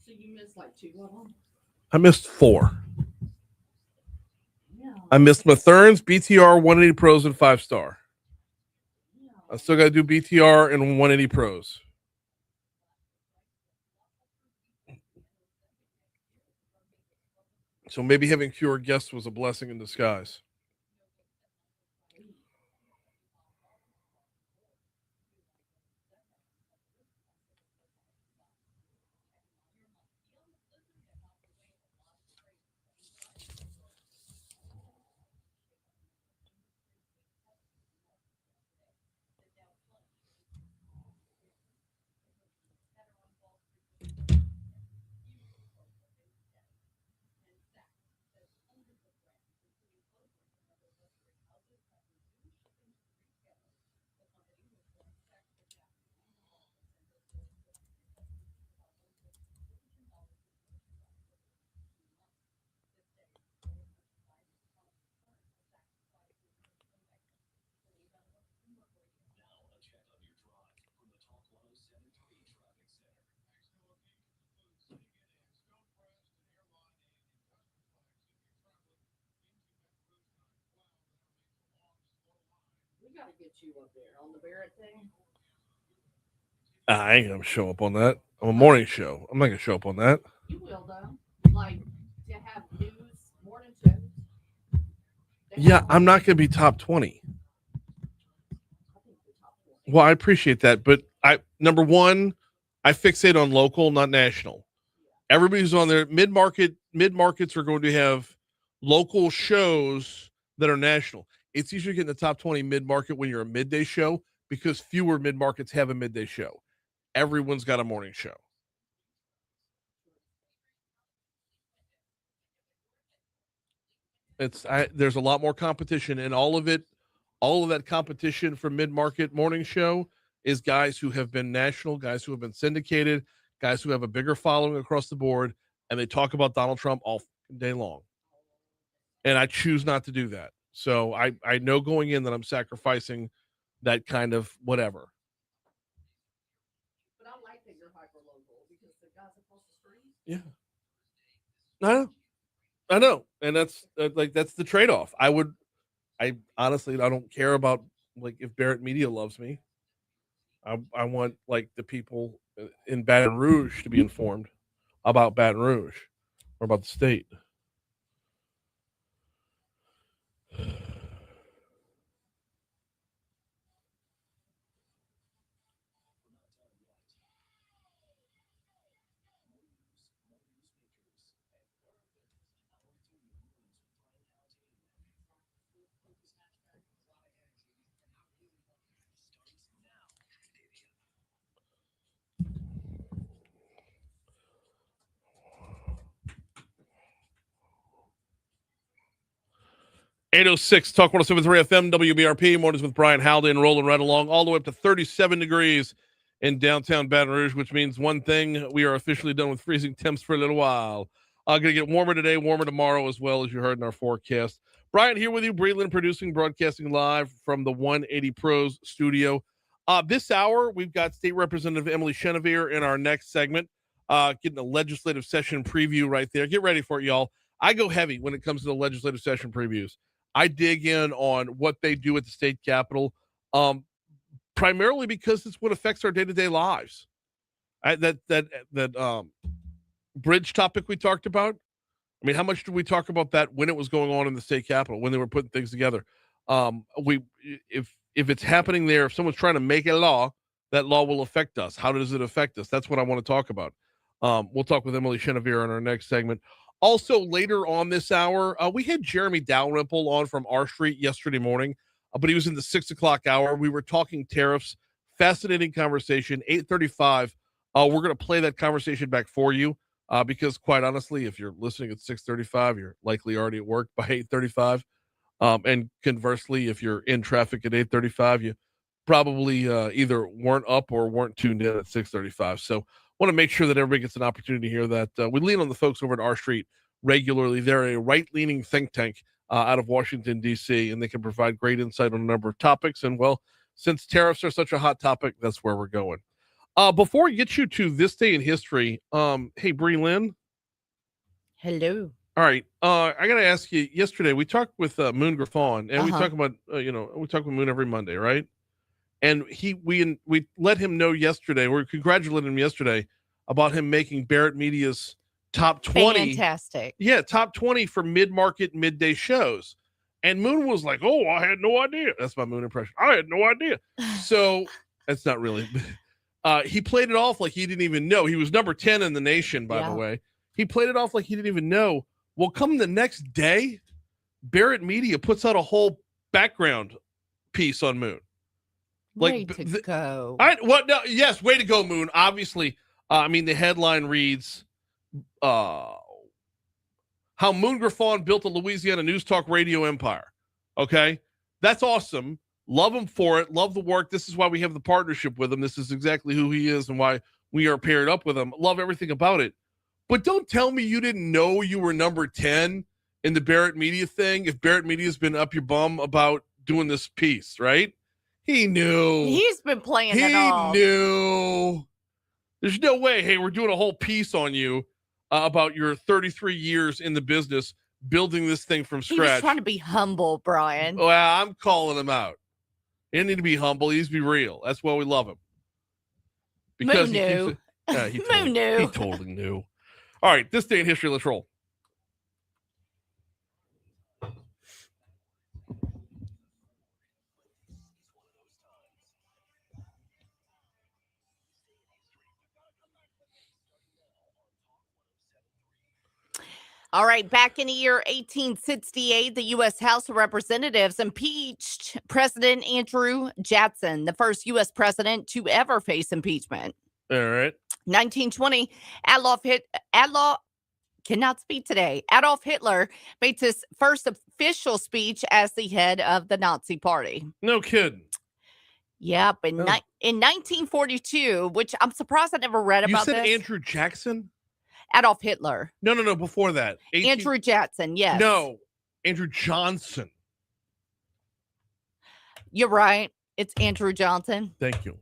[SPEAKER 2] So you missed like 2 of them?
[SPEAKER 1] I missed 4. I missed Mathern's, BTR, 180 Pros, and 5-star. I still got to do BTR and 180 Pros. So maybe having fewer guests was a blessing in disguise.
[SPEAKER 2] We got to get you up there on the Barrett thing.
[SPEAKER 1] I ain't going to show up on that. I'm a morning show. I'm not going to show up on that.
[SPEAKER 2] You will, though. Like, to have news, morning shows.
[SPEAKER 1] Yeah, I'm not going to be top 20. Well, I appreciate that, but number one, I fixate on local, not national. Everybody's on there. Mid-markets are going to have local shows that are national. It's easier to get in the top 20 mid-market when you're a midday show because fewer mid-markets have a midday show. Everyone's got a morning show. There's a lot more competition, and all of that competition for mid-market morning show is guys who have been national, guys who have been syndicated, guys who have a bigger following across the board, and they talk about Donald Trump all day long. And I choose not to do that. So I know going in that I'm sacrificing that kind of whatever.
[SPEAKER 2] But I like that you're hyper-local because the guys across the street.
[SPEAKER 1] Yeah. I know. And that's the trade-off. I honestly, I don't care about like if Barrett Media loves me. I want like the people in Baton Rouge to be informed about Baton Rouge or about the state. .806 Talk 107.3 FM WBRP. Mornings with Brian Haldane rolling right along all the way up to 37 degrees in downtown Baton Rouge, which means one thing: we are officially done with freezing temps for a little while. Going to get warmer today, warmer tomorrow as well, as you heard in our forecast. Brian here with you, Breland producing, broadcasting live from the 180 Pros studio. This hour, we've got State Representative Emily Chenevert in our next segment, getting a legislative session preview right there. Get ready for it, y'all. I go heavy when it comes to the legislative session previews. I dig in on what they do at the state capitol, primarily because it's what affects our day-to-day lives. That bridge topic we talked about. I mean, how much did we talk about that when it was going on in the state capitol, when they were putting things together? If it's happening there, if someone's trying to make a law, that law will affect us. How does it affect us? That's what I want to talk about. We'll talk with Emily Chenevert in our next segment. Also, later on this hour, we had Jeremy Dalrymple on from R Street yesterday morning, but he was in the 6 o'clock hour. We were talking tariffs. Fascinating conversation. 8:35. We're going to play that conversation back for you because, quite honestly, if you're listening at 6:35, you're likely already at work by 8:35. And conversely, if you're in traffic at 8:35, you probably either weren't up or weren't tuned in at 6:35. So want to make sure that everybody gets an opportunity to hear that. We lean on the folks over at R Street regularly. They're a right-leaning think tank out of Washington, D.C., and they can provide great insight on a number of topics. And, well, since tariffs are such a hot topic, that's where we're going. Before we get you to this day in history, hey, Bree Lynn.
[SPEAKER 2] Hello.
[SPEAKER 1] All right. I got to ask you, yesterday we talked with Moon Griffon, and we talk about, we talk with Moon every Monday, right? And we let him know yesterday, we congratulated him yesterday about him making Barrett Media's top 20.
[SPEAKER 2] Fantastic.
[SPEAKER 1] Yeah, top 20 for mid-market, midday shows. And Moon was like, oh, I had no idea. That's my Moon impression. I had no idea. So that's not really. He played it off like he didn't even know. He was number 10 in the nation, by the way. He played it off like he didn't even know. Well, come the next day, Barrett Media puts out a whole background piece on Moon.
[SPEAKER 2] Way to go.
[SPEAKER 1] Yes, way to go, Moon. Obviously, the headline reads, how Moon Griffon built a Louisiana news talk radio empire. Okay? That's awesome. Love him for it. Love the work. This is why we have the partnership with him. This is exactly who he is and why we are paired up with him. Love everything about it. But don't tell me you didn't know you were number 10 in the Barrett Media thing if Barrett Media's been up your bum about doing this piece, right? He knew.
[SPEAKER 2] He's been playing it off.
[SPEAKER 1] He knew. There's no way, hey, we're doing a whole piece on you about your 33 years in the business building this thing from scratch.
[SPEAKER 2] He was trying to be humble, Brian.
[SPEAKER 1] Well, I'm calling him out. He didn't need to be humble. He needs to be real. That's why we love him. Because
[SPEAKER 2] Moon knew.
[SPEAKER 1] Moon knew. He totally knew. All right, this day in history, let's roll.
[SPEAKER 2] All right, back in the year 1868, the U.S. House of Representatives impeached President Andrew Jackson, the first U.S. president to ever face impeachment.
[SPEAKER 1] All right.
[SPEAKER 2] 1920, Adolf Hitler made his first official speech as the head of the Nazi Party.
[SPEAKER 1] No kidding.
[SPEAKER 2] Yep. In 1942, which I'm surprised I never read about
[SPEAKER 1] this. You said
[SPEAKER 2] this.
[SPEAKER 1] Andrew Jackson?
[SPEAKER 2] Adolf Hitler.
[SPEAKER 1] No, before that.
[SPEAKER 2] Andrew Jackson, yes.
[SPEAKER 1] No, Andrew Johnson.
[SPEAKER 2] You're right. It's Andrew Johnson.
[SPEAKER 1] Thank you.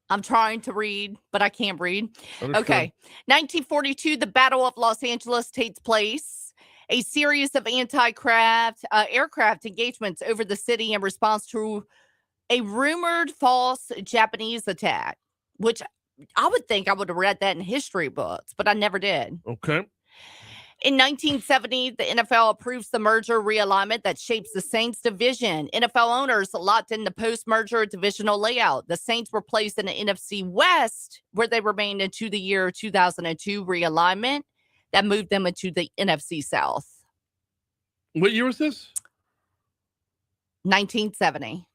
[SPEAKER 2] I'm trying to read, but I can't read.
[SPEAKER 1] Understood.
[SPEAKER 2] Okay. 1942, the Battle of Los Angeles takes place. A series of aircraft engagements over the city in response to a rumored false Japanese attack, which I would think I would have read that in history books, but I never did.
[SPEAKER 1] Okay.
[SPEAKER 2] In 1970, the NFL approves the merger realignment that shapes the Saints division. NFL owners locked in the post-merger divisional layout. The Saints were placed in the NFC West, where they remained into the year 2002 realignment that moved them into the NFC South.
[SPEAKER 1] What year was this?
[SPEAKER 2] 1970.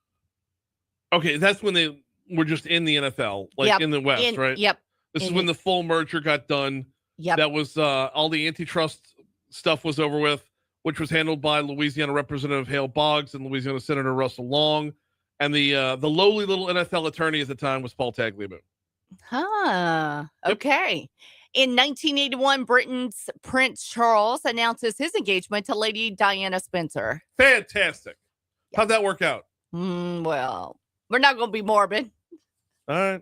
[SPEAKER 1] Okay, that's when they were just in the NFL, like in the West, right?
[SPEAKER 2] Yep.
[SPEAKER 1] This is when the full merger got done.
[SPEAKER 2] Yep.
[SPEAKER 1] That was all the antitrust stuff was over with, which was handled by Louisiana Representative Hale Boggs and Louisiana Senator Russell Long. And the lowly little NFL attorney at the time was Paul Tagliabue.
[SPEAKER 2] Okay. In 1981, Britain's Prince Charles announces his engagement to Lady Diana Spencer.
[SPEAKER 1] Fantastic. How'd that work out?
[SPEAKER 2] Well, we're not going to be morbid.
[SPEAKER 1] All right.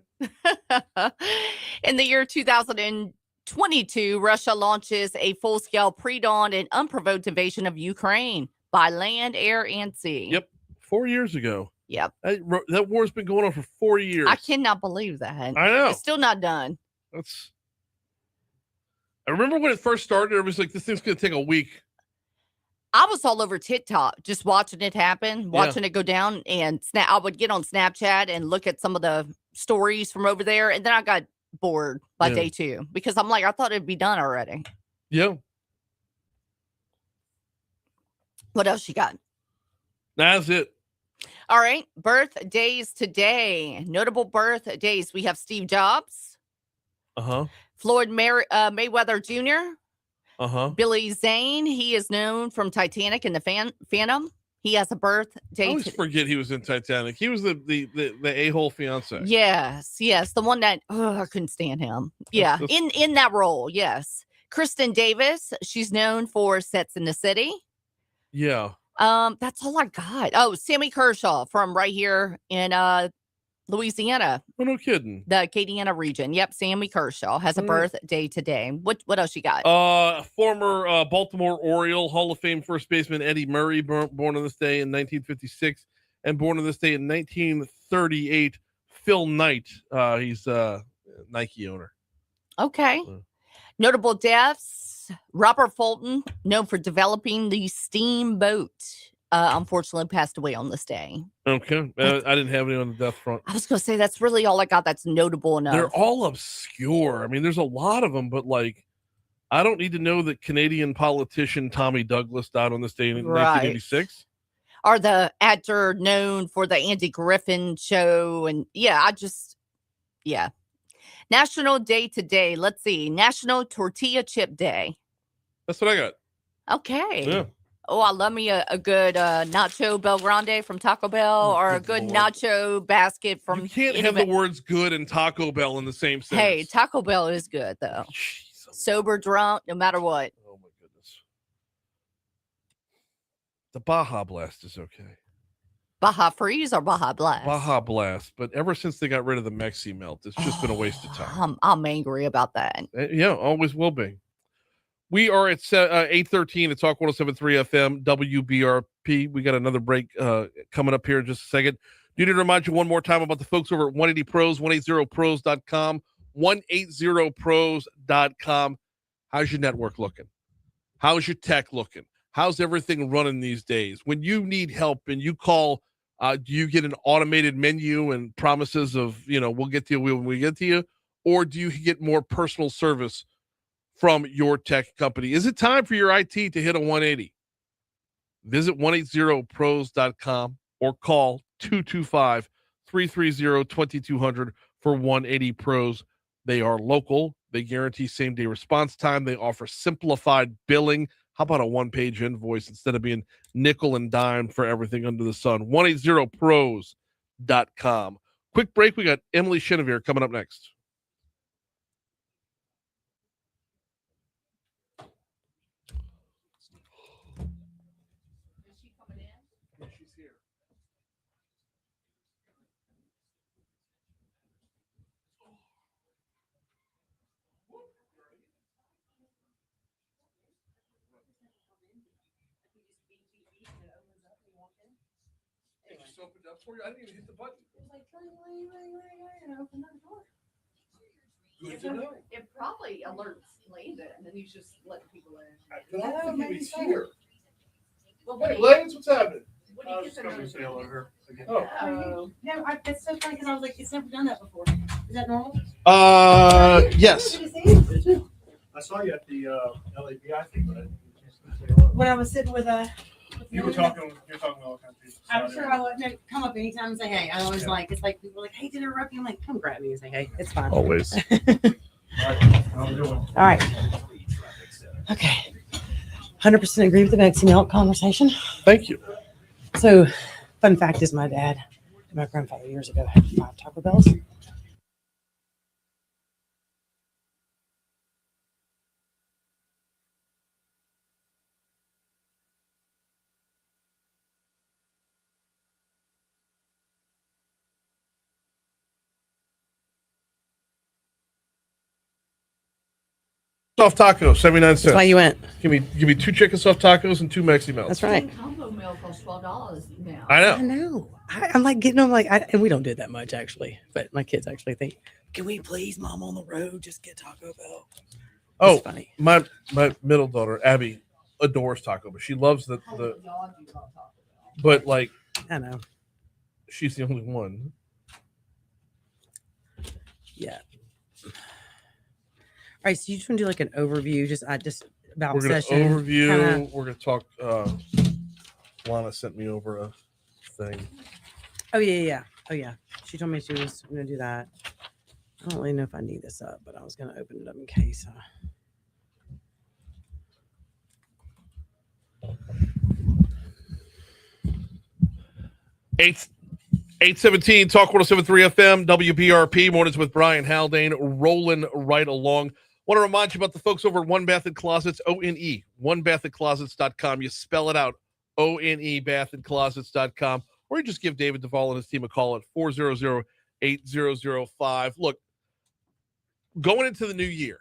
[SPEAKER 2] In the year 2022, Russia launches a full-scale pre-dawn and unprovoked invasion of Ukraine by land, air, and sea.
[SPEAKER 1] Yep. 4 years ago.
[SPEAKER 2] Yep.
[SPEAKER 1] That war's been going on for 4 years.
[SPEAKER 2] I cannot believe that.
[SPEAKER 1] I know.
[SPEAKER 2] It's still not done.
[SPEAKER 1] I remember when it first started, it was like, this thing's going to take a week.
[SPEAKER 2] I was all over TikTok just watching it happen, watching it go down. And I would get on Snapchat and look at some of the stories from over there. And then I got bored by day 2 because I'm like, I thought it'd be done already.
[SPEAKER 1] Yeah.
[SPEAKER 2] What else you got?
[SPEAKER 1] That's it.
[SPEAKER 2] All right. Birthdays today. Notable birthdays. We have Steve Jobs. Floyd Mayweather Jr. Billy Zane. He is known from Titanic and the Phantom. He has a birthday.
[SPEAKER 1] I always forget he was in Titanic. He was the a-hole fiance.
[SPEAKER 2] Yes. The one that I couldn't stand him. Yeah, in that role. Yes. Kristen Davis. She's known for Sex in the City.
[SPEAKER 1] Yeah.
[SPEAKER 2] That's all I got. Oh, Sammy Kershaw from right here in Louisiana,
[SPEAKER 1] Oh, no kidding.
[SPEAKER 2] the Acadiana region. Yep, Sammy Kershaw has a
[SPEAKER 1] All right.
[SPEAKER 2] birthday today. What else you got?
[SPEAKER 1] Former Baltimore Oriole Hall of Fame first baseman Eddie Murray, born on this day in 1956, and born on this day in 1938. Phil Knight, he's a Nike owner.
[SPEAKER 2] Okay. Notable deaths. Robert Fulton, known for developing the steamboat, unfortunately passed away on this day.
[SPEAKER 1] Okay. I didn't have any on the death front.
[SPEAKER 2] I was going to say that's really all I got that's notable enough.
[SPEAKER 1] They're all obscure. I mean, there's a lot of them, but like, I don't need to know that Canadian politician Tommy Douglas died on this day in 1986.
[SPEAKER 2] Or the actor known for the Andy Griffin show. And yeah. National Day today. Let's see. National Tortilla Chip Day.
[SPEAKER 1] That's what I got.
[SPEAKER 2] Okay.
[SPEAKER 1] Yeah.
[SPEAKER 2] Oh, I love me a good nacho Bel Grande from Taco Bell, or a good
[SPEAKER 1] Lord.
[SPEAKER 2] nacho basket from.
[SPEAKER 1] You can't have the words good and Taco Bell in the same sentence.
[SPEAKER 2] Hey, Taco Bell is good though.
[SPEAKER 1] Jeez.
[SPEAKER 2] Sober, drunk, no matter what.
[SPEAKER 1] Oh my goodness. The Baja Blast is okay.
[SPEAKER 2] Baja Freeze or Baja Blast?
[SPEAKER 1] Baja Blast, but ever since they got rid of the Mexi Melt, it's just been a waste of time.
[SPEAKER 2] I'm angry about that.
[SPEAKER 1] Yeah, always will be. We are at 8:13 at Talk 107.3 FM WBRP. We got another break coming up here in just a second. Do need to remind you one more time about the folks over at 180 Pros, 180pros.com, 180pros.com. How's your network looking? How's your tech looking? How's everything running these days? When you need help and you call, do you get an automated menu and promises of, we'll get to you when we get to you? Or do you get more personal service from your tech company? Is it time for your IT to hit a 180? Visit 180pros.com or call 225-330-2200 for 180 Pros. They are local. They guarantee same-day response time. They offer simplified billing. How about a one-page invoice instead of being nickel and dime for everything under the sun? 180pros.com. Quick break. We got Emily Chenevert coming up next. Opened up for you. I didn't even hit the button. Good to know.
[SPEAKER 2] It probably alerts Landon, and then he's just letting people in.
[SPEAKER 1] I don't think he's here.
[SPEAKER 2] Well,
[SPEAKER 1] Hey, Lance, what's happening?
[SPEAKER 2] when he gets in there-
[SPEAKER 1] Oh.
[SPEAKER 10] No, that's so funny because I was like, it's never done that before. Is that normal?
[SPEAKER 1] Yes.
[SPEAKER 10] Good to see you.
[SPEAKER 6] I saw you at the LABI thing, but I didn't get a chance to say hello.
[SPEAKER 10] When I was sitting with
[SPEAKER 6] You were talking with all kinds of people.
[SPEAKER 10] I'm sure I would come up anytime and say hey. I always it's like people are like, hey, did I interrupt you? I'm like, come grab me and say hey. It's fine.
[SPEAKER 1] Always.
[SPEAKER 6] All right. How we doing?
[SPEAKER 10] All right. Okay. 100% agree with the Mexi Milk conversation.
[SPEAKER 1] Thank you.
[SPEAKER 10] So, fun fact is my dad and my grandfather years ago had 5 Taco Bells.
[SPEAKER 1] Soft tacos, 79 cents.
[SPEAKER 10] That's why you went.
[SPEAKER 1] Give me 2 chicken soft tacos and 2 Mexi Melts.
[SPEAKER 10] That's right.
[SPEAKER 2] Combo meal costs $12 now.
[SPEAKER 1] I
[SPEAKER 10] I
[SPEAKER 1] know.
[SPEAKER 10] know. I'm like getting them and we don't do it that much actually, but my kids actually think, can we please, Mom, on the road just get Taco Bell?
[SPEAKER 1] Oh,
[SPEAKER 10] It's funny.
[SPEAKER 1] my middle daughter Abby adores Taco Bell. She loves the but like
[SPEAKER 10] I know.
[SPEAKER 1] she's the only one.
[SPEAKER 10] Yeah. All right, so you just want to do like an overview, just about
[SPEAKER 1] We're gonna
[SPEAKER 10] session.
[SPEAKER 1] overview.
[SPEAKER 10] kinda-
[SPEAKER 1] We're gonna talk. Lana sent me over a thing.
[SPEAKER 10] Oh yeah. Oh yeah. She told me she was going to do that. I don't really know if I need this up, but I was going to open it up in case.
[SPEAKER 1] 817 Talk 107.3 FM WBRP mornings with Brian Haldane rolling right along. Want to remind you about the folks over at One Bath and Closets, ONE, onebathandclosets.com. You spell it out, O-N-E, bathandclosets.com, or you just give David Duvall and his team a call at 400-8005. Look, going into the new year,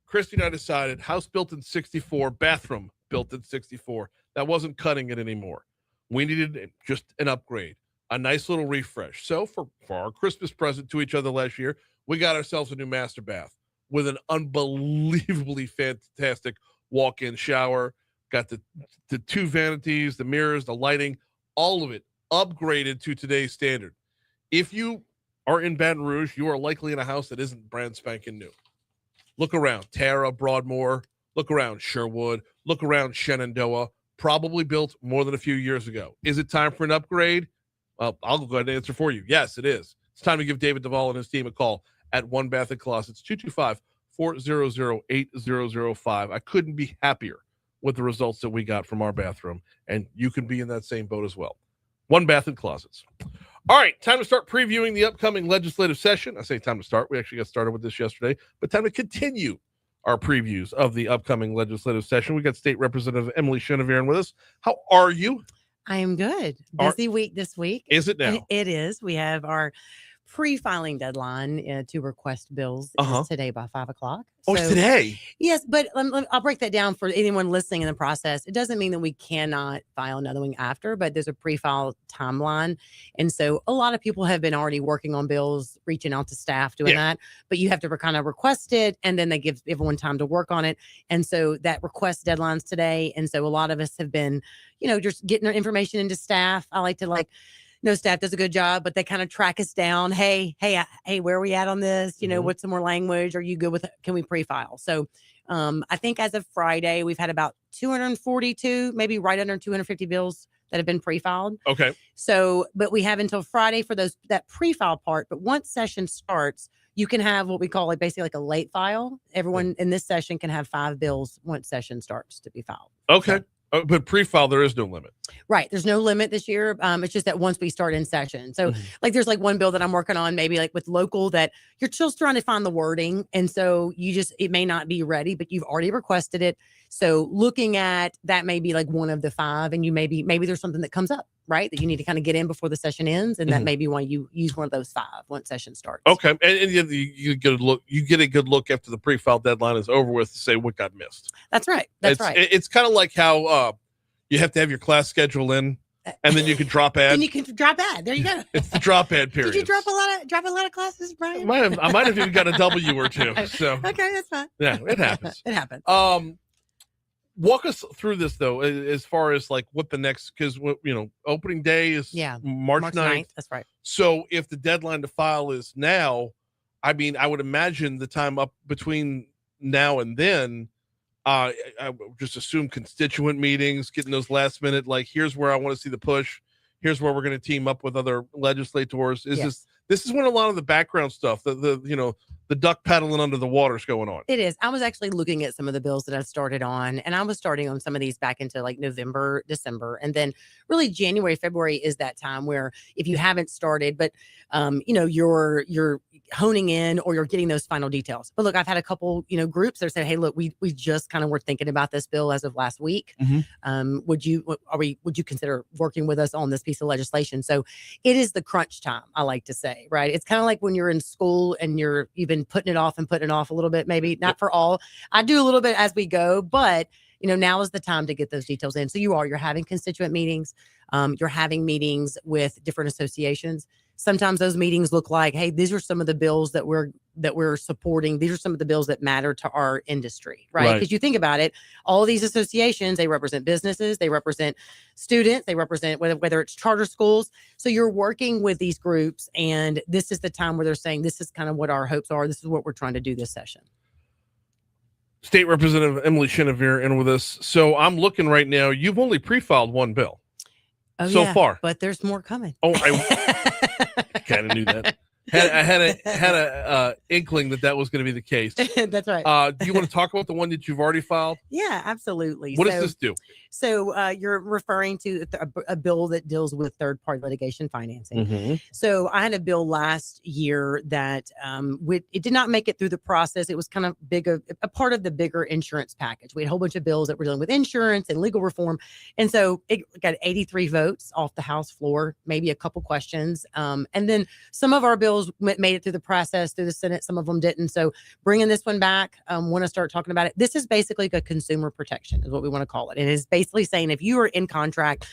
[SPEAKER 1] Christy and I decided house built in 64, bathroom built in 64. That wasn't cutting it anymore. We needed just an upgrade, a nice little refresh. So for our Christmas present to each other last year, we got ourselves a new master bath with an unbelievably fantastic walk-in shower. Got the two vanities, the mirrors, the lighting, all of it upgraded to today's standard. If you are in Baton Rouge, you are likely in a house that isn't brand spanking new. Look around Tara, Broadmoor, look around Sherwood, look around Shenandoah, probably built more than a few years ago. Is it time for an upgrade? Well, I'll go ahead and answer for you. Yes, it is. It's time to give David Duvall and his team a call at One Bath and Closets, 225-400-8005. I couldn't be happier with the results that we got from our bathroom, and you can be in that same boat as well. One Bath and Closets. All right, time to start previewing the upcoming legislative session. I say time to start. We actually got started with this yesterday, but time to continue our previews of the upcoming legislative session. We got State Representative Emily Chenevert with us. How are you?
[SPEAKER 10] I am good. Busy week this week.
[SPEAKER 1] Is it now?
[SPEAKER 10] It is. We have our pre-filing deadline to request bills is today by 5 o'clock.
[SPEAKER 1] Oh, it's today?
[SPEAKER 10] Yes, but I'll break that down for anyone listening in the process. It doesn't mean that we cannot file another one after, but there's a pre-file timeline. And so a lot of people have been already working on bills, reaching out to staff, doing that. But you have to kind of request it, and then they give everyone time to work on it. And so that request deadline's today. And so a lot of us have been, just getting our information into staff. I like to staff does a good job, but they kind of track us down. Hey, where are we at on this? What's some more language? Are you good with it? Can we pre-file? So I think as of Friday, we've had about 242, maybe right under 250 bills that have been pre-filed.
[SPEAKER 1] Okay.
[SPEAKER 10] So, but we have until Friday for that pre-file part. But once session starts, you can have what we call basically a late file. Everyone in this session can have 5 bills once session starts to be filed.
[SPEAKER 1] Okay.
[SPEAKER 10] So,
[SPEAKER 1] but pre-file, there is no limit.
[SPEAKER 10] Right. There's no limit this year. It's just that once we start in session. So there's one bill that I'm working on, maybe with local, that you're still trying to find the wording. And so it may not be ready, but you've already requested it. So looking at that may be one of the 5, and you maybe there's something that comes up, right, that you need to kind of get in before the session ends. And that may be why you use one of those 5 once session starts.
[SPEAKER 1] Okay. And you get a look. You get a good look after the pre-file deadline is over with to say what got missed.
[SPEAKER 10] That's right. That's right.
[SPEAKER 1] It's kind of like how you have to have your class schedule in, and then you can drop ad.
[SPEAKER 10] And you can drop ad. There you go.
[SPEAKER 1] It's the drop ad period.
[SPEAKER 10] Did you drop a lot of classes, Brian?
[SPEAKER 1] I might have even got a W or 2. So
[SPEAKER 10] okay, that's fine.
[SPEAKER 1] Yeah, it happens.
[SPEAKER 10] It happens.
[SPEAKER 1] Walk us through this though, as far as what the next, because opening day is March 9th.
[SPEAKER 10] That's right.
[SPEAKER 1] So if the deadline to file is now, I would imagine the time up between now and then, I would just assume constituent meetings, getting those last minute, here's where I want to see the push. Here's where we're going to team up with other legislators. This is when a lot of the background stuff, the duck paddling under the water is going on.
[SPEAKER 10] It is. I was actually looking at some of the bills that I've started on, and I was starting on some of these back into November, December, and then really January, February is that time where if you haven't started, but you're honing in or you're getting those final details. But look, I've had a couple, groups that said, hey, look, we just kind of were thinking about this bill as of last week. Would you consider working with us on this piece of legislation? So it is the crunch time, I like to say, right? It's kind of like when you're in school and you've been putting it off a little bit, maybe not for all. I do a little bit as we go, but now is the time to get those details in. So you're having constituent meetings. You're having meetings with different associations. Sometimes those meetings look like, hey, these are some of the bills that we're supporting. These are some of the bills that matter to our industry, right? Because you think about it, all of these associations, they represent businesses, they represent students, they represent whether it's charter schools. So you're working with these groups, and this is the time where they're saying, this is kind of what our hopes are. This is what we're trying to do this session.
[SPEAKER 1] State Representative Emily Chenevert in with us. So I'm looking right now. You've only pre-filed 1 bill so far,
[SPEAKER 10] but there's more coming.
[SPEAKER 1] Oh, I kind of knew that. I had a inkling that was going to be the case.
[SPEAKER 10] That's right.
[SPEAKER 1] Do you want to talk about the one that you've already filed?
[SPEAKER 10] Yeah, absolutely.
[SPEAKER 1] What does this do?
[SPEAKER 10] So you're referring to a bill that deals with third-party litigation financing.
[SPEAKER 1] Mm-hmm.
[SPEAKER 10] So I had a bill last year that it did not make it through the process. It was kind of a part of the bigger insurance package. We had a whole bunch of bills that were dealing with insurance and legal reform. And so it got 83 votes off the House floor, maybe a couple questions. And then some of our bills made it through the process, through the Senate. Some of them didn't. So bringing this one back, want to start talking about it. This is basically a consumer protection is what we want to call it. It is basically saying if you are in contract,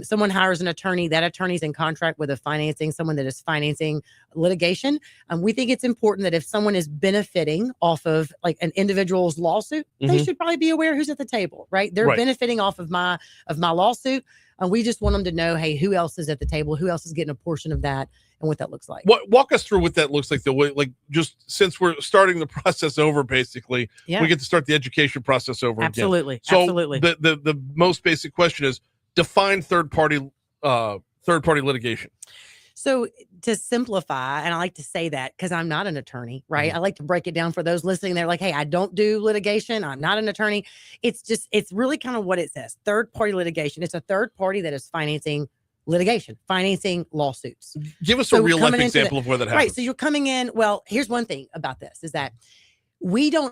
[SPEAKER 10] someone hires an attorney, that attorney's in contract with someone that is financing litigation. We think it's important that if someone is benefiting off of like an individual's lawsuit, they should probably be aware who's at the table, right? They're benefiting off of my lawsuit. And we just want them to know, hey, who else is at the table? Who else is getting a portion of that and what that looks like?
[SPEAKER 1] Walk us through what that looks like, just since we're starting the process over, basically, we get to start the education process over again. So
[SPEAKER 10] Absolutely.
[SPEAKER 1] The most basic question is define third-party litigation.
[SPEAKER 10] So to simplify, and I like to say that because I'm not an attorney, right? I like to break it down for those listening. They're like, hey, I don't do litigation. I'm not an attorney. It's really kind of what it says. Third party litigation. It's a third party that is financing litigation, financing lawsuits.
[SPEAKER 1] Give us a real life example of where that happens.
[SPEAKER 10] Right. So you're coming in. Well, here's one thing about this is that we don't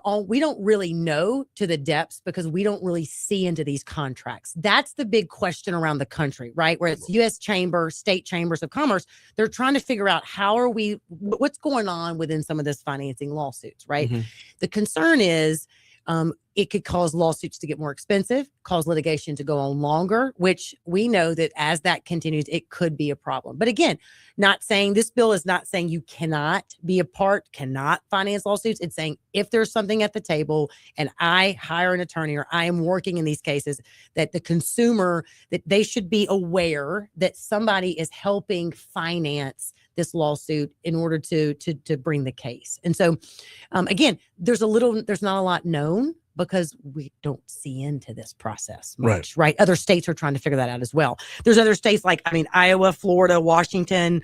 [SPEAKER 10] really know to the depths because we don't really see into these contracts. That's the big question around the country, right? Where it's U.S. Chamber, state chambers of commerce. They're trying to figure out what's going on within some of this financing lawsuits, right? The concern is it could cause lawsuits to get more expensive, cause litigation to go on longer, which we know that as that continues, it could be a problem. But again, this bill is not saying you cannot be a part, cannot finance lawsuits. It's saying if there's something at the table and I hire an attorney or I am working in these cases, that the consumer, that they should be aware that somebody is helping finance this lawsuit in order to bring the case. And so, again, there's not a lot known because we don't see into this process much, right? Other states are trying to figure that out as well. There's other states like, Iowa, Florida, Washington.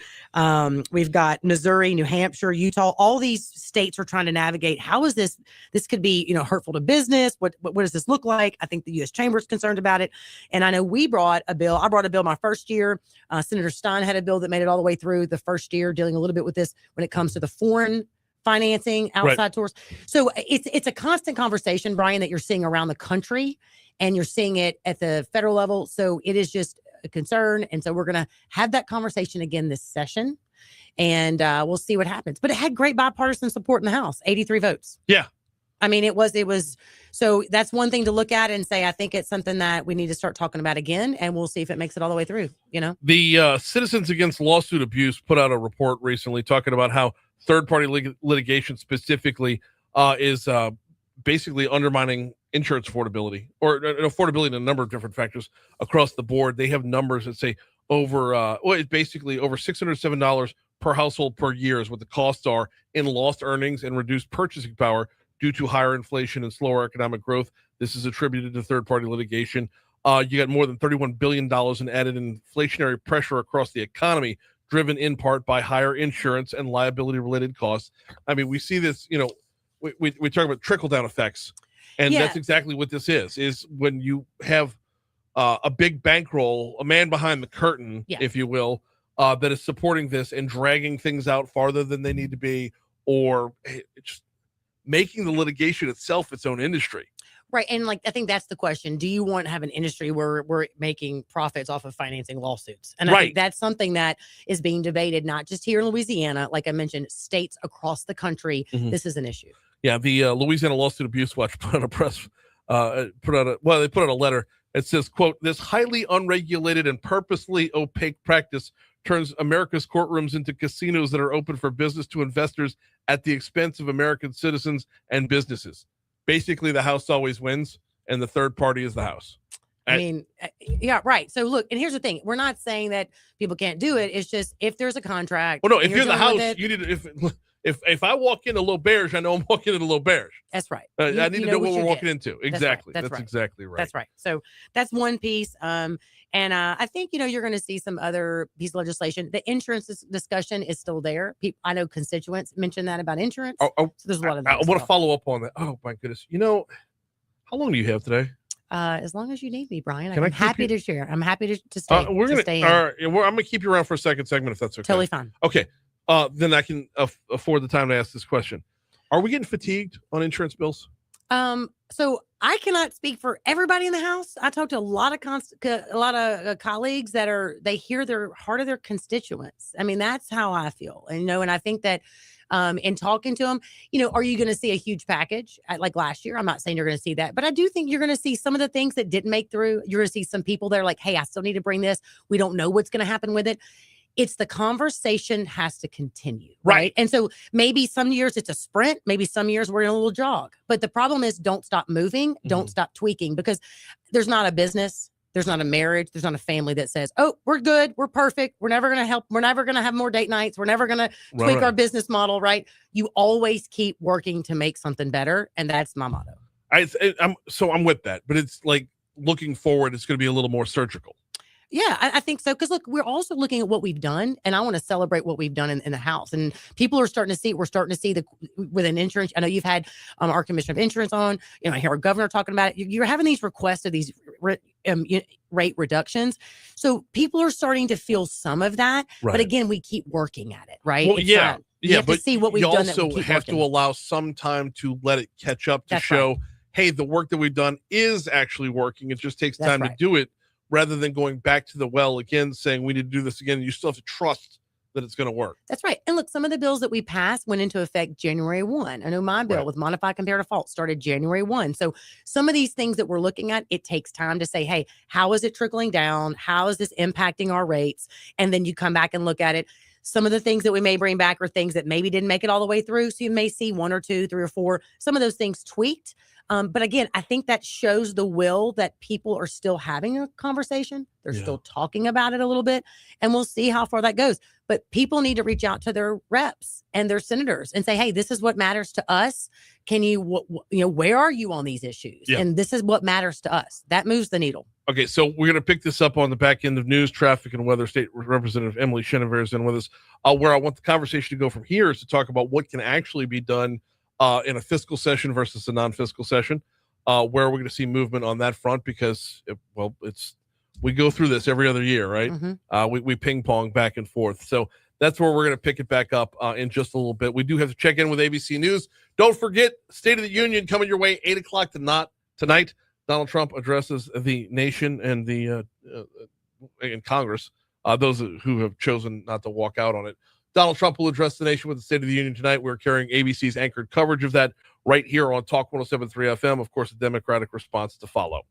[SPEAKER 10] We've got Missouri, New Hampshire, Utah. All these states are trying to navigate. How is this could be, hurtful to business. What does this look like? I think the U.S. Chamber is concerned about it. And I know I brought a bill my first year. Senator Stein had a bill that made it all the way through the first year, dealing a little bit with this when it comes to the foreign financing outside tours. So it's a constant conversation, Brian, that you're seeing around the country and you're seeing it at the federal level. So it is just a concern. And so we're going to have that conversation again this session and we'll see what happens. But it had great bipartisan support in the House, 83 votes.
[SPEAKER 1] Yeah.
[SPEAKER 10] It was. So that's one thing to look at and say, I think it's something that we need to start talking about again, and we'll see if it makes it all the way through,
[SPEAKER 1] The Citizens Against Lawsuit Abuse put out a report recently talking about how third-party litigation specifically is basically undermining insurance affordability or affordability in a number of different factors across the board. They have numbers that say it's basically over $607 per household per year is what the costs are in lost earnings and reduced purchasing power due to higher inflation and slower economic growth. This is attributed to third-party litigation. You got more than $31 billion in added inflationary pressure across the economy, driven in part by higher insurance and liability-related costs. We see this, we talk about trickle-down effects, and that's exactly what this is when you have a big bankroll, a man behind the curtain, if you will, that is supporting this and dragging things out farther than they need to be, or just making the litigation itself its own industry.
[SPEAKER 10] Right. And I think that's the question. Do you want to have an industry where we're making profits off of financing lawsuits? And I think that's something that is being debated, not just here in Louisiana. Like I mentioned, states across the country, this is an issue.
[SPEAKER 1] Yeah. The Louisiana Lawsuit Abuse Watch put out a letter. It says, quote, "This highly unregulated and purposely opaque practice turns America's courtrooms into casinos that are open for business to investors at the expense of American citizens and businesses. Basically, the House always wins, and the third party is the House."
[SPEAKER 10] Yeah, right. So look, and here's the thing: we're not saying that people can't do it. It's just if there's a contract.
[SPEAKER 1] Well, no, if you're the House, you need to. If I walk into L'Auberge, I know I'm walking into L'Auberge.
[SPEAKER 10] That's right.
[SPEAKER 1] I need to know what we're walking into. Exactly.
[SPEAKER 10] That's
[SPEAKER 1] right.
[SPEAKER 10] Exactly right. That's right. So that's one piece. And I think, you're going to see some other piece of legislation. The insurance discussion is still there. I know constituents mentioned that about insurance. So there's a lot of that.
[SPEAKER 1] I want to follow up on that. Oh, my goodness. How long do you have today?
[SPEAKER 10] As long as you need me, Brian,
[SPEAKER 1] Can I
[SPEAKER 10] I'm
[SPEAKER 1] keep
[SPEAKER 10] happy
[SPEAKER 1] you-
[SPEAKER 10] to share. I'm happy to stay.
[SPEAKER 1] We're
[SPEAKER 10] to
[SPEAKER 1] gonna.
[SPEAKER 10] stay in.
[SPEAKER 1] All right, I'm gonna keep you around for a second segment if that's okay.
[SPEAKER 10] Totally fine.
[SPEAKER 1] Okay. Then I can afford the time to ask this question. Are we getting fatigued on insurance bills?
[SPEAKER 10] So I cannot speak for everybody in the house. I talked to a lot of colleagues that they hear their heart of their constituents. I mean, that's how I feel. And and I think that in talking to them, are you going to see a huge package like last year? I'm not saying you're going to see that, but I do think you're going to see some of the things that didn't make through. You're going to see some people that are like, hey, I still need to bring this. We don't know what's going to happen with it. It's the conversation has to continue, right? And so maybe some years it's a sprint, maybe some years we're in a little jog. But the problem is don't stop moving, don't stop tweaking, because there's not a business, there's not a marriage, there's not a family that says, oh, we're good, we're perfect, we're never going to help, we're never going to have more date nights, we're never going to tweak our business model, right? You always keep working to make something better, and that's my motto.
[SPEAKER 1] I'm with that, but it's like looking forward, it's going to be a little more surgical.
[SPEAKER 10] Yeah, I think so. Because look, we're also looking at what we've done, and I want to celebrate what we've done in the house. And people are starting to see. We're starting to see with an insurance. I know you've had our commissioner of insurance on. I hear our governor talking about it. You're having these requests of these rate reductions, so people are starting to feel some of that.
[SPEAKER 1] Right.
[SPEAKER 10] But again, we keep working at it, right?
[SPEAKER 1] Well, you have
[SPEAKER 10] to see what we've done.
[SPEAKER 1] You also have to allow some time to let it catch up to
[SPEAKER 10] That's
[SPEAKER 1] show,
[SPEAKER 10] right.
[SPEAKER 1] Hey, the work that we've done is actually working. It just takes time to do it. Rather than going back to the well again, saying we need to do this again, you still have to trust that it's going to work.
[SPEAKER 10] That's right. And look, some of the bills that we passed went into effect January 1. I know my bill with modified comparative fault started January 1. So some of these things that we're looking at, it takes time to say, hey, how is it trickling down? How is this impacting our rates? And then you come back and look at it. Some of the things that we may bring back are things that maybe didn't make it all the way through. So you may see 1 or 2, 3 or 4, some of those things tweaked. But again, I think that shows the will that people are still having a conversation. They're still talking about it a little bit, and we'll see how far that goes. But people need to reach out to their reps and their senators and say, hey, this is what matters to us. Can you, where are you on these issues?
[SPEAKER 1] Yeah.
[SPEAKER 10] And this is what matters to us. That moves the needle.
[SPEAKER 1] Okay, so we're going to pick this up on the back end of news, traffic, and weather. State Representative Emily Chenevert is in with us. Where I want the conversation to go from here is to talk about what can actually be done in a fiscal session versus a non-fiscal session, where we're going to see movement on that front, because we go through this every other year, right? We ping pong back and forth. So that's where we're going to pick it back up in just a little bit. We do have to check in with ABC News. Don't forget, State of the Union coming your way, 8 o'clock tonight. Donald Trump addresses the nation and the in Congress, those who have chosen not to walk out on it. Donald Trump will address the nation with the State of the Union tonight. We're carrying ABC's anchored coverage of that right here on Talk 107.3 FM. Of course, a Democratic response to follow.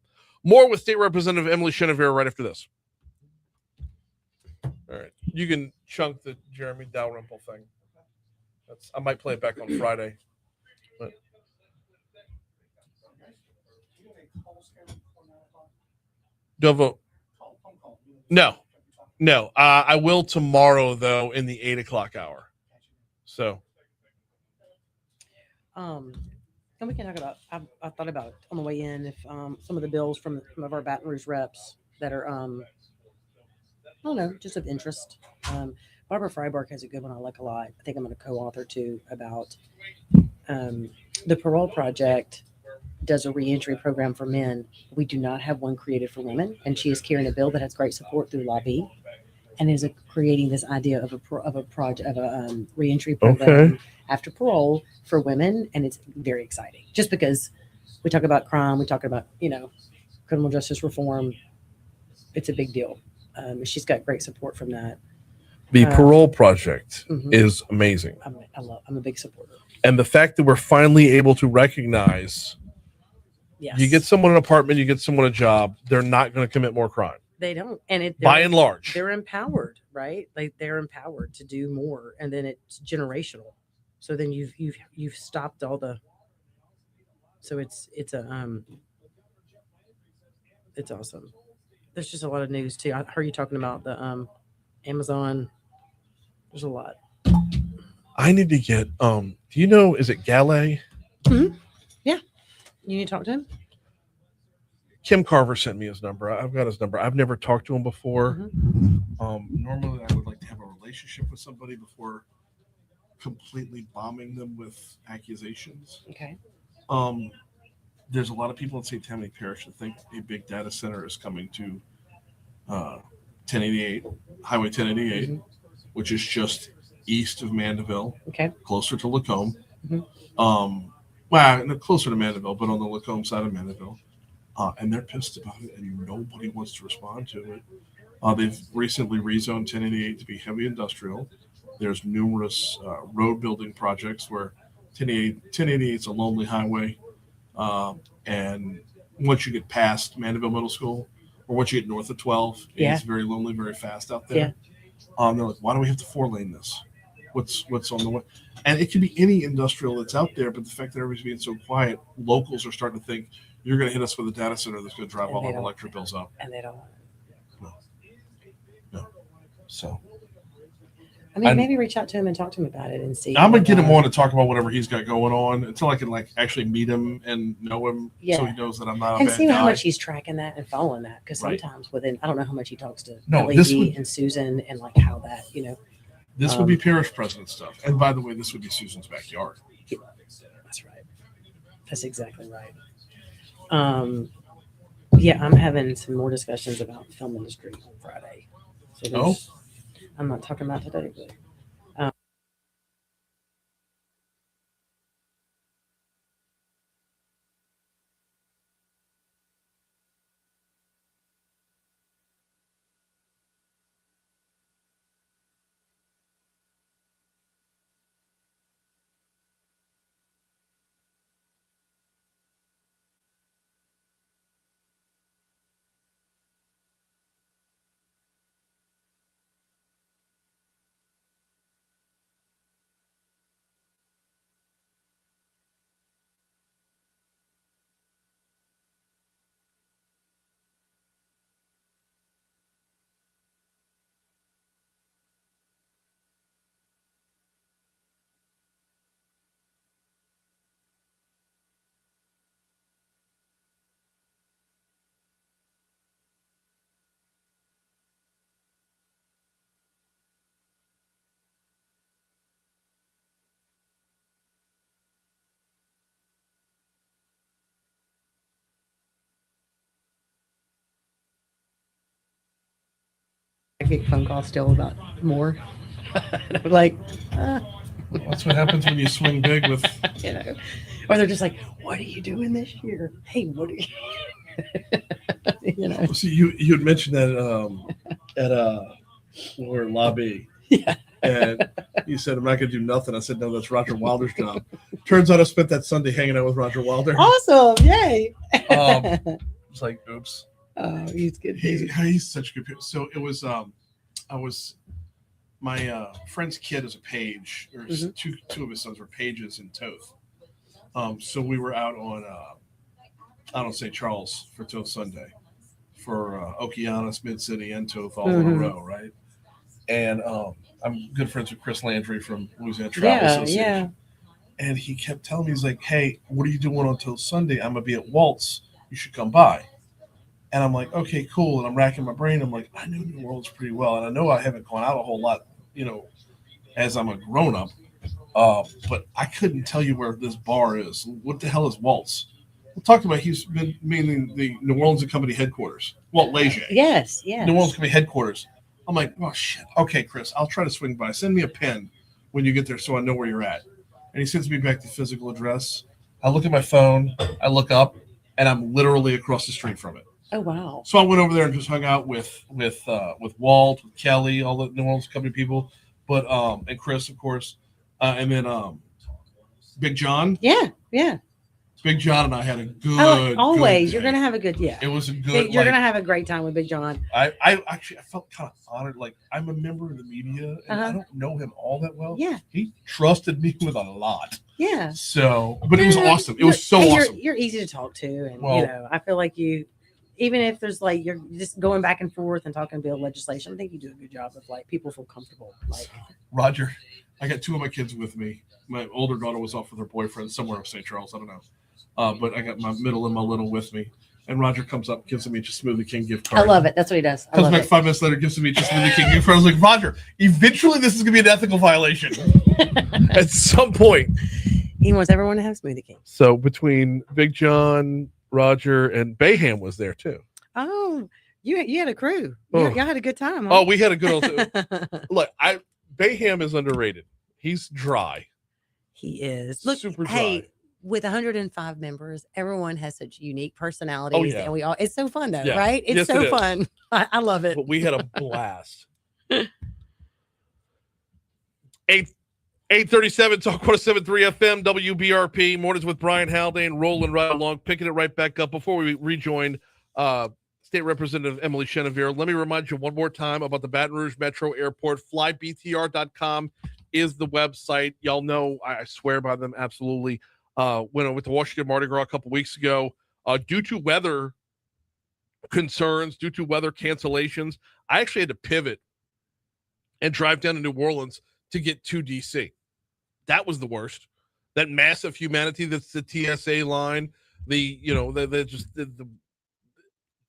[SPEAKER 1] More with State Representative Emily Chenevert right after this. All right. You can chunk the Jeremy Dalrymple thing. I might play it back on Friday. But. Do you have a... No. I will tomorrow, though, in the 8 o'clock hour. So.
[SPEAKER 10] And we can talk about, I thought about on the way in, if some of the bills from some of our Baton Rouge reps that are, I don't know, just of interest. Barbara Freiberg has a good one I like a lot. I think I'm going to co-author too, about the Parole Project does a reentry program for men. We do not have one created for women, and she is carrying a bill that has great support through Lobby, and is creating this idea of a reentry program after parole for women, and it's very exciting. Just because we talk about crime, we talk about criminal justice reform, it's a big deal. She's got great support from that.
[SPEAKER 1] The Parole Project is amazing.
[SPEAKER 10] I'm a big supporter,
[SPEAKER 1] and the fact that we're finally able to recognize.
[SPEAKER 10] Yes.
[SPEAKER 1] You get someone an apartment, you get someone a job, they're not going to commit more crime.
[SPEAKER 10] They don't. And
[SPEAKER 1] by and large,
[SPEAKER 10] they're empowered, right? Like they're empowered to do more, and then it's generational. So then you've stopped all the. So it's awesome. There's just a lot of news too. I heard you talking about the Amazon. There's a lot.
[SPEAKER 1] I need to get do you know, is it Gallet?
[SPEAKER 10] Mm-hmm. Yeah. You need to talk to him?
[SPEAKER 1] Kim Carver sent me his number. I've got his number. I've never talked to him before. Normally I would like to have a relationship with somebody before completely bombing them with accusations.
[SPEAKER 10] Okay.
[SPEAKER 1] there's a lot of people in St. Tammany Parish that think a big data center is coming to 1088, Highway 1088, which is just east of Mandeville, closer to Lacombe. Well, closer to Mandeville, but on the Lacombe side of Mandeville. And they're pissed about it, and nobody wants to respond to it. They've recently rezoned 1088 to be heavy industrial. There's numerous road building projects where 1088 is a lonely highway. And once you get past Mandeville Middle School, or once you get north of 12, it's very lonely, very fast out there. They're like, why do we have to 4-lane this? What's on the way? And it can be any industrial that's out there, but the fact that everybody's being so quiet, locals are starting to think you're going to hit us with a data center that's going to drive all our electric bills up.
[SPEAKER 10] And they don't.
[SPEAKER 1] No. So.
[SPEAKER 10] I mean, maybe reach out to him and talk to him about it and see.
[SPEAKER 1] I'm gonna get him on to talk about whatever he's got going on until I can actually meet him and know him, so he knows that I'm not a bad
[SPEAKER 10] see
[SPEAKER 1] guy.
[SPEAKER 10] how much he's tracking that and following that, because sometimes I don't know how much he talks to LED and Susan and how that
[SPEAKER 1] This would be parish president stuff, and by the way, this would be Susan's backyard.
[SPEAKER 10] That's right. That's exactly right. I'm having some more discussions about the film industry on Friday. So I'm not talking about today, but I get phone calls still about more. I'm like,
[SPEAKER 1] That's what happens when you swing big with,
[SPEAKER 10] or they're just like, "What are you doing this year? Hey, what are you?"
[SPEAKER 1] See, you had mentioned that at we're lobby.
[SPEAKER 10] Yeah.
[SPEAKER 1] And you said, I'm not going to do nothing. I said, no, that's Roger Wilder's job. Turns out I spent that Sunday hanging out with Roger Wilder.
[SPEAKER 10] Awesome. Yay.
[SPEAKER 1] It's like, oops.
[SPEAKER 10] Oh, he's good.
[SPEAKER 1] He's such a good person. So it was, my friend's kid is a page, or two of his sons were pages in Toth. So we were out on St. Charles for Toth Sunday for Okeanos, Mid-City, and Toth all in a row, right? And I'm good friends with Chris Landry from Louisiana Travel Association. Yeah. And he kept telling me, he's like, hey, what are you doing on Toth Sunday? I'm going to be at Waltz. You should come by. And I'm like, okay, cool. And I'm racking my brain. I'm like, I know New Orleans pretty well. And I know I haven't gone out a whole lot, as I'm a grown-up. But I couldn't tell you where this bar is. What the hell is Waltz? We talked about he's been meaning the New Orleans and Company headquarters. Walt Leger.
[SPEAKER 10] Yes.
[SPEAKER 1] New Orleans Company headquarters. I'm like, oh, shit. Okay, Chris, I'll try to swing by. Send me a pen when you get there so I know where you're at. And he sends me back the physical address. I look at my phone. I look up, and I'm literally across the street from it.
[SPEAKER 10] Oh, wow.
[SPEAKER 1] So I went over there and just hung out with Walt, with Kelly, all the New Orleans Company people, but and Chris, of course, and then Big John.
[SPEAKER 10] Yeah.
[SPEAKER 1] Big John and I had a good.
[SPEAKER 10] Always,
[SPEAKER 1] good
[SPEAKER 10] you're gonna have a good. Yeah,
[SPEAKER 1] it was a good.
[SPEAKER 10] You're gonna have a great time with Big John.
[SPEAKER 1] I actually felt kind of honored. Like, I'm a member of the media, and I don't know him all that well.
[SPEAKER 10] Yeah,
[SPEAKER 1] he trusted me with a lot.
[SPEAKER 10] Yeah.
[SPEAKER 1] So, but it was awesome. It was so awesome.
[SPEAKER 10] You're easy to talk to, and I feel like you. Even if there's you're just going back and forth and talking about legislation, I think you do a good job of people feel comfortable.
[SPEAKER 1] Roger, I got two of my kids with me. My older daughter was off with her boyfriend somewhere in St. Charles. I don't know. But I got my middle and my little with me. And Roger comes up, gives me a Smoothie King gift card.
[SPEAKER 10] I love it. That's what he does.
[SPEAKER 1] Comes back 5 minutes later, gives me a Smoothie King gift card. I was like, Roger, eventually this is going to be an ethical violation at some point.
[SPEAKER 10] He wants everyone to have Smoothie King.
[SPEAKER 1] So between Big John, Roger, and Bayham was there too.
[SPEAKER 10] Oh, you had a crew.
[SPEAKER 1] Oh.
[SPEAKER 10] Y'all had a good time.
[SPEAKER 1] Oh,
[SPEAKER 10] Huh?
[SPEAKER 1] we had a good old. Look, Bayham is underrated. He's dry.
[SPEAKER 10] He is. Look,
[SPEAKER 1] Super dry.
[SPEAKER 10] hey, with 105 members, everyone has such unique personalities,
[SPEAKER 1] yeah.
[SPEAKER 10] and we all. It's so fun though,
[SPEAKER 1] Yeah.
[SPEAKER 10] right? It's
[SPEAKER 1] Yes,
[SPEAKER 10] so
[SPEAKER 1] it is.
[SPEAKER 10] fun. I love it.
[SPEAKER 1] But we had a blast. 837 Talk 107.3 FM WBRP mornings with Brian Haldane, rolling right along, picking it right back up. Before we rejoin State Representative Emily Chenevert, let me remind you one more time about the Baton Rouge Metro Airport. FlyBTR.com is the website. Y'all know I swear by them absolutely. When I went to Washington Mardi Gras a couple weeks ago, due to weather concerns, due to weather cancellations, I actually had to pivot and drive down to New Orleans to get to DC. That was the worst. That massive humanity that's the TSA line, the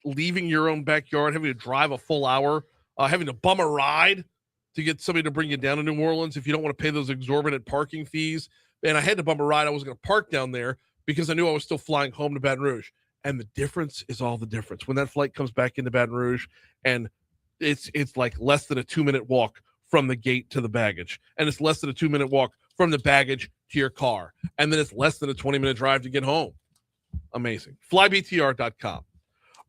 [SPEAKER 1] leaving your own backyard, having to drive a full hour, having to bum a ride to get somebody to bring you down to New Orleans if you don't want to pay those exorbitant parking fees. And I had to bum a ride. I was going to park down there because I knew I was still flying home to Baton Rouge. And the difference is all the difference. When that flight comes back into Baton Rouge, and it's like less than a 2-minute walk from the gate to the baggage, and it's less than a 2-minute walk from the baggage to your car, and then it's less than a 20-minute drive to get home. Amazing. FlyBTR.com.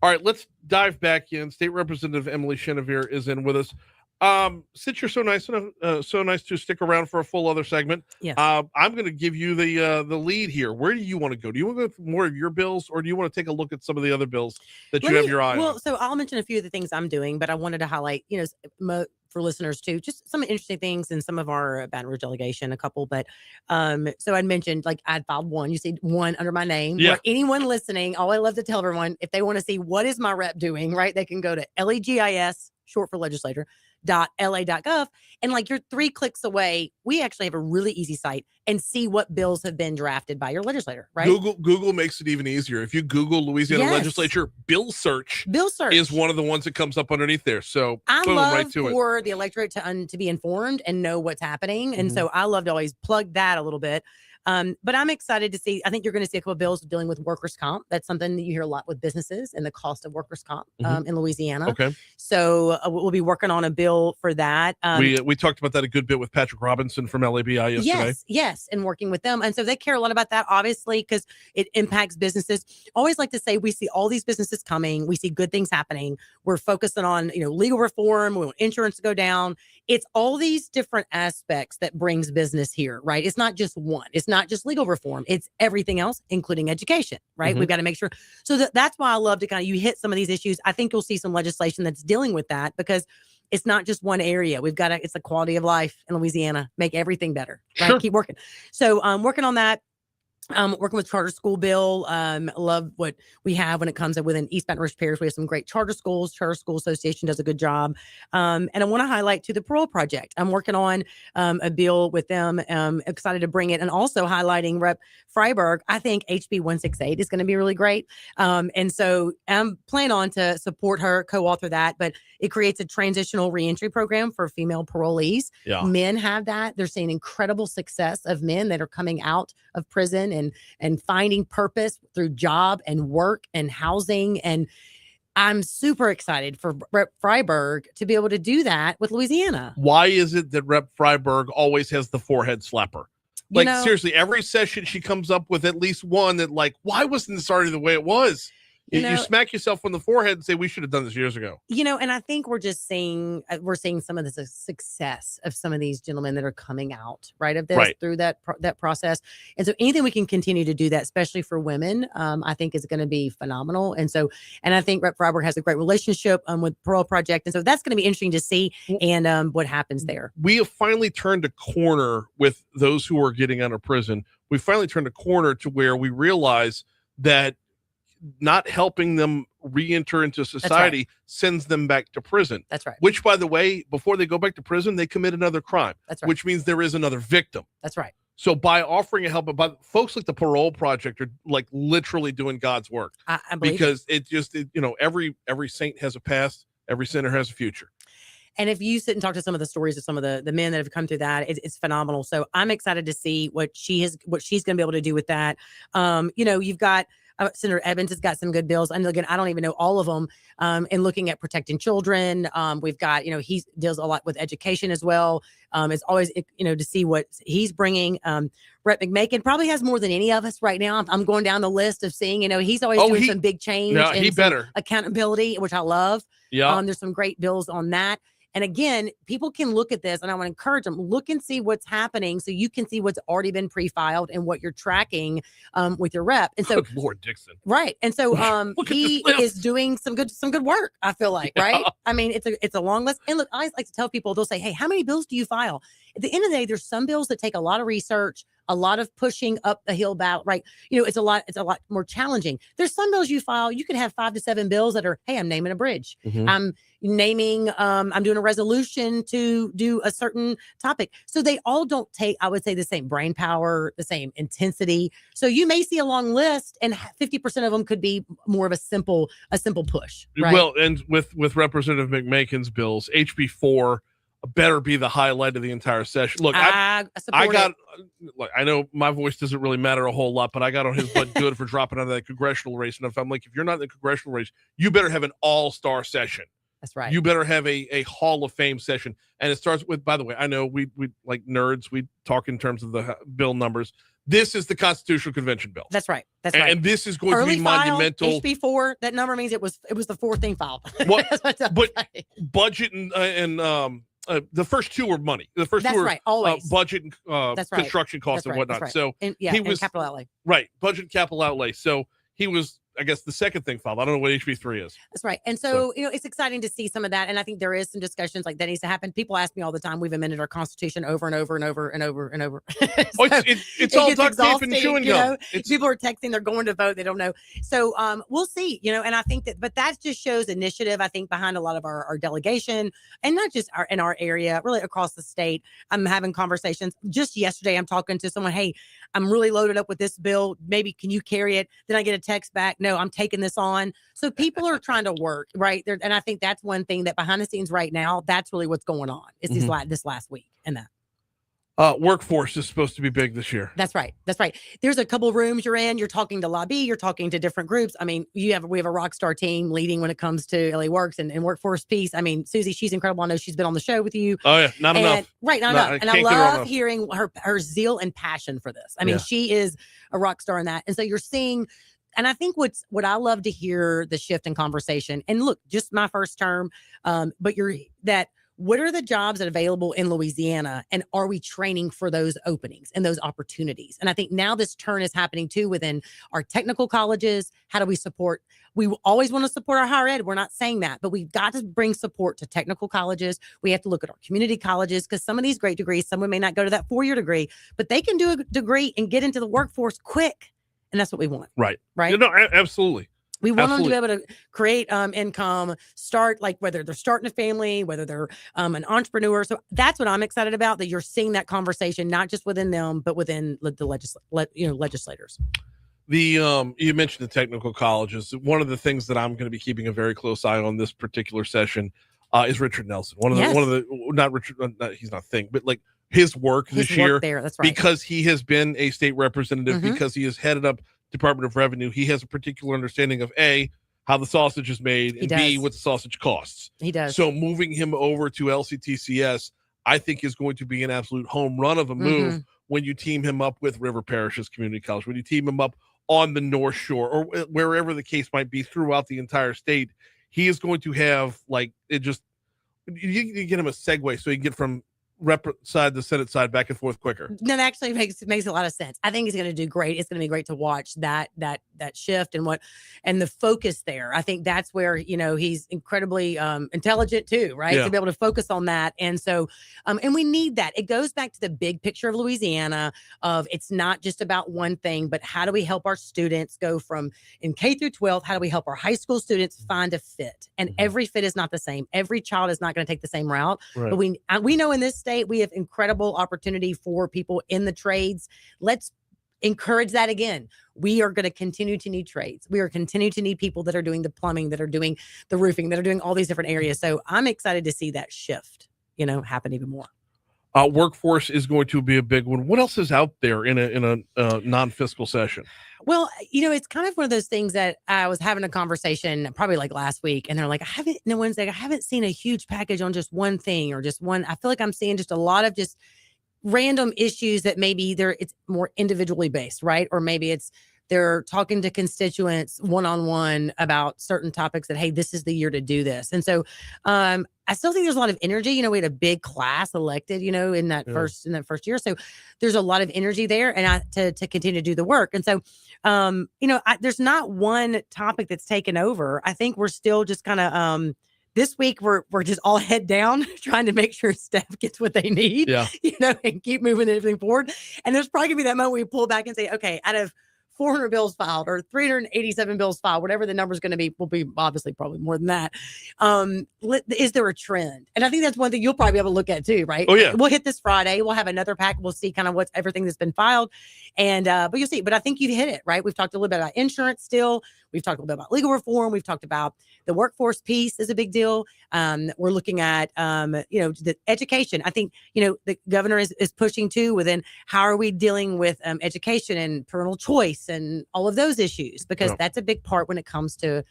[SPEAKER 1] All right, let's dive back in. State Representative Emily Chenevert is in with us. Since you're so nice to stick around for a full other segment,
[SPEAKER 10] Yes.
[SPEAKER 1] I'm going to give you the lead here. Where do you want to go? Do you want to go through more of your bills, or do you want to take a look at some of the other bills that you have your eye on?
[SPEAKER 10] Well, so I'll mention a few of the things I'm doing, but I wanted to highlight, for listeners too, just some interesting things in some of our Baton Rouge delegation, a couple. But so I'd mentioned, like, I'd filed one. You see one under my name.
[SPEAKER 1] Yeah.
[SPEAKER 10] For anyone listening, all I love to tell everyone, if they want to see what is my rep doing, right, they can go to LEGIS, short for legislator, .la.gov, and like you're 3 clicks away. We actually have a really easy site and see what bills have been drafted by your legislator, right?
[SPEAKER 1] Google makes it even easier. If you Google Louisiana legislature bill search is one of the ones that comes up underneath there. So
[SPEAKER 10] I
[SPEAKER 1] boom,
[SPEAKER 10] love
[SPEAKER 1] right to
[SPEAKER 10] for the electorate to be informed and know what's happening, and so I love to always plug that a little bit. But I'm excited to see. I think you're going to see a couple of bills dealing with workers' comp. That's something that you hear a lot with businesses and the cost of workers' comp in Louisiana.
[SPEAKER 1] Okay.
[SPEAKER 10] So we'll be working on a bill for that.
[SPEAKER 1] We talked about that a good bit with Patrick Robinson from LABI yesterday.
[SPEAKER 10] Yes, and working with them. And so they care a lot about that, obviously, because it impacts businesses. Always like to say we see all these businesses coming. We see good things happening. We're focusing on legal reform. We want insurance to go down. It's all these different aspects that brings business here, right? It's not just one. It's not just legal reform. It's everything else, including education, right? We've got to make sure. So that's why I love to you hit some of these issues. I think you'll see some legislation that's dealing with that, because it's not just one area. It's the quality of life in Louisiana. Make everything better, right?
[SPEAKER 1] Sure.
[SPEAKER 10] Keep working. So working on that. Working with charter school bill. Love what we have when it comes to within East Baton Rouge Parish. We have some great charter schools. Charter School Association does a good job. And I want to highlight to the Parole Project. I'm working on a bill with them. Excited to bring it, and also highlighting Rep. Freiberg. I think HB 168 is going to be really great. And so I'm planning on to support her, co-author that, but it creates a transitional reentry program for female parolees.
[SPEAKER 1] Yeah.
[SPEAKER 10] Men have that. They're seeing incredible success of men that are coming out of prison and finding purpose through job and work and housing. And I'm super excited for Rep. Freiberg to be able to do that with Louisiana.
[SPEAKER 1] Why is it that Rep. Freiberg always has the forehead slapper? Like, seriously, every session she comes up with at least one that, like, why wasn't this already the way it was? You smack yourself on the forehead and say, we should have done this years ago.
[SPEAKER 10] And I think we're just seeing some of the success of some of these gentlemen that are coming out, right, of this through that process. And so anything we can continue to do that, especially for women, I think is going to be phenomenal. And I think Rep. Freiberg has a great relationship with Parole Project. And so that's going to be interesting to see and what happens there.
[SPEAKER 1] We have finally turned a corner with those who are getting out of prison. We finally turned a corner to where we realize that not helping them re-enter into society sends them back to prison.
[SPEAKER 10] That's right.
[SPEAKER 1] Which, by the way, before they go back to prison, they commit another crime.
[SPEAKER 10] That's right.
[SPEAKER 1] Which means there is another victim.
[SPEAKER 10] That's right.
[SPEAKER 1] So by offering a help, but folks like the Parole Project are like literally doing God's work.
[SPEAKER 10] I believe
[SPEAKER 1] because every saint has a past, every sinner has a future.
[SPEAKER 10] And if you sit and talk to some of the stories of some of the men that have come through that, it's phenomenal. So I'm excited to see what she's going to be able to do with that. You've got Senator Evans has got some good bills. And again, I don't even know all of them. And looking at protecting children, we've got, he deals a lot with education as well. It's always, to see what he's bringing. Rep McMakin probably has more than any of us right now. I'm going down the list of seeing, he's always doing some big change and some accountability, which I love.
[SPEAKER 1] Yeah.
[SPEAKER 10] There's some great bills on that. And again, people can look at this, and I want to encourage them, look and see what's happening so you can see what's already been pre-filed and what you're tracking with your rep. And so,
[SPEAKER 1] good Lord, Dixon.
[SPEAKER 10] Right. And so he is doing some good work, I feel like, right? I mean, it's a long list. And look, I like to tell people, they'll say, hey, how many bills do you file? At the end of the day, there's some bills that take a lot of research, a lot of pushing up the hill battle, right? It's a lot more challenging. There's some bills you file, you can have 5 to 7 bills that are, hey, I'm naming a bridge.
[SPEAKER 1] Mm-hmm.
[SPEAKER 10] I'm doing a resolution to do a certain topic. So they all don't take, I would say, the same brain power, the same intensity. So you may see a long list and 50% of them could be more of a simple push. Right?
[SPEAKER 1] Well, and with Representative McMakin's bills, HB 4 better be the highlight of the entire session. Look, I know my voice doesn't really matter a whole lot, but I got on his butt good for dropping out of that congressional race. And if you're not in the congressional race, you better have an all-star session.
[SPEAKER 10] That's right.
[SPEAKER 1] You better have a Hall of Fame session. And it starts with, by the way, I know we like nerds, we talk in terms of the bill numbers. This is the Constitutional Convention bill.
[SPEAKER 10] That's right. That's right.
[SPEAKER 1] And this is going to be monumental.
[SPEAKER 10] HB 4, that number means it was the fourth thing filed.
[SPEAKER 1] But budget and the first two were money. The first two were
[SPEAKER 10] always.
[SPEAKER 1] Budget and construction costs and whatnot.
[SPEAKER 10] Right.
[SPEAKER 1] So
[SPEAKER 10] he was capital outlay.
[SPEAKER 1] Right. Budget and capital outlay. So he was, I guess, the second thing filed. I don't know what HB 3 is.
[SPEAKER 10] That's right. And so, it's exciting to see some of that. And I think there is some discussions like that needs to happen. People ask me all the time, we've amended our Constitution over and over and over and over and over.
[SPEAKER 1] It's all duct tape and chewing gum.
[SPEAKER 10] People are texting, they're going to vote, they don't know. So we'll see, and I think but that just shows initiative, I think, behind a lot of our delegation, and not just in our area, really across the state. I'm having conversations. Just yesterday, I'm talking to someone, hey, I'm really loaded up with this bill. Maybe can you carry it? Then I get a text back, no, I'm taking this on. So people are trying to work, right? And I think that's one thing that behind the scenes right now, that's really what's going on. Is this last week and that.
[SPEAKER 1] Workforce is supposed to be big this year.
[SPEAKER 10] That's right. That's right. There's a couple rooms you're in. You're talking to lobby. You're talking to different groups. I mean, we have a rock star team leading when it comes to LA Works and workforce piece. I mean, Susie, she's incredible. I know she's been on the show with you.
[SPEAKER 1] Oh yeah, not enough.
[SPEAKER 10] Right, not enough. And I love hearing her zeal and passion for this. I mean, she is a rock star in that. And so you're seeing. And I think what I love to hear the shift in conversation, and look, just my first term, but what are the jobs that are available in Louisiana, and are we training for those openings and those opportunities? And I think now this turn is happening too within our technical colleges. How do we support? We always want to support our higher ed. We're not saying that, but we've got to bring support to technical colleges. We have to look at our community colleges, because some of these great degrees, someone may not go to that 4-year degree, but they can do a degree and get into the workforce quick. And that's what we want.
[SPEAKER 1] Right.
[SPEAKER 10] Right.
[SPEAKER 1] Absolutely.
[SPEAKER 10] We want them to be able to create income, start, like whether they're starting a family, whether they're an entrepreneur. So that's what I'm excited about, that you're seeing that conversation, not just within them, but within the legislators.
[SPEAKER 1] You mentioned the technical colleges. One of the things that I'm going to be keeping a very close eye on this particular session is Richard Nelson. Not Richard, he's not thing, but like his work this year
[SPEAKER 10] there. That's right.
[SPEAKER 1] Because he has been a state representative, because he has headed up Department of Revenue. He has a particular understanding of A, how the sausage is made, and B, what the sausage costs.
[SPEAKER 10] He does.
[SPEAKER 1] So moving him over to LCTCS, I think, is going to be an absolute home run of a move when you team him up with River Parishes Community College, when you team him up on the North Shore, or wherever the case might be throughout the entire state. He is going to have, like, you get him a segue so he can get from rep side to Senate side back and forth quicker.
[SPEAKER 10] No, that actually makes a lot of sense. I think he's going to do great. It's going to be great to watch that shift and the focus there. I think that's where, he's incredibly intelligent too, right? To be able to focus on that. And so, and we need that. It goes back to the big picture of Louisiana of, it's not just about one thing, but how do we help our students go from in K through 12? How do we help our high school students find a fit? And every fit is not the same. Every child is not going to take the same route, but we know in this state, we have incredible opportunity for people in the trades. Let's encourage that again. We are going to continue to need trades. We are continue to need people that are doing the plumbing, that are doing the roofing, that are doing all these different areas. So I'm excited to see that shift, happen even more.
[SPEAKER 1] Workforce is going to be a big one. What else is out there in a non-fiscal session?
[SPEAKER 10] Well, it's kind of one of those things that I was having a conversation probably like last week, and they're like, no one's like, I haven't seen a huge package on just one thing or just one. I feel like I'm seeing just a lot of just random issues that maybe it's more individually based, right? Or maybe they're talking to constituents one-on-one about certain topics that, hey, this is the year to do this. And so I still think there's a lot of energy. We had a big class elected, in that first year. So there's a lot of energy there and to continue to do the work. And so, there's not one topic that's taken over. I think we're still just kind of, this week we're just all head down trying to make sure staff gets what they need, and keep moving everything forward. And there's probably gonna be that moment where we pull back and say, okay, out of 400 bills filed or 387 bills filed, whatever the number is going to be, will be obviously probably more than that. Is there a trend? And I think that's one thing you'll probably be able to look at too, right?
[SPEAKER 1] Oh yeah.
[SPEAKER 10] We'll hit this Friday. We'll have another pack. We'll see kind of what's everything that's been filed. And, but you'll see, but I think you hit it, right? We've talked a little bit about insurance still. We've talked a little bit about legal reform. We've talked about the workforce piece is a big deal. We're looking at, the education. I think, the governor is pushing too within how are we dealing with education and parental choice and all of those issues, because that's a big part when it comes to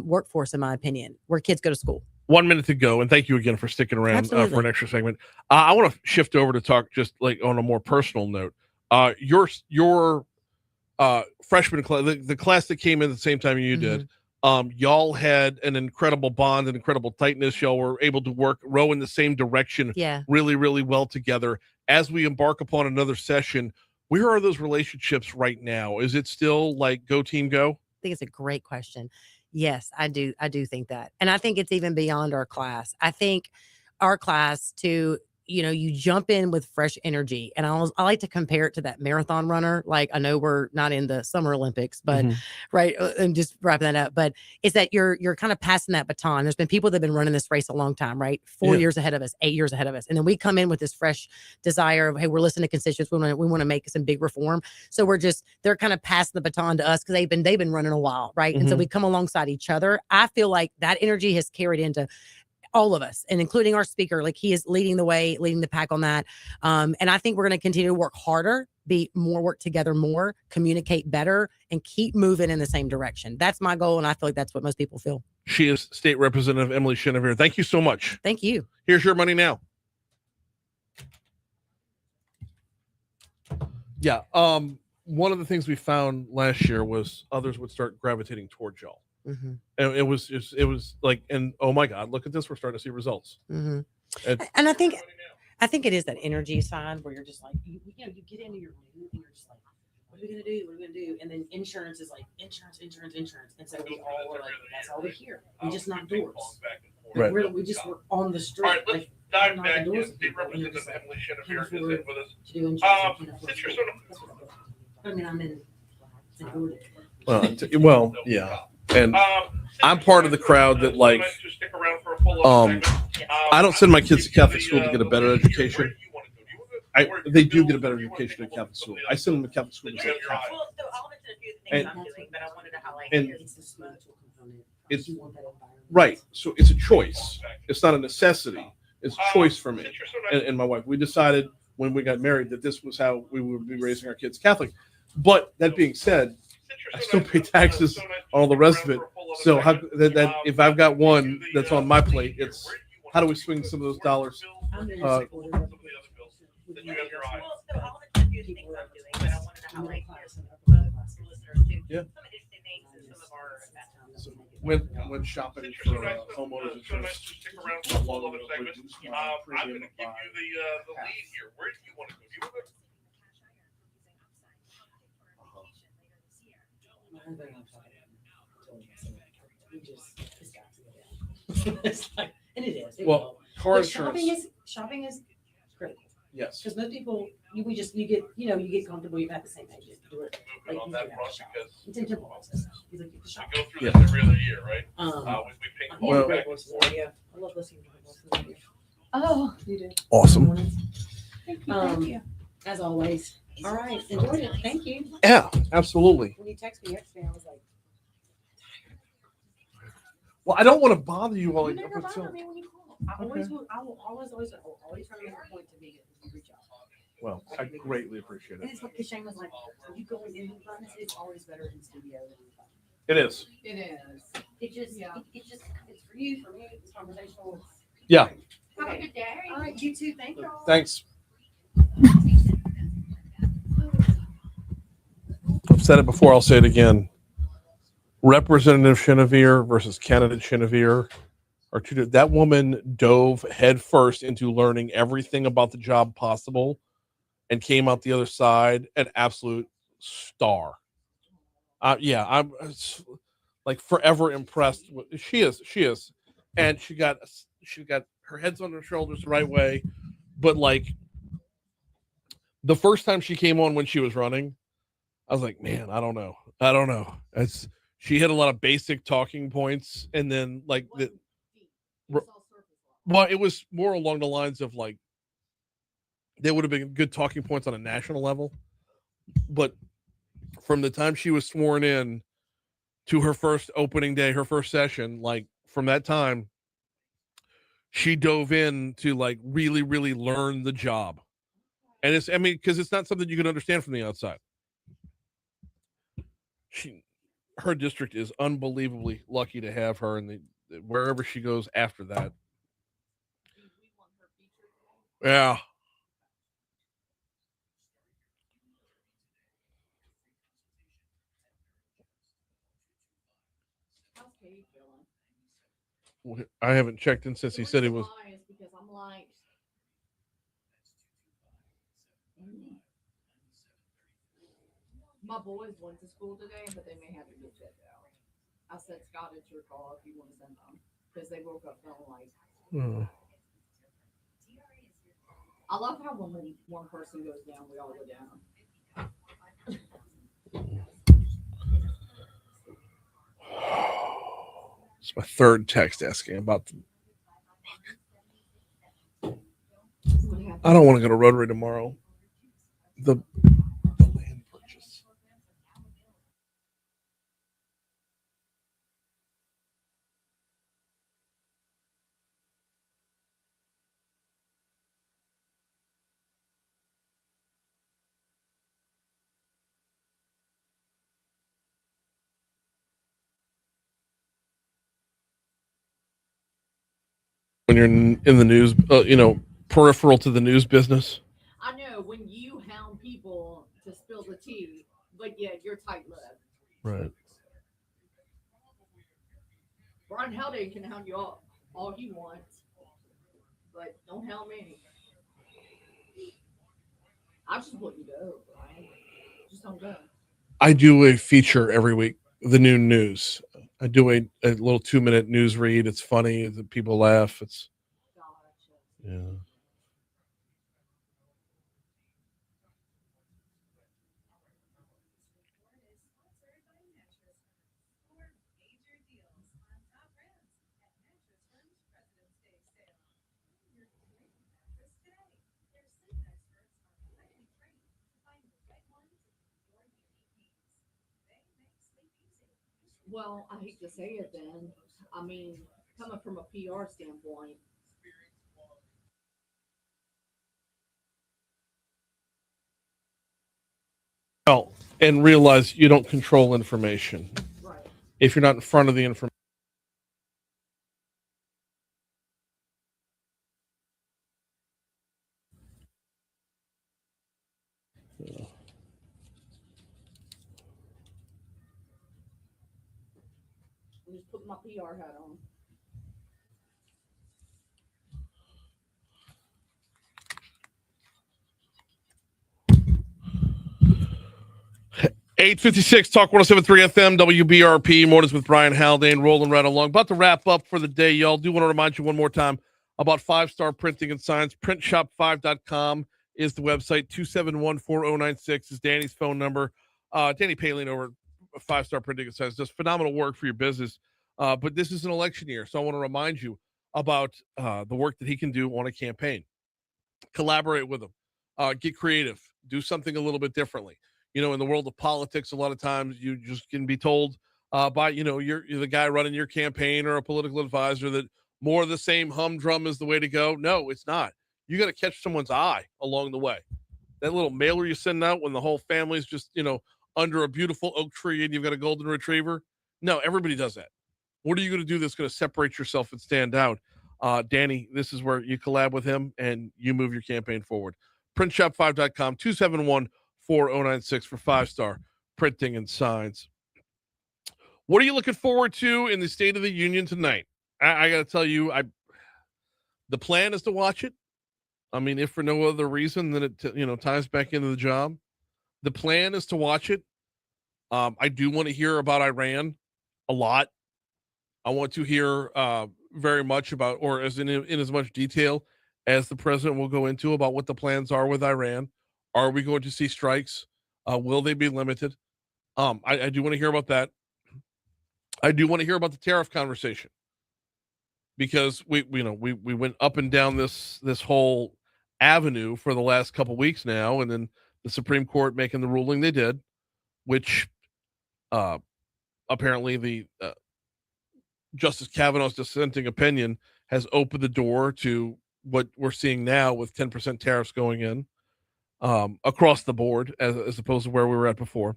[SPEAKER 10] workforce, in my opinion, where kids go to school.
[SPEAKER 1] 1 minute to go. And thank you again for sticking around for an extra segment. I want to shift over to talk just like on a more personal note. Your freshman class, the class that came in at the same time you did, y'all had an incredible bond, an incredible tightness. Y'all were able to row in the same direction really, really well together. As we embark upon another session, where are those relationships right now? Is it still like go team go?
[SPEAKER 10] I think it's a great question. Yes, I do. I do think that. And I think it's even beyond our class. I think our class too, you jump in with fresh energy. And I like to compare it to that marathon runner. Like, I know we're not in the Summer Olympics, but right. And just wrapping that up, but it's that you're kind of passing that baton. There's been people that have been running this race a long time, right? 4 years ahead of us, 8 years ahead of us. And then we come in with this fresh desire of, hey, we're listening to constituents. We want to make some big reform. So they're kind of passing the baton to us because they've been running a while. Right. And so we come alongside each other. I feel like that energy has carried into all of us, and including our speaker. Like, he is leading the way, leading the pack on that. And I think we're going to continue to work harder, work together more, communicate better, and keep moving in the same direction. That's my goal. And I feel like that's what most people feel.
[SPEAKER 1] She is State Representative Emily Chenevert. Thank you so much.
[SPEAKER 10] Thank you.
[SPEAKER 1] Here's your money now. Yeah. One of the things we found last year was others would start gravitating towards y'all. And it was like, and oh my God, look at this. We're starting to see results.
[SPEAKER 10] And I think it is that energy side where you're just like, you get into your mood and you're just like, what are we going to do? What are we going to do? And then insurance is like insurance. And so we all were like, that's all we hear. We just knock doors.
[SPEAKER 1] Right.
[SPEAKER 10] We're on the street.
[SPEAKER 1] All right, let's dive back in. State Representative Emily Chenevert is in with us.
[SPEAKER 10] I'm in.
[SPEAKER 1] Well, yeah. And I'm part of the crowd that, like, I don't send my kids to Catholic school to get a better education. They do get a better education at Catholic school. I send them to Catholic school because they're Catholic.
[SPEAKER 10] Well, so I'll mention a few of the things I'm doing, but I wanted to highlight it's the spiritual component.
[SPEAKER 1] It's right. So it's a choice. It's not a necessity. It's a choice for me and my wife. We decided when we got married that this was how we would be raising our kids Catholic. But that being said, I still pay taxes on all the rest of it. So that if I've got one that's on my plate, it's how do we swing some of those dollars? When shopping for homeowners insurance,
[SPEAKER 6] I'm going to give you the lead here. Where do you want to go? Do you want to
[SPEAKER 10] It's like, and it is.
[SPEAKER 1] Well, car insurance.
[SPEAKER 10] Shopping is critical.
[SPEAKER 1] Yes.
[SPEAKER 10] Because most people, you get comfortable. You're at the same age. You do it. Like,
[SPEAKER 6] on that front because
[SPEAKER 10] it's in temple process. He's like,
[SPEAKER 6] we go through this every other year, right? We ping pong back and forth.
[SPEAKER 10] Yeah, I love listening to the Oh, you do.
[SPEAKER 1] Awesome.
[SPEAKER 10] Thank you. As always. All right. Enjoyed it. Thank you.
[SPEAKER 1] Yeah, absolutely.
[SPEAKER 10] When you texted me yesterday, I was like,
[SPEAKER 1] Well, I don't want to bother you while
[SPEAKER 10] you never bother me when you call. I always will. I will always try to make a point to be if you reach out.
[SPEAKER 1] Well, I greatly appreciate
[SPEAKER 10] And
[SPEAKER 1] it.
[SPEAKER 10] it's what Shane was like, when you go in the class, it's always better in studio than in class.
[SPEAKER 1] It is.
[SPEAKER 10] It is. It's for you, for me, it's conversational.
[SPEAKER 1] Yeah.
[SPEAKER 10] Have a good day. All right, you too. Thank you.
[SPEAKER 1] Thanks. I've said it before. I'll say it again. Representative Chenevert versus candidate Chenevert are two. That woman dove headfirst into learning everything about the job possible and came out the other side an absolute star. Yeah, I'm like forever impressed. She is, and she got her head's on her shoulders the right way. But like the first time she came on when she was running, I was like, man, I don't know. She hit a lot of basic talking points, and then like well, it was more along the lines of like there would have been good talking points on a national level, but from the time she was sworn in to her first opening day, her first session, like from that time, she dove in to like really, really learn the job. And because it's not something you can understand from the outside. Her district is unbelievably lucky to have her, and wherever she goes after that. Yeah. I haven't checked in since he said he was.
[SPEAKER 2] Because I'm like, my boys went to school today, but they may have to get checked out. I said, Scott, it's your call if you want to send them because they woke up feeling like. I love how when one person goes down, we all go down.
[SPEAKER 1] It's my third text asking about I don't want to go to Rotary tomorrow. The land purchase. When you're in the news, peripheral to the news business.
[SPEAKER 2] I know when you hound people to spill the tea, but yet you're tight-lipped.
[SPEAKER 1] Right.
[SPEAKER 2] Brian Haldane can hound you all he wants, but don't hound me. I just want you to go, Brian. Just don't go.
[SPEAKER 1] I do a feature every week, the noon news. I do a little 2-minute news read. It's funny. The people laugh. It's yeah.
[SPEAKER 2] Well, I hate to say it then. I mean, coming from a PR standpoint.
[SPEAKER 1] Well, and realize you don't control information.
[SPEAKER 2] Right.
[SPEAKER 1] If you're not in front of the information.
[SPEAKER 2] I'm just putting my PR hat on.
[SPEAKER 1] .856 Talk 107.3 FM WBRP mornings with Brian Haldane rolling right along. About to wrap up for the day, y'all. Do want to remind you one more time about 5-Star Printing and Signs. Printshop5.com is the website. 271-4096 is Danny's phone number. Danny Palin over 5-Star Printing and Signs does phenomenal work for your business. But this is an election year, so I want to remind you about the work that he can do on a campaign. Collaborate with him. Get creative. Do something a little bit differently. In the world of politics, a lot of times you just can be told by, you're the guy running your campaign or a political advisor that more of the same humdrum is the way to go. No, it's not. You got to catch someone's eye along the way. That little mailer you send out when the whole family's just, under a beautiful oak tree and you've got a golden retriever. No, everybody does that. What are you going to do that's going to separate yourself and stand out? Danny, this is where you collab with him and you move your campaign forward. Printshop5.com, 271-4096 for 5-star printing and signs. What are you looking forward to in the State of the Union tonight? I got to tell you, the plan is to watch it. I mean, if for no other reason than it, ties back into the job. The plan is to watch it. I do want to hear about Iran a lot. I want to hear very much about, or as in as much detail as the president will go into about what the plans are with Iran. Are we going to see strikes? Will they be limited? I do want to hear about that. I do want to hear about the tariff conversation because we went up and down this whole avenue for the last couple weeks now, and then the Supreme Court making the ruling they did, which apparently the Justice Kavanaugh's dissenting opinion has opened the door to what we're seeing now with 10% tariffs going in across the board as opposed to where we were at before.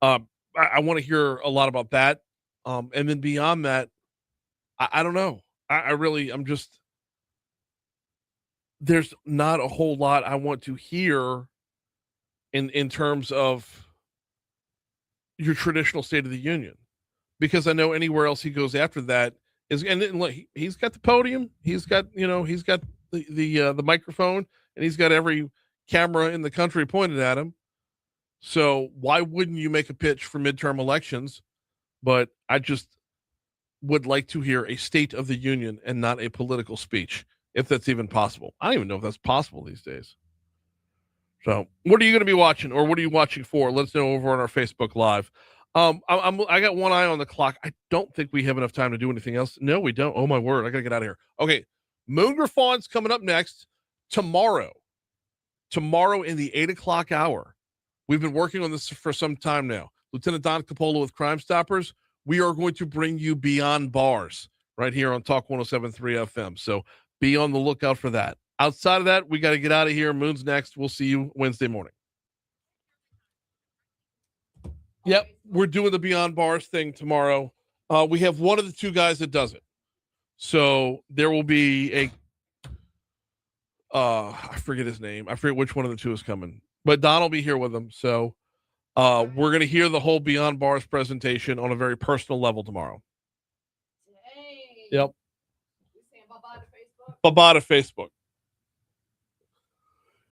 [SPEAKER 1] I want to hear a lot about that. And then beyond that, I don't know. I'm just, there's not a whole lot I want to hear in terms of your traditional State of the Union, because I know anywhere else he goes after that is, and look, he's got the podium, he's got the microphone, and he's got every camera in the country pointed at him. So why wouldn't you make a pitch for midterm elections? But I just would like to hear a State of the Union and not a political speech, if that's even possible. I don't even know if that's possible these days. So what are you going to be watching, or what are you watching for? Let us know over on our Facebook Live. I got one eye on the clock. I don't think we have enough time to do anything else. No, we don't. Oh my word. I got to get out of here. Okay. Moon Griffon's coming up next tomorrow in the 8:00 hour. We've been working on this for some time now. Lieutenant Don Capola with Crime Stoppers. We are going to bring you Beyond Bars right here on Talk 107.3 FM. So be on the lookout for that. Outside of that, we got to get out of here. Moon's next. We'll see you Wednesday morning. Yep, we're doing the Beyond Bars thing tomorrow. We have one of the two guys that does it. So there will be I forget his name. I forget which one of the two is coming. But Don will be here with them. So we're going to hear the whole Beyond Bars presentation on a very personal level tomorrow. Dang. Yep. Bye-bye to Facebook. Bye-bye to Facebook.